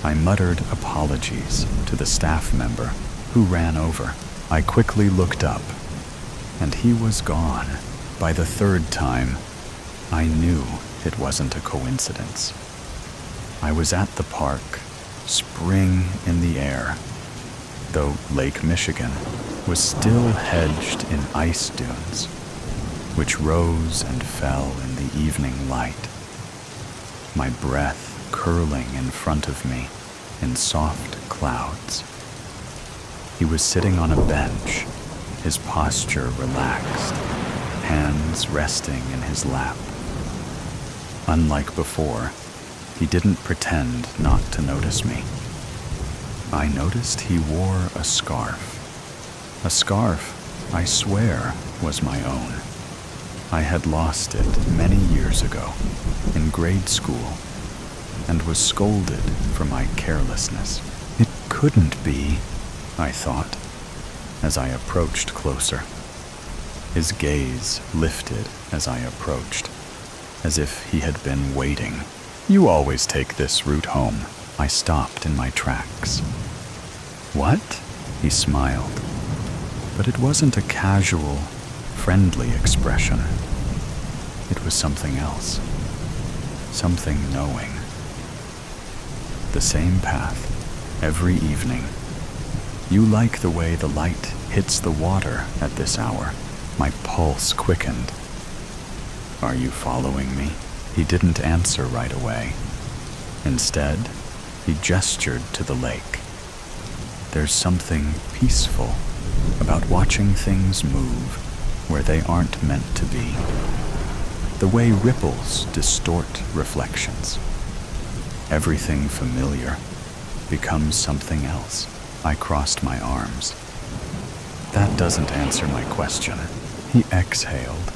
I muttered apologies to the staff member who ran over. I quickly looked up, and he was gone. By the third time, I knew it wasn't a coincidence. I was at the park, spring in the air, though Lake Michigan was still hedged in ice dunes, which rose and fell in the evening light, my breath curling in front of me in soft clouds. He was sitting on a bench, his posture relaxed, hands resting in his lap. Unlike before, he didn't pretend not to notice me. I noticed he wore a scarf. A scarf, I swear, was my own. I had lost it many years ago, in grade school, and was scolded for my carelessness. It couldn't be, I thought, as I approached closer. His gaze lifted as I approached, as if he had been waiting. "You always take this route home." I stopped in my tracks. "What?" He smiled, but it wasn't a casual, friendly expression. It was something else, something knowing. The same path, every evening. "You like the way the light hits the water at this hour." My pulse quickened. "Are you following me?" He didn't answer right away. Instead, he gestured to the lake. There's something peaceful about watching things move where they aren't meant to be. The way ripples distort reflections. Everything familiar becomes something else. I crossed my arms. "That doesn't answer my question." He exhaled,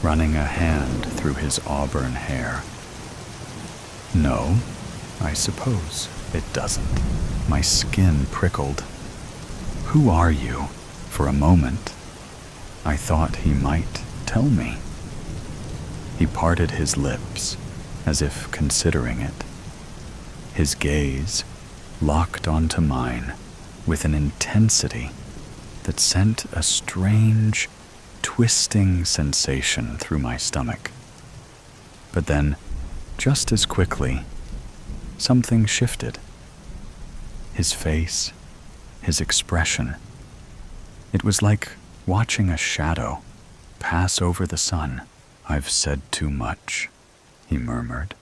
running a hand through his auburn hair. "No, I suppose it doesn't." My skin prickled. "Who are you?" For a moment, I thought he might tell me. He parted his lips, as if considering it. His gaze locked onto mine with an intensity that sent a strange, twisting sensation through my stomach. But then, just as quickly, something shifted. His face, his expression. It was like watching a shadow pass over the sun. "I've said too much," he murmured,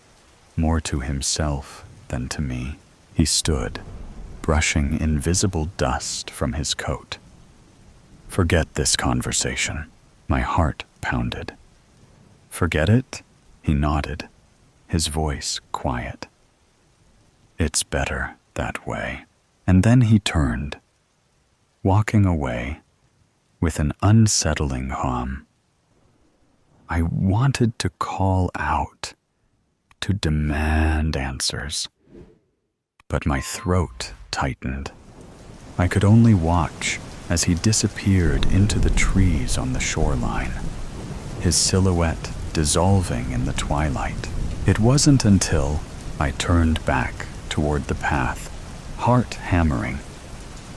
more to himself than to me. He stood, brushing invisible dust from his coat. "Forget this conversation." My heart pounded. "Forget it?" He nodded, his voice quiet. "It's better that way." And then he turned, walking away with an unsettling hum. I wanted to call out, to demand answers, but my throat tightened. I could only watch as he disappeared into the trees on the shoreline, his silhouette dissolving in the twilight. It wasn't until I turned back toward the path, heart hammering,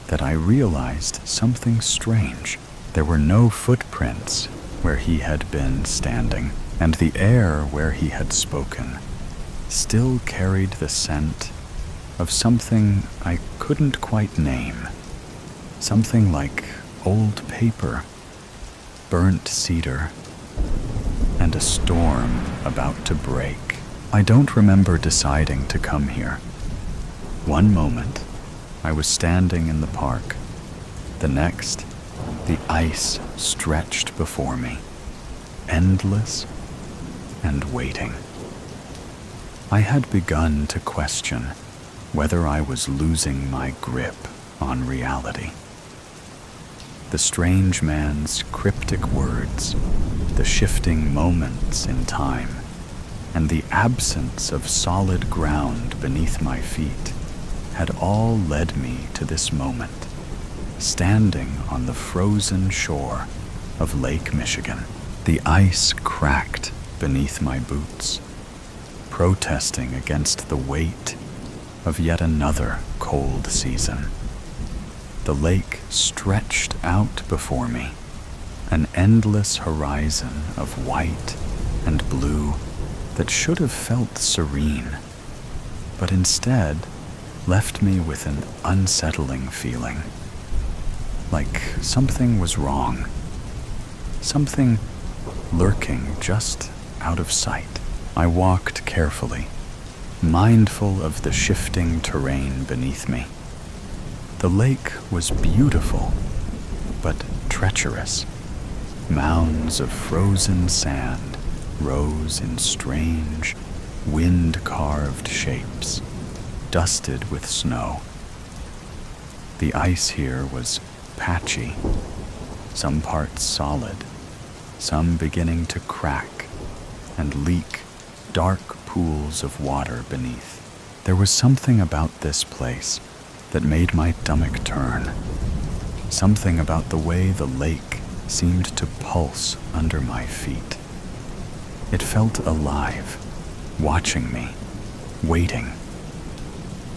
that I realized something strange. There were no footprints where he had been standing, and the air where he had spoken still carried the scent of something I couldn't quite name. Something like old paper, burnt cedar, and a storm about to break. I don't remember deciding to come here. One moment, I was standing in the park. The next, the ice stretched before me, endless and waiting. I had begun to question whether I was losing my grip on reality. The strange man's cryptic words, the shifting moments in time, and the absence of solid ground beneath my feet had all led me to this moment, standing on the frozen shore of Lake Michigan. The ice cracked beneath my boots, protesting against the weight of yet another cold season. The lake stretched out before me, an endless horizon of white and blue that should have felt serene, but instead left me with an unsettling feeling, like something was wrong, something lurking just out of sight. I walked carefully, mindful of the shifting terrain beneath me. The lake was beautiful, but treacherous. Mounds of frozen sand rose in strange, wind-carved shapes, dusted with snow. The ice here was patchy, some parts solid, some beginning to crack and leak dark pools of water beneath. There was something about this place that made my stomach turn, something about the way the lake seemed to pulse under my feet. It felt alive, watching me, waiting.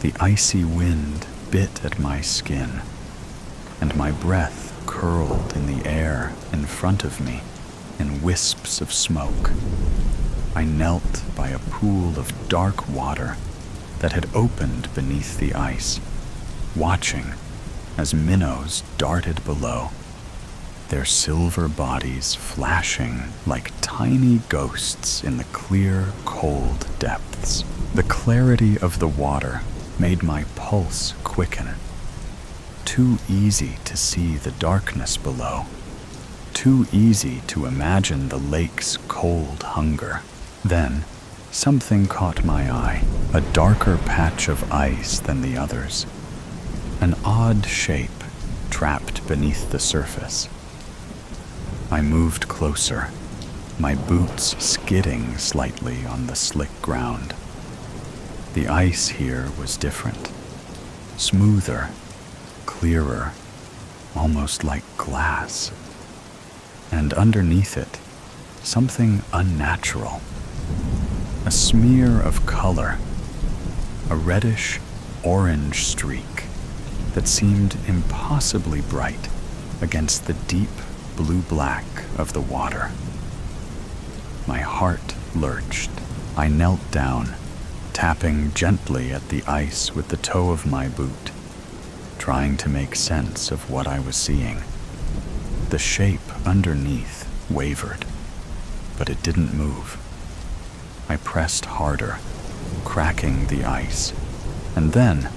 The icy wind bit at my skin, and my breath curled in the air in front of me in wisps of smoke. I knelt by a pool of dark water that had opened beneath the ice, watching as minnows darted below, their silver bodies flashing like tiny ghosts in the clear, cold depths. The clarity of the water made my pulse quicken. Too easy to see the darkness below. Too easy to imagine the lake's cold hunger. Then, something caught my eye, a darker patch of ice than the others. An odd shape trapped beneath the surface. I moved closer, my boots skidding slightly on the slick ground. The ice here was different, smoother, clearer, almost like glass. And underneath it, something unnatural. A smear of color, a reddish-orange streak that seemed impossibly bright against the deep blue-black of the water. My heart lurched. I knelt down, tapping gently at the ice with the toe of my boot, trying to make sense of what I was seeing. The shape underneath wavered, but it didn't move. I pressed harder, cracking the ice, and then,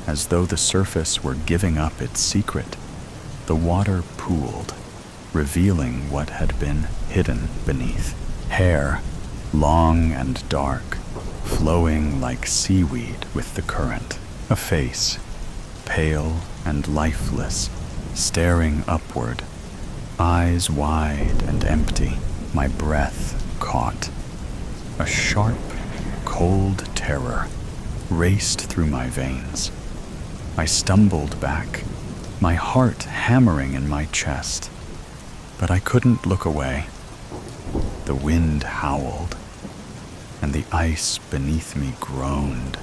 as though the surface were giving up its secret, the water pooled, revealing what had been hidden beneath. Hair, long and dark, flowing like seaweed with the current. A face, pale and lifeless, staring upward, eyes wide and empty, my breath caught. A sharp, cold terror raced through my veins. I stumbled back, my heart hammering in my chest, but I couldn't look away. The wind howled, and the ice beneath me groaned,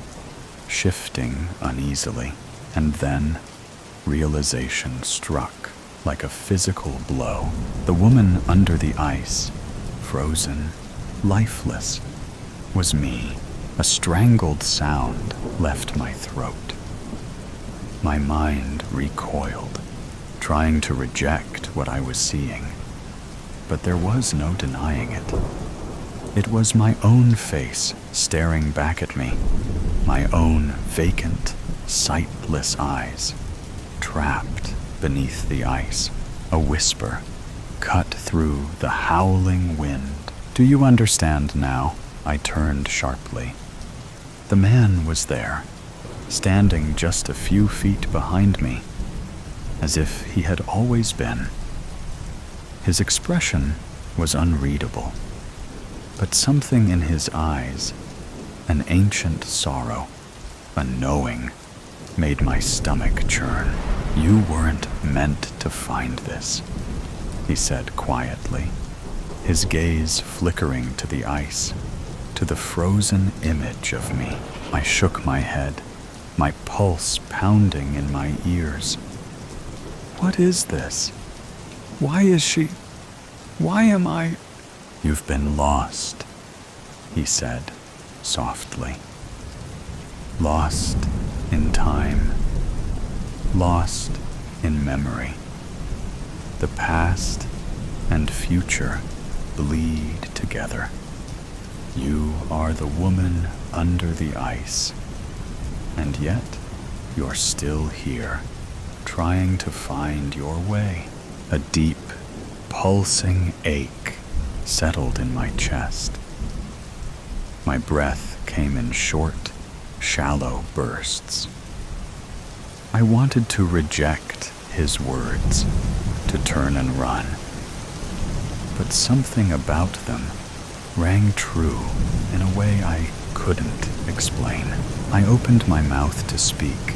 shifting uneasily, and then realization struck like a physical blow. The woman under the ice, frozen, lifeless, was me. A strangled sound left my throat. My mind recoiled, trying to reject what I was seeing, but there was no denying it. It was my own face staring back at me, my own vacant, sightless eyes, trapped beneath the ice. A whisper cut through the howling wind. "Do you understand now?" I turned sharply. The man was there, standing just a few feet behind me, as if he had always been. His expression was unreadable, but something in his eyes, an ancient sorrow, a knowing, made my stomach churn. "You weren't meant to find this," he said quietly, his gaze flickering to the ice, to the frozen image of me. I shook my head, my pulse pounding in my ears. "What is this? Why is she? Why am I?" "You've been lost," he said softly. "Lost in time, lost in memory. The past and future bleed together. You are the woman under the ice, and yet you're still here, trying to find your way." A deep, pulsing ache settled in my chest. My breath came in short, shallow bursts. I wanted to reject his words, to turn and run, but something about them rang true in a way I couldn't explain. I opened my mouth to speak,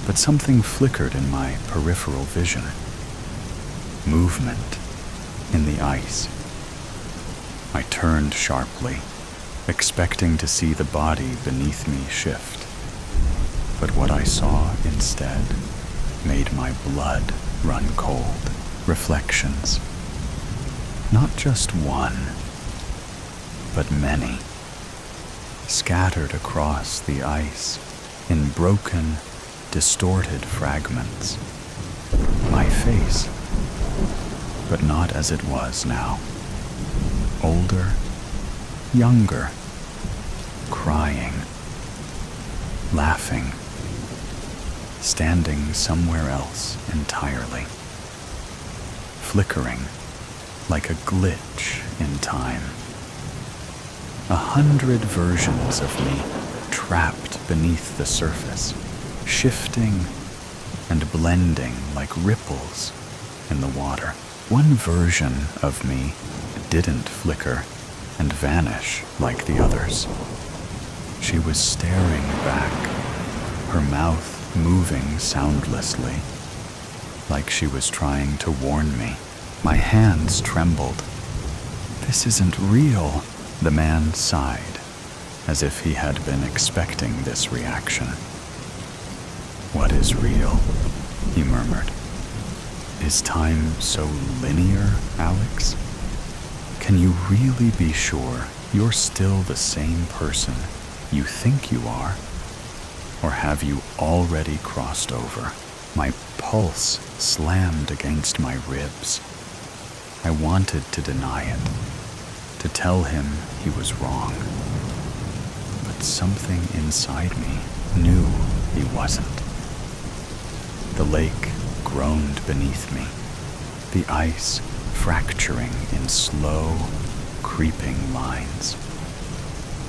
but something flickered in my peripheral vision. Movement in the ice. I turned sharply, expecting to see the body beneath me shift, but what I saw instead made my blood run cold. Reflections. Not just one, but many, scattered across the ice in broken, distorted fragments. My face, but not as it was now. Older, younger, crying, laughing, standing somewhere else entirely, flickering like a glitch in time. 100 versions of me trapped beneath the surface, shifting and blending like ripples in the water. One version of me didn't flicker and vanish like the others. She was staring back, her mouth moving soundlessly, like she was trying to warn me. My hands trembled. "This isn't real," the man sighed, as if he had been expecting this reaction. "What is real?" he murmured. "Is time so linear, Alex? Can you really be sure you're still the same person you think you are? Or have you already crossed over?" My pulse slammed against my ribs. I wanted to deny it, to tell him he was wrong. But something inside me knew he wasn't. The lake groaned beneath me, the ice fracturing in slow, creeping lines.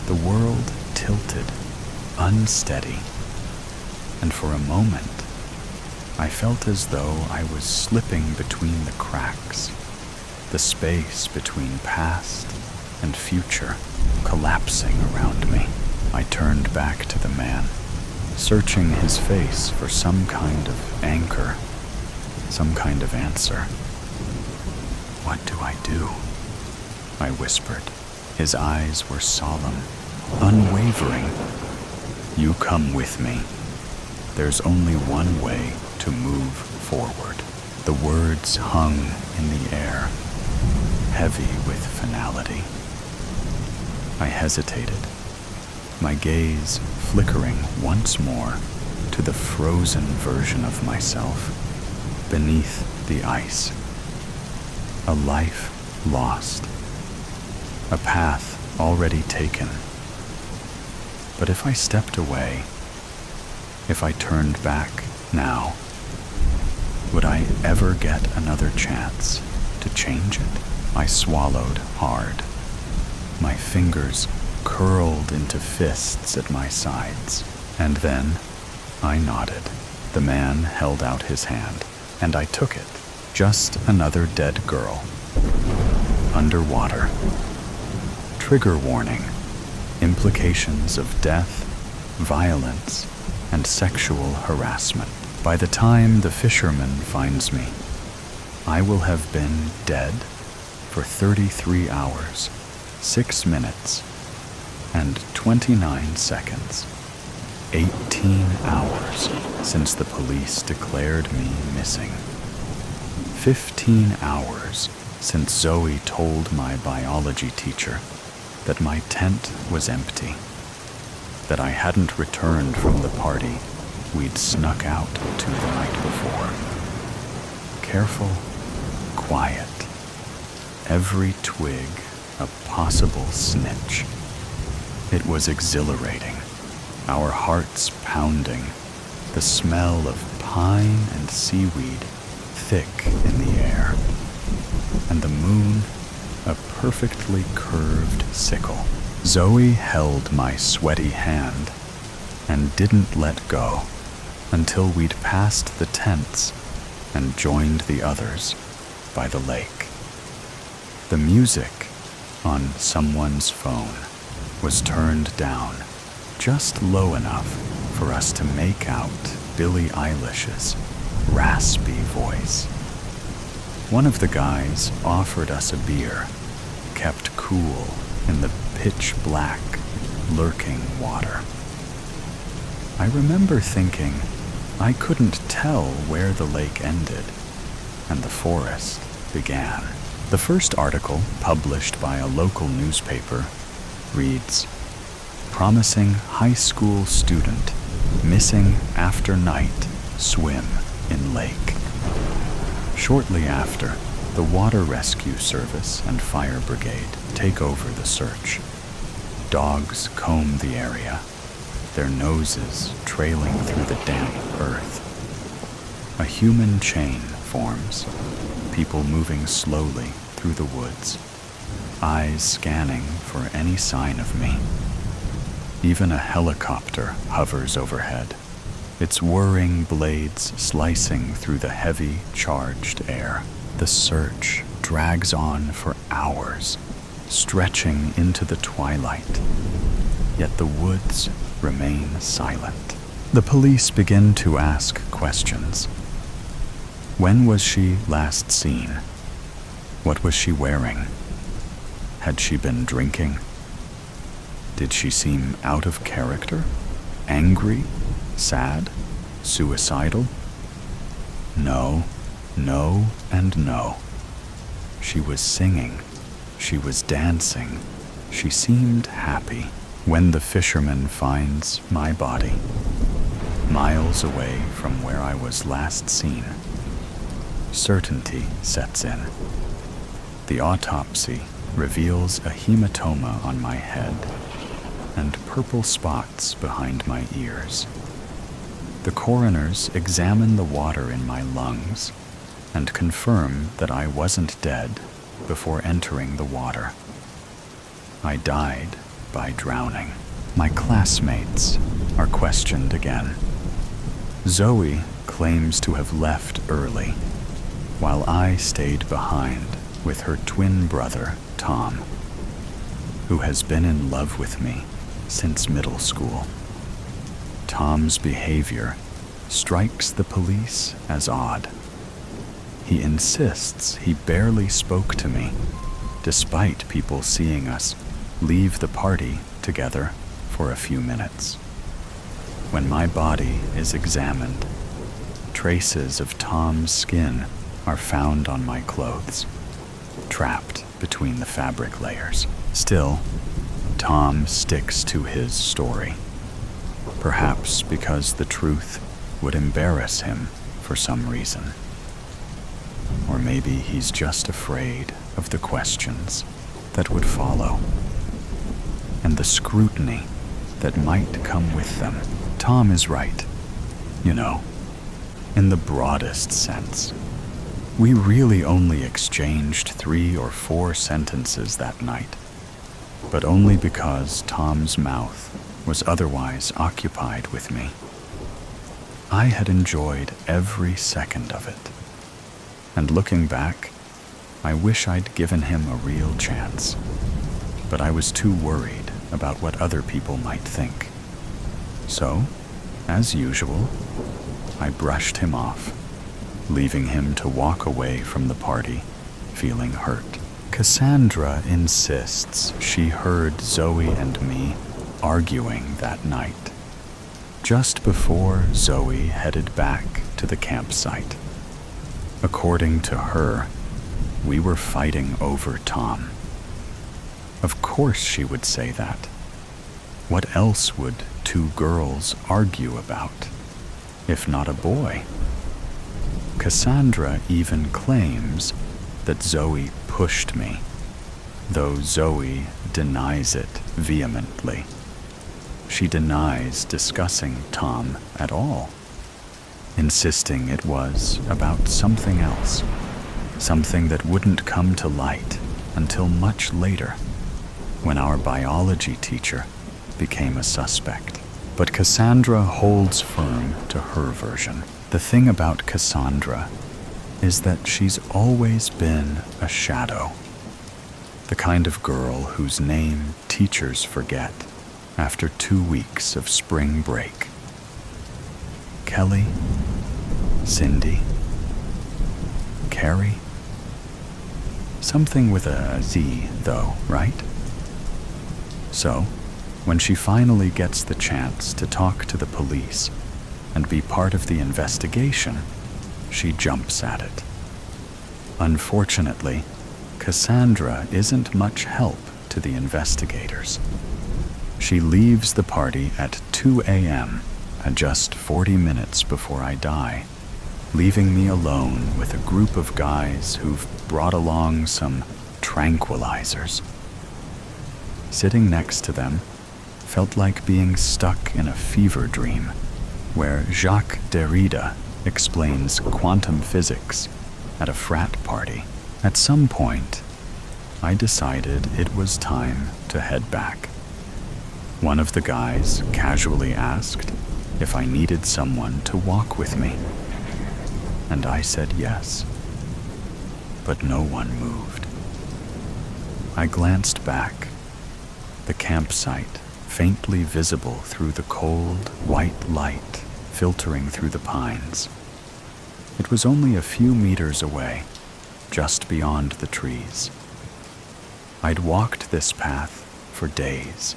The world tilted, unsteady, and for a moment, I felt as though I was slipping between the cracks, the space between past and future collapsing around me. I turned back to the man, searching his face for some kind of anchor, some kind of answer. "What do I do?" I whispered. His eyes were solemn, unwavering. "You come with me. There's only one way to move forward." The words hung in the air, heavy with finality. I hesitated, my gaze flickering once more to the frozen version of myself beneath the ice. A life lost, a path already taken. But if I stepped away, if I turned back now, would I ever get another chance to change it? I swallowed hard. My fingers curled into fists at my sides, and then I nodded. The man held out his hand, and I took it. Just another dead girl. Underwater. Trigger warning. Implications of death, violence, and sexual harassment. By the time the fisherman finds me, I will have been dead for 33 hours, 6 minutes, and 29 seconds. 18 hours since the police declared me missing. 15 hours since Zoe told my biology teacher that my tent was empty, that I hadn't returned from the party we'd snuck out to the night before. Careful, quiet, every twig a possible snitch. It was exhilarating, our hearts pounding, the smell of pine and seaweed thick in the air, and the moon a perfectly curved sickle. Zoe held my sweaty hand and didn't let go until we'd passed the tents and joined the others by the lake. The music on someone's phone was turned down just low enough for us to make out Billie Eilish's raspy voice. One of the guys offered us a beer, kept cool in the pitch-black, lurking water. I remember thinking I couldn't tell where the lake ended and the forest began. The first article, published by a local newspaper, reads, "Promising high school student missing after night swim in lake." Shortly after, the Water Rescue Service and Fire Brigade take over the search. Dogs comb the area, their noses trailing through the damp earth. A human chain forms, people moving slowly through the woods, eyes scanning for any sign of me. Even a helicopter hovers overhead, its whirring blades slicing through the heavy, charged air. The search drags on for hours, stretching into the twilight, yet the woods remain silent. The police begin to ask questions. When was she last seen? What was she wearing? Had she been drinking? Did she seem out of character? Angry? Sad? Suicidal? No, no, and no. She was singing. She was dancing. She seemed happy. When the fisherman finds my body, miles away from where I was last seen, certainty sets in. The autopsy reveals a hematoma on my head and purple spots behind my ears. The coroners examine the water in my lungs and confirm that I wasn't dead before entering the water. I died by drowning. My classmates are questioned again. Zoe claims to have left early, while I stayed behind with her twin brother, Tom, who has been in love with me since middle school. Tom's behavior strikes the police as odd. He insists he barely spoke to me, despite people seeing us leave the party together for a few minutes. When my body is examined, traces of Tom's skin are found on my clothes, trapped between the fabric layers. Still, Tom sticks to his story, perhaps because the truth would embarrass him for some reason. Or maybe he's just afraid of the questions that would follow, and the scrutiny that might come with them. Tom is right, in the broadest sense. We really only exchanged 3 or 4 sentences that night, but only because Tom's mouth was otherwise occupied with me. I had enjoyed every second of it, and looking back, I wish I'd given him a real chance, but I was too worried about what other people might think. So, as usual, I brushed him off, leaving him to walk away from the party, feeling hurt. Cassandra insists she heard Zoe and me arguing that night, just before Zoe headed back to the campsite. According to her, we were fighting over Tom. Of course she would say that. What else would 2 girls argue about, if not a boy? Cassandra even claims that Zoe pushed me, though Zoe denies it vehemently. She denies discussing Tom at all, insisting it was about something else, something that wouldn't come to light until much later, when our biology teacher became a suspect. But Cassandra holds firm to her version. The thing about Cassandra is that she's always been a shadow, the kind of girl whose name teachers forget after 2 weeks of spring break. Kelly, Cindy, Carrie. Something with a Z, though, right? So, when she finally gets the chance to talk to the police and be part of the investigation, she jumps at it. Unfortunately, Cassandra isn't much help to the investigators. She leaves the party at 2 a.m., at just 40 minutes before I die, leaving me alone with a group of guys who've brought along some tranquilizers. Sitting next to them felt like being stuck in a fever dream, where Jacques Derrida explains quantum physics at a frat party. At some point, I decided it was time to head back. One of the guys casually asked if I needed someone to walk with me, and I said yes, but no one moved. I glanced back, the campsite faintly visible through the cold, white light filtering through the pines. It was only a few meters away, just beyond the trees. I'd walked this path for days,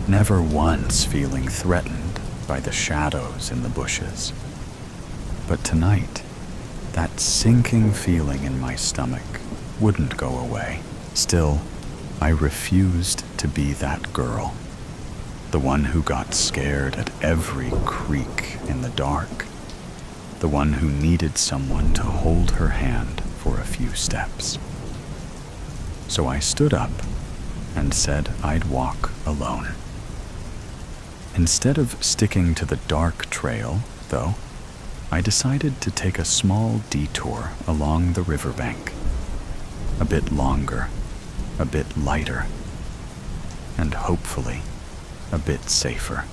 never once feeling threatened by the shadows in the bushes. But tonight, that sinking feeling in my stomach wouldn't go away. Still, I refused to be that girl, the one who got scared at every creak in the dark, the one who needed someone to hold her hand for a few steps. so I stood up and said I'd walk alone. Instead of sticking to the dark trail, though, I decided to take a small detour along the riverbank. A bit longer, a bit lighter, and hopefully a bit safer.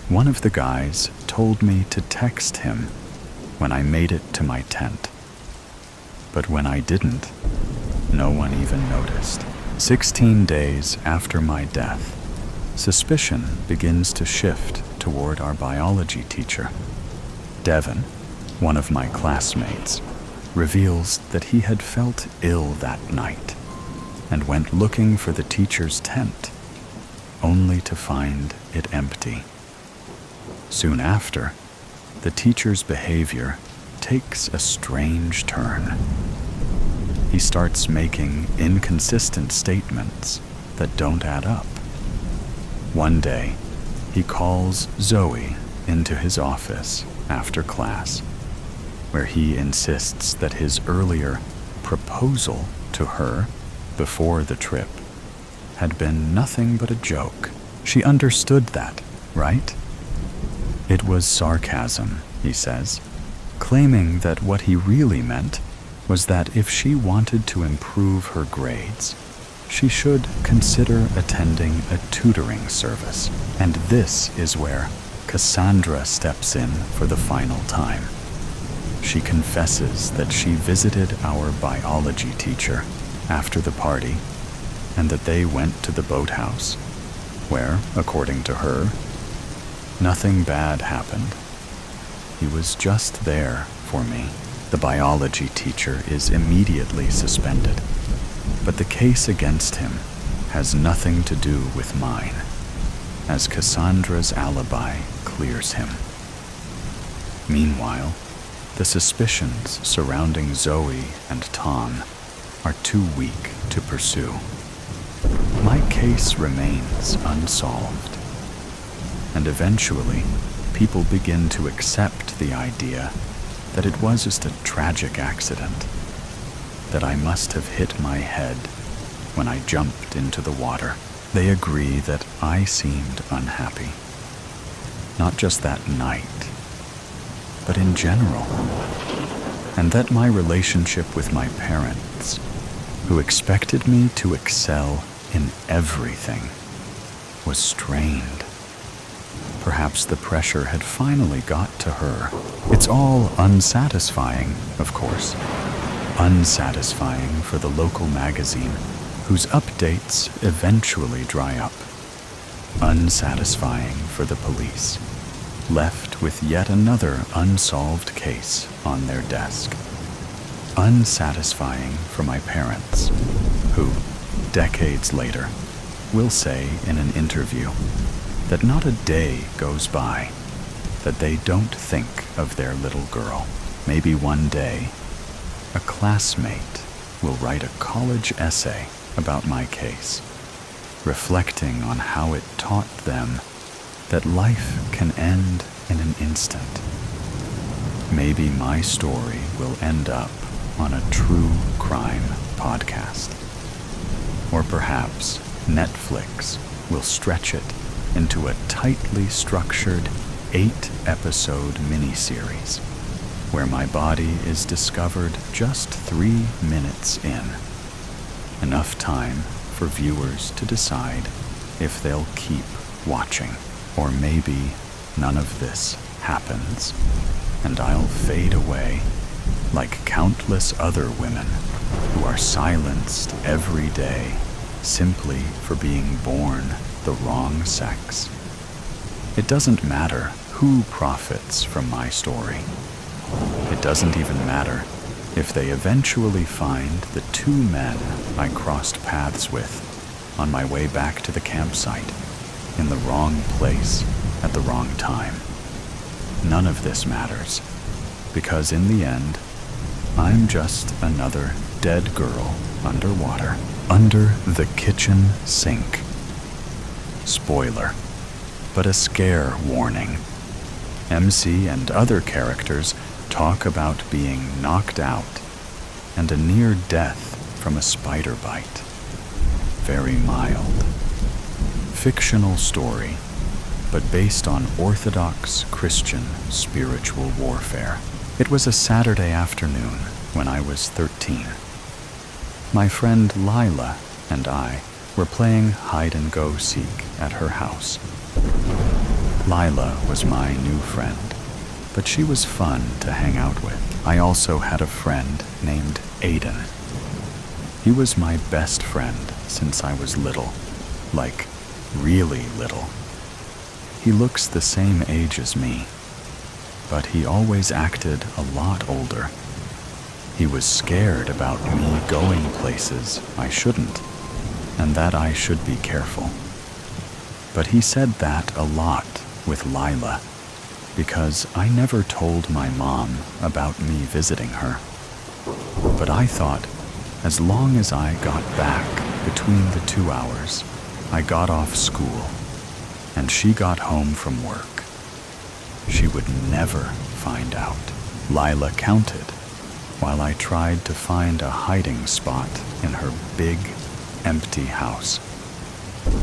One of the guys told me to text him when I made it to my tent. But when I didn't, no one even noticed. 16 days after my death, suspicion begins to shift toward our biology teacher. Devin, one of my classmates, reveals that he had felt ill that night and went looking for the teacher's tent, only to find it empty. Soon after, the teacher's behavior takes a strange turn. He starts making inconsistent statements that don't add up. One day, he calls Zoe into his office after class, where he insists that his earlier proposal to her before the trip had been nothing but a joke. She understood that, right? It was sarcasm, he says, claiming that what he really meant was that if she wanted to improve her grades, she should consider attending a tutoring service. And this is where Cassandra steps in for the final time. She confesses that she visited our biology teacher after the party and that they went to the boathouse, where, according to her, nothing bad happened. He was just there for me. The biology teacher is immediately suspended, but the case against him has nothing to do with mine, as Cassandra's alibi clears him. Meanwhile, the suspicions surrounding Zoe and Tom are too weak to pursue. My case remains unsolved, and eventually people begin to accept the idea that it was just a tragic accident, that I must have hit my head when I jumped into the water. They agree that I seemed unhappy, not just that night, but in general, and that my relationship with my parents, who expected me to excel in everything, was strained. Perhaps the pressure had finally got to her. It's all unsatisfying, of course. Unsatisfying for the local magazine, whose updates eventually dry up. Unsatisfying for the police, left with yet another unsolved case on their desk. Unsatisfying for my parents, who, decades later, will say in an interview that not a day goes by that they don't think of their little girl. Maybe one day, a classmate will write a college essay about my case, reflecting on how it taught them that life can end in an instant. Maybe my story will end up on a true crime podcast. Or perhaps Netflix will stretch it into a tightly structured 8-episode miniseries, where my body is discovered just 3 minutes in. Enough time for viewers to decide if they'll keep watching. Or maybe none of this happens, and I'll fade away like countless other women who are silenced every day simply for being born the wrong sex. It doesn't matter who profits from my story. It doesn't even matter if they eventually find the 2 men I crossed paths with on my way back to the campsite in the wrong place at the wrong time. None of this matters, because in the end, I'm just another dead girl underwater, under the kitchen sink. Spoiler, but a scare warning. MC and other characters talk about being knocked out, and a near death from a spider bite. Very mild. Fictional story, but based on orthodox Christian spiritual warfare. It was a Saturday afternoon when I was 13. My friend Lila and I were playing hide-and-go-seek at her house. Lila was my new friend, but she was fun to hang out with. I also had a friend named Aiden. He was my best friend since I was little, like really little. He looks the same age as me, but he always acted a lot older. He was scared about me going places I shouldn't, and that I should be careful. But he said that a lot with Lila, because I never told my mom about me visiting her. But I thought, as long as I got back between the 2 hours, I got off school, and she got home from work, she would never find out. Lila counted while I tried to find a hiding spot in her big, empty house.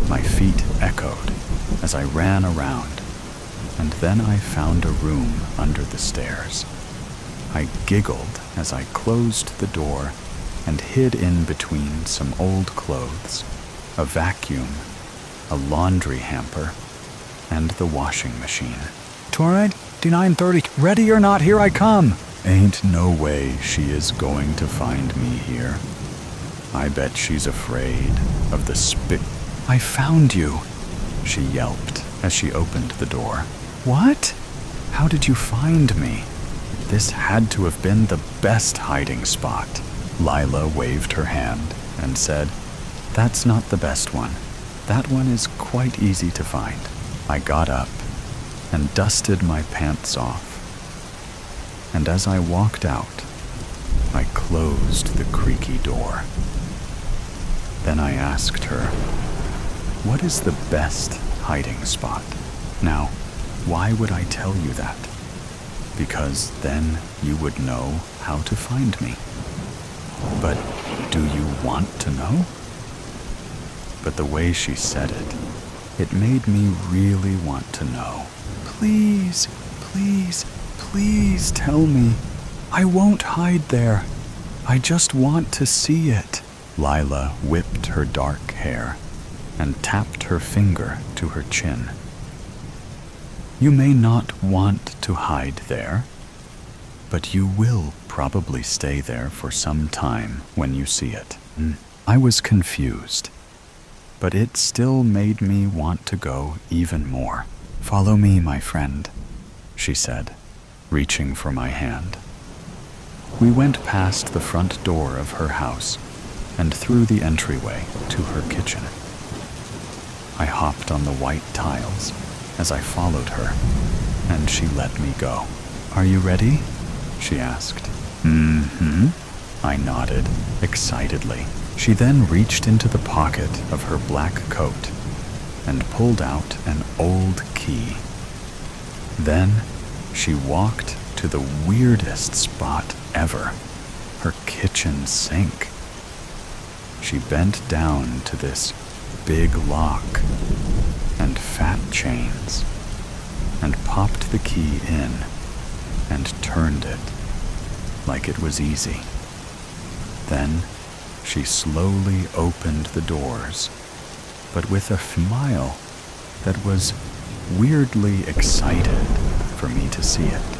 My feet echoed as I ran around, and then I found a room under the stairs. I giggled as I closed the door and hid in between some old clothes, a vacuum, a laundry hamper, and the washing machine. "Torrid, D930, ready or not, here I come!" Ain't no way she is going to find me here. I bet she's afraid of the spit. "I found you," she yelped as she opened the door. "What? How did you find me? This had to have been the best hiding spot." Lila waved her hand and said, "That's not the best one. That one is quite easy to find." I got up and dusted my pants off, and as I walked out, I closed the creaky door. Then I asked her, "What is the best hiding spot?" Now, why would I tell you that? Because then you would know how to find me. But do you want to know? But the way she said it, it made me really want to know. "Please, please, please tell me. I won't hide there. I just want to see it." Lila whipped her dark hair and tapped her finger to her chin. "You may not want to hide there, but you will probably stay there for some time when you see it." I was confused, but it still made me want to go even more. "Follow me, my friend," she said, reaching for my hand. We went past the front door of her house and through the entryway to her kitchen. I hopped on the white tiles as I followed her, and she let me go. "Are you ready?" she asked. "Mm-hmm," I nodded excitedly. She then reached into the pocket of her black coat and pulled out an old key. Then she walked to the weirdest spot ever, her kitchen sink. She bent down to this big lock and fat chains and popped the key in and turned it like it was easy. Then she slowly opened the doors, but with a smile that was weirdly excited for me to see it.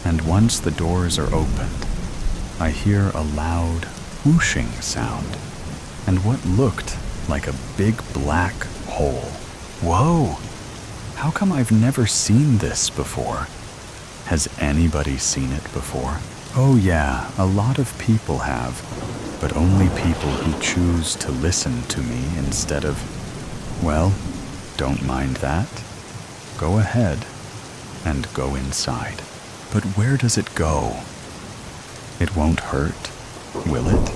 And once the doors are opened, I hear a loud whooshing sound and what looked like a big black hole. Whoa! How come I've never seen this before? Has anybody seen it before? Oh yeah, a lot of people have, but only people who choose to listen to me instead of, well, don't mind that. Go ahead and go inside. But where does it go? It won't hurt, will it?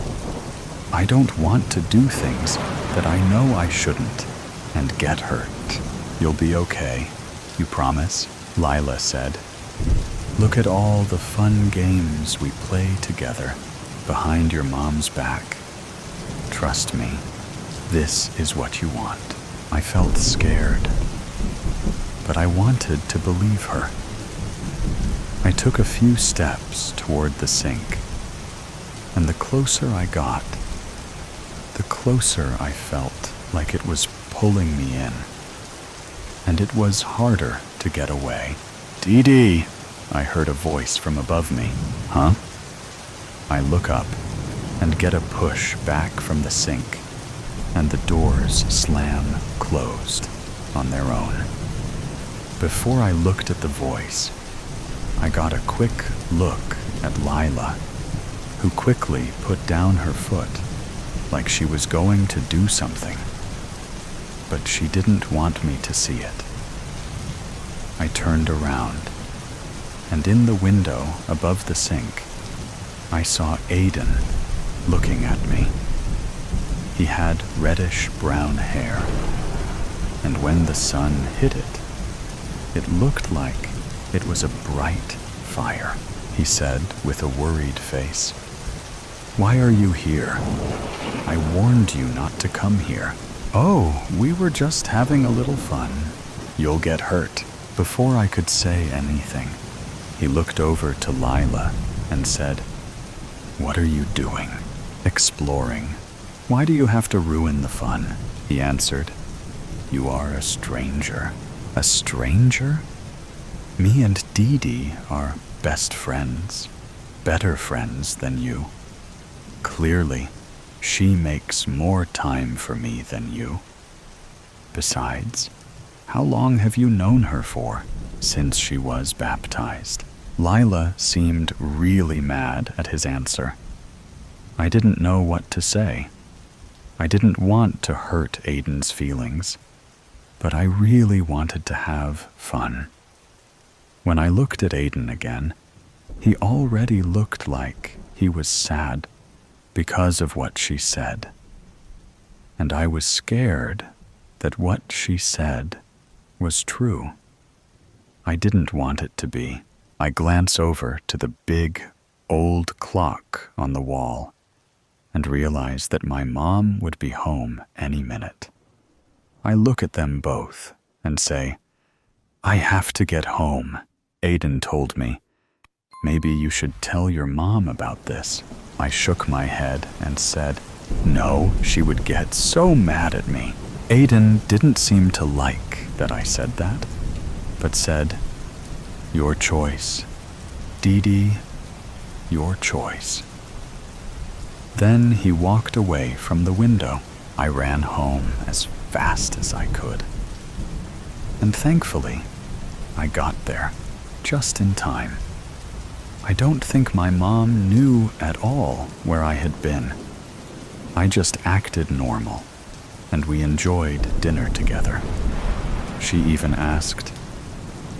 I don't want to do things that I know I shouldn't and get hurt. You'll be okay, you promise? Lila said. Look at all the fun games we play together. behind your mom's back. Trust me, this is what you want. I felt scared, but I wanted to believe her. I took a few steps toward the sink, and the closer I got, the closer I felt like it was pulling me in, and it was harder to get away. "Dee Dee," I heard a voice from above me. "Huh?" I look up and get a push back from the sink, and the doors slam closed on their own. Before I looked at the voice, I got a quick look at Lila, who quickly put down her foot like she was going to do something, but she didn't want me to see it. I turned around, and in the window above the sink, I saw Aiden looking at me. He had reddish-brown hair, and when the sun hit it, it looked like it was a bright fire. He said with a worried face, "Why are you here? I warned you not to come here." "Oh, we were just having a little fun. You'll get hurt." Before I could say anything, he looked over to Lila and said, "What are you doing?" "Exploring." "Why do you have to ruin the fun?" He answered, "You are a stranger." "A stranger?" "Me and Dee Dee are best friends, better friends than you. Clearly, she makes more time for me than you. Besides, how long have you known her for?" "Since she was baptized." Lila seemed really mad at his answer. I didn't know what to say. I didn't want to hurt Aiden's feelings, but I really wanted to have fun. When I looked at Aiden again, he already looked like he was sad because of what she said. And I was scared that what she said was true. I didn't want it to be. I glance over to the big, old clock on the wall and realize that my mom would be home any minute. I look at them both and say, "I have to get home." Aiden told me, "Maybe you should tell your mom about this." I shook my head and said, "No, she would get so mad at me." Aiden didn't seem to like that I said that, but said, "Your choice. Dee Dee, your choice." Then he walked away from the window. I ran home as fast as I could. And thankfully, I got there just in time. I don't think my mom knew at all where I had been. I just acted normal, and we enjoyed dinner together. She even asked,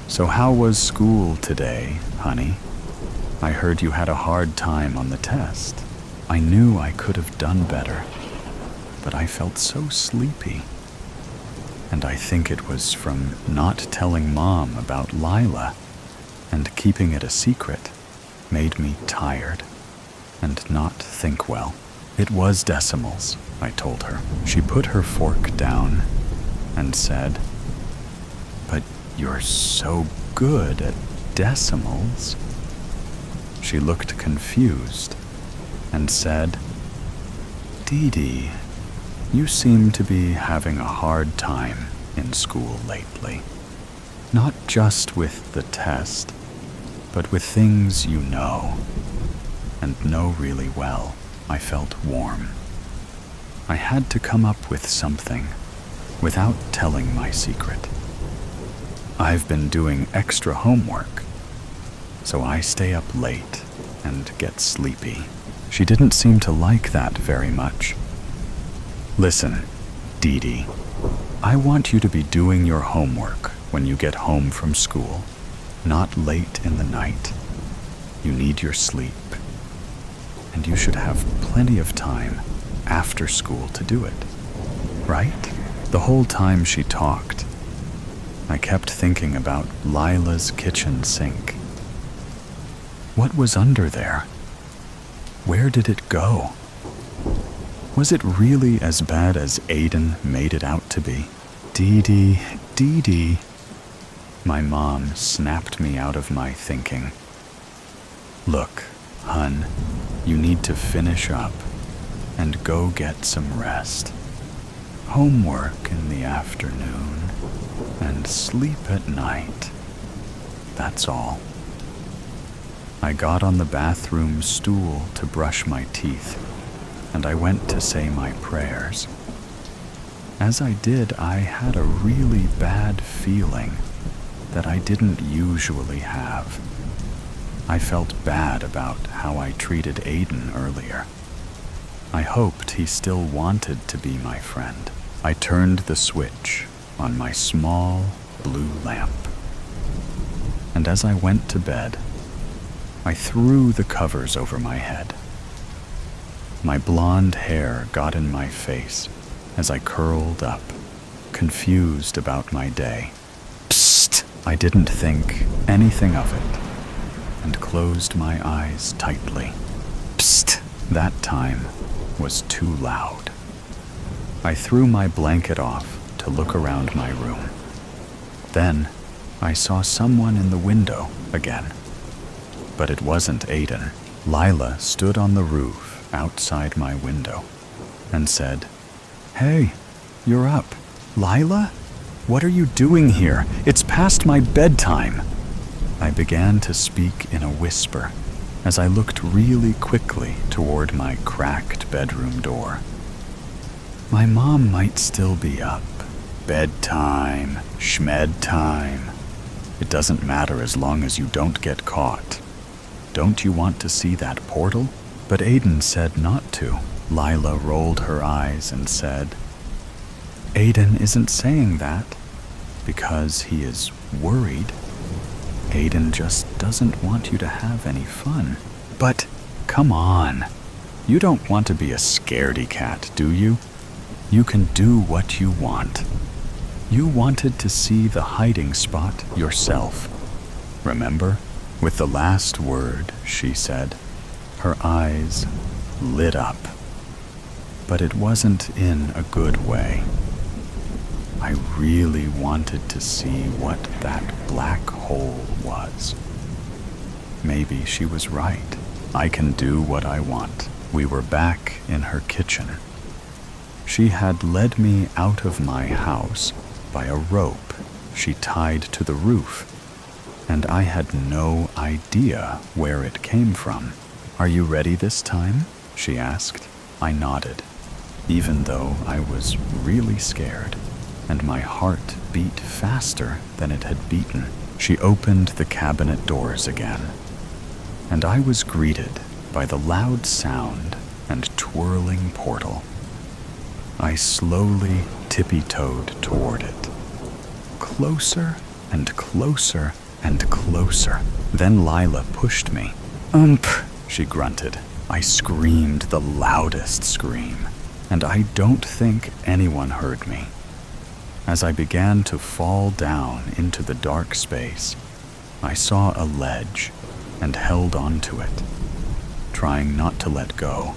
"So how was school today, honey? I heard you had a hard time on the test." I knew I could have done better, but I felt so sleepy. And I think it was from not telling Mom about Lila and keeping it a secret made me tired and not think well. "It was decimals," I told her. She put her fork down and said, "But you're so good at decimals." She looked confused and said, "Dee Dee, you seem to be having a hard time in school lately. Not just with the test, but with things you know, and know really well." I felt warm. I had to come up with something without telling my secret. I've been doing extra homework, so I stay up late and get sleepy. She didn't seem to like that very much. "Listen, Dee Dee, I want you to be doing your homework when you get home from school, not late in the night. You need your sleep, and you should have plenty of time after school to do it, right?" The whole time she talked, I kept thinking about Lila's kitchen sink. What was under there? Where did it go? Was it really as bad as Aiden made it out to be? Dee Dee. My mom snapped me out of my thinking. Look, hun, you need to finish up and go get some rest. Homework in the afternoon and sleep at night. That's all. I got on the bathroom stool to brush my teeth, and I went to say my prayers. As I did, I had a really bad feeling that I didn't usually have. I felt bad about how I treated Aiden earlier. I hoped he still wanted to be my friend. I turned the switch on my small blue lamp. And as I went to bed, I threw the covers over my head. My blonde hair got in my face as I curled up, confused about my day. Psst! I didn't think anything of it, and closed my eyes tightly. Psst! That time was too loud. I threw my blanket off to look around my room. Then I saw someone in the window again. But it wasn't Aiden. Lila stood on the roof outside my window and said, "Hey, you're up." "Lila? What are you doing here? It's past my bedtime." I began to speak in a whisper as I looked really quickly toward my cracked bedroom door. My mom might still be up. Bedtime, schmed time. It doesn't matter as long as you don't get caught. Don't you want to see that portal? But Aiden said not to. Lila rolled her eyes and said, "Aiden isn't saying that because he is worried. Aiden just doesn't want you to have any fun." "But, come on. You don't want to be a scaredy cat, do you? You can do what you want. You wanted to see the hiding spot yourself. Remember?" With the last word, she said, her eyes lit up. But it wasn't in a good way. I really wanted to see what that black hole was. Maybe she was right. I can do what I want. We were back in her kitchen. She had led me out of my house by a rope she tied to the roof, and I had no idea where it came from. "Are you ready this time?" she asked. I nodded, even though I was really scared, and my heart beat faster than it had beaten. She opened the cabinet doors again, and I was greeted by the loud sound and twirling portal. I slowly tippy-toed toward it, closer and closer and closer. Then Lila pushed me. She grunted. I screamed the loudest scream, and I don't think anyone heard me. As I began to fall down into the dark space, I saw a ledge and held onto it, trying not to let go,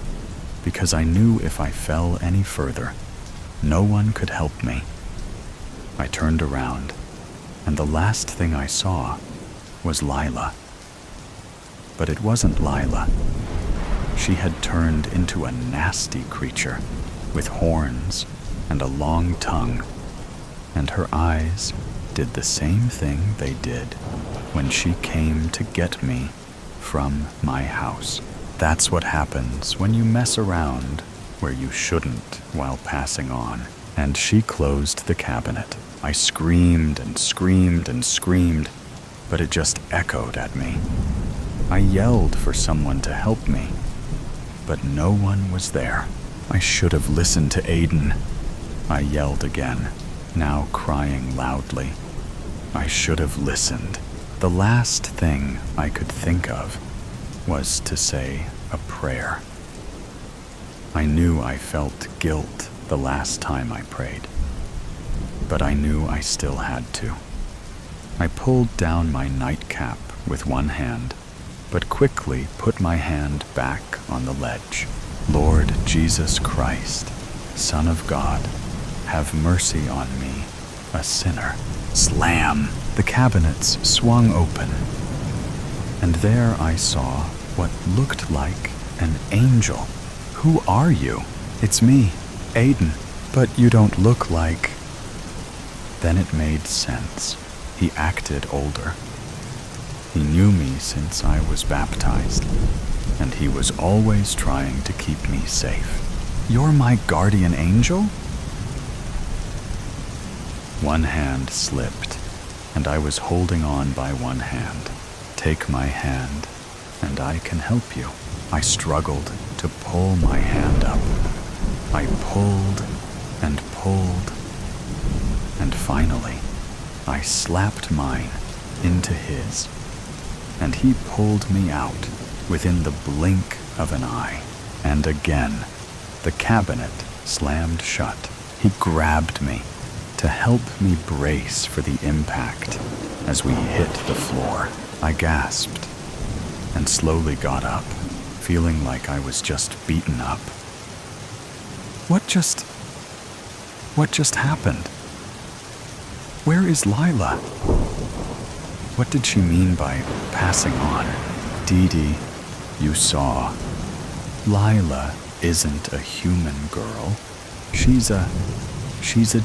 because I knew if I fell any further, no one could help me. I turned around, and the last thing I saw was Lila. But it wasn't Lila. She had turned into a nasty creature with horns and a long tongue, and her eyes did the same thing they did when she came to get me from my house. That's what happens when you mess around where you shouldn't while passing on. And she closed the cabinet. I screamed and screamed and screamed, but it just echoed at me. I yelled for someone to help me, but no one was there. I should have listened to Aiden. I yelled again, now crying loudly. I should have listened. The last thing I could think of was to say a prayer. I knew I felt guilt the last time I prayed, but I knew I still had to. I pulled down my nightcap with one hand but quickly put my hand back on the ledge. Lord Jesus Christ, Son of God, have mercy on me, a sinner. Slam! The cabinets swung open, and there I saw what looked like an angel. Who are you? It's me, Aiden, but you don't look like... Then it made sense. He acted older. He knew me since I was baptized, and he was always trying to keep me safe. You're my guardian angel? One hand slipped, and I was holding on by one hand. Take my hand, and I can help you. I struggled to pull my hand up. I pulled and pulled, and finally, I slapped mine into his, and he pulled me out within the blink of an eye. And again, the cabinet slammed shut. He grabbed me to help me brace for the impact as we hit the floor. I gasped and slowly got up, feeling like I was just beaten up. What just happened? Where is Lila? What did she mean by passing on? Dee Dee, you saw. Lila isn't a human girl. She's a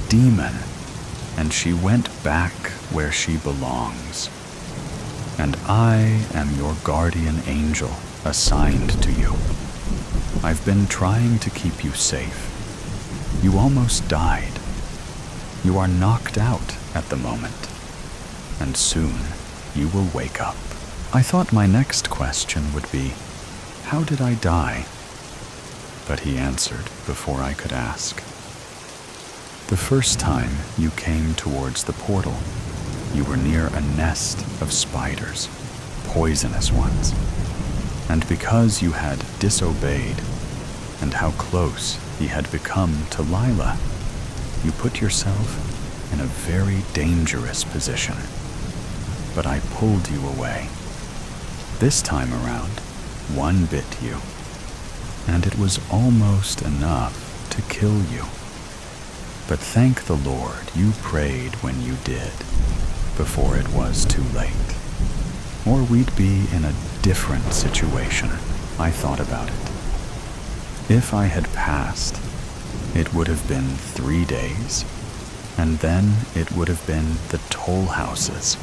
demon, and she went back where she belongs. And I am your guardian angel assigned to you. I've been trying to keep you safe. You almost died. You are knocked out at the moment, and soon you will wake up. I thought my next question would be, how did I die? But he answered before I could ask. The first time you came towards the portal, you were near a nest of spiders, poisonous ones. And because you had disobeyed, and how close he had become to Lila, you put yourself in a very dangerous position. But I pulled you away. This time around, one bit you, and it was almost enough to kill you. But thank the Lord you prayed when you did, before it was too late. Or we'd be in a different situation. I thought about it. If I had passed, it would have been 3 days, and then it would have been the toll houses.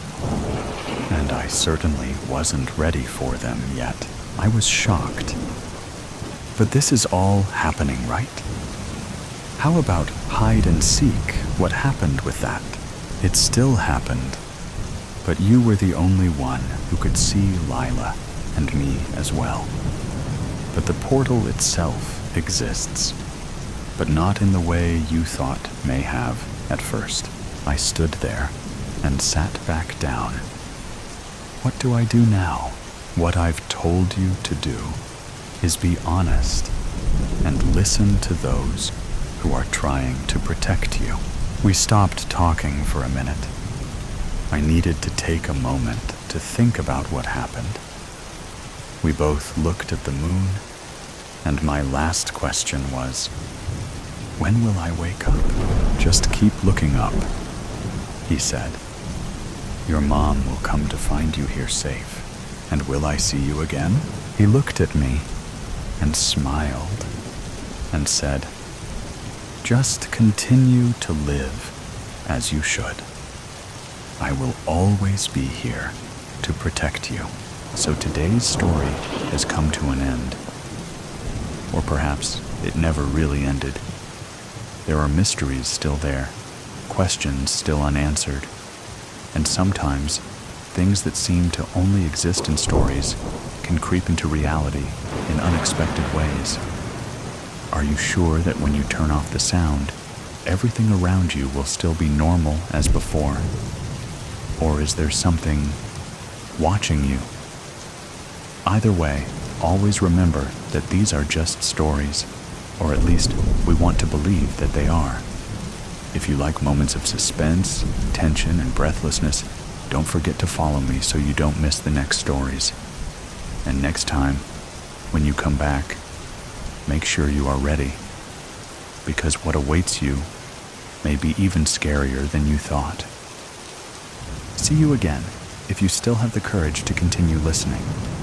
And I certainly wasn't ready for them yet. I was shocked. But this is all happening, right? How about hide and seek? What happened with that? It still happened, but you were the only one who could see Lila and me as well. But the portal itself exists, but not in the way you thought may have at first. I stood there and sat back down. What do I do now? What I've told you to do is be honest and listen to those who are trying to protect you. We stopped talking for a minute. I needed to take a moment to think about what happened. We both looked at the moon, and my last question was, when will I wake up? Just keep looking up, he said. Your mom will come to find you here safe. And will I see you again? He looked at me and smiled and said, just continue to live as you should. I will always be here to protect you. So today's story has come to an end. Or perhaps it never really ended. There are mysteries still there, questions still unanswered, and sometimes things that seem to only exist in stories can creep into reality in unexpected ways. Are you sure that when you turn off the sound, everything around you will still be normal as before? Or is there something watching you? Either way, always remember that these are just stories, or at least we want to believe that they are. If you like moments of suspense, tension, and breathlessness, don't forget to follow me so you don't miss the next stories. And next time, when you come back, make sure you are ready, because what awaits you may be even scarier than you thought. See you again if you still have the courage to continue listening.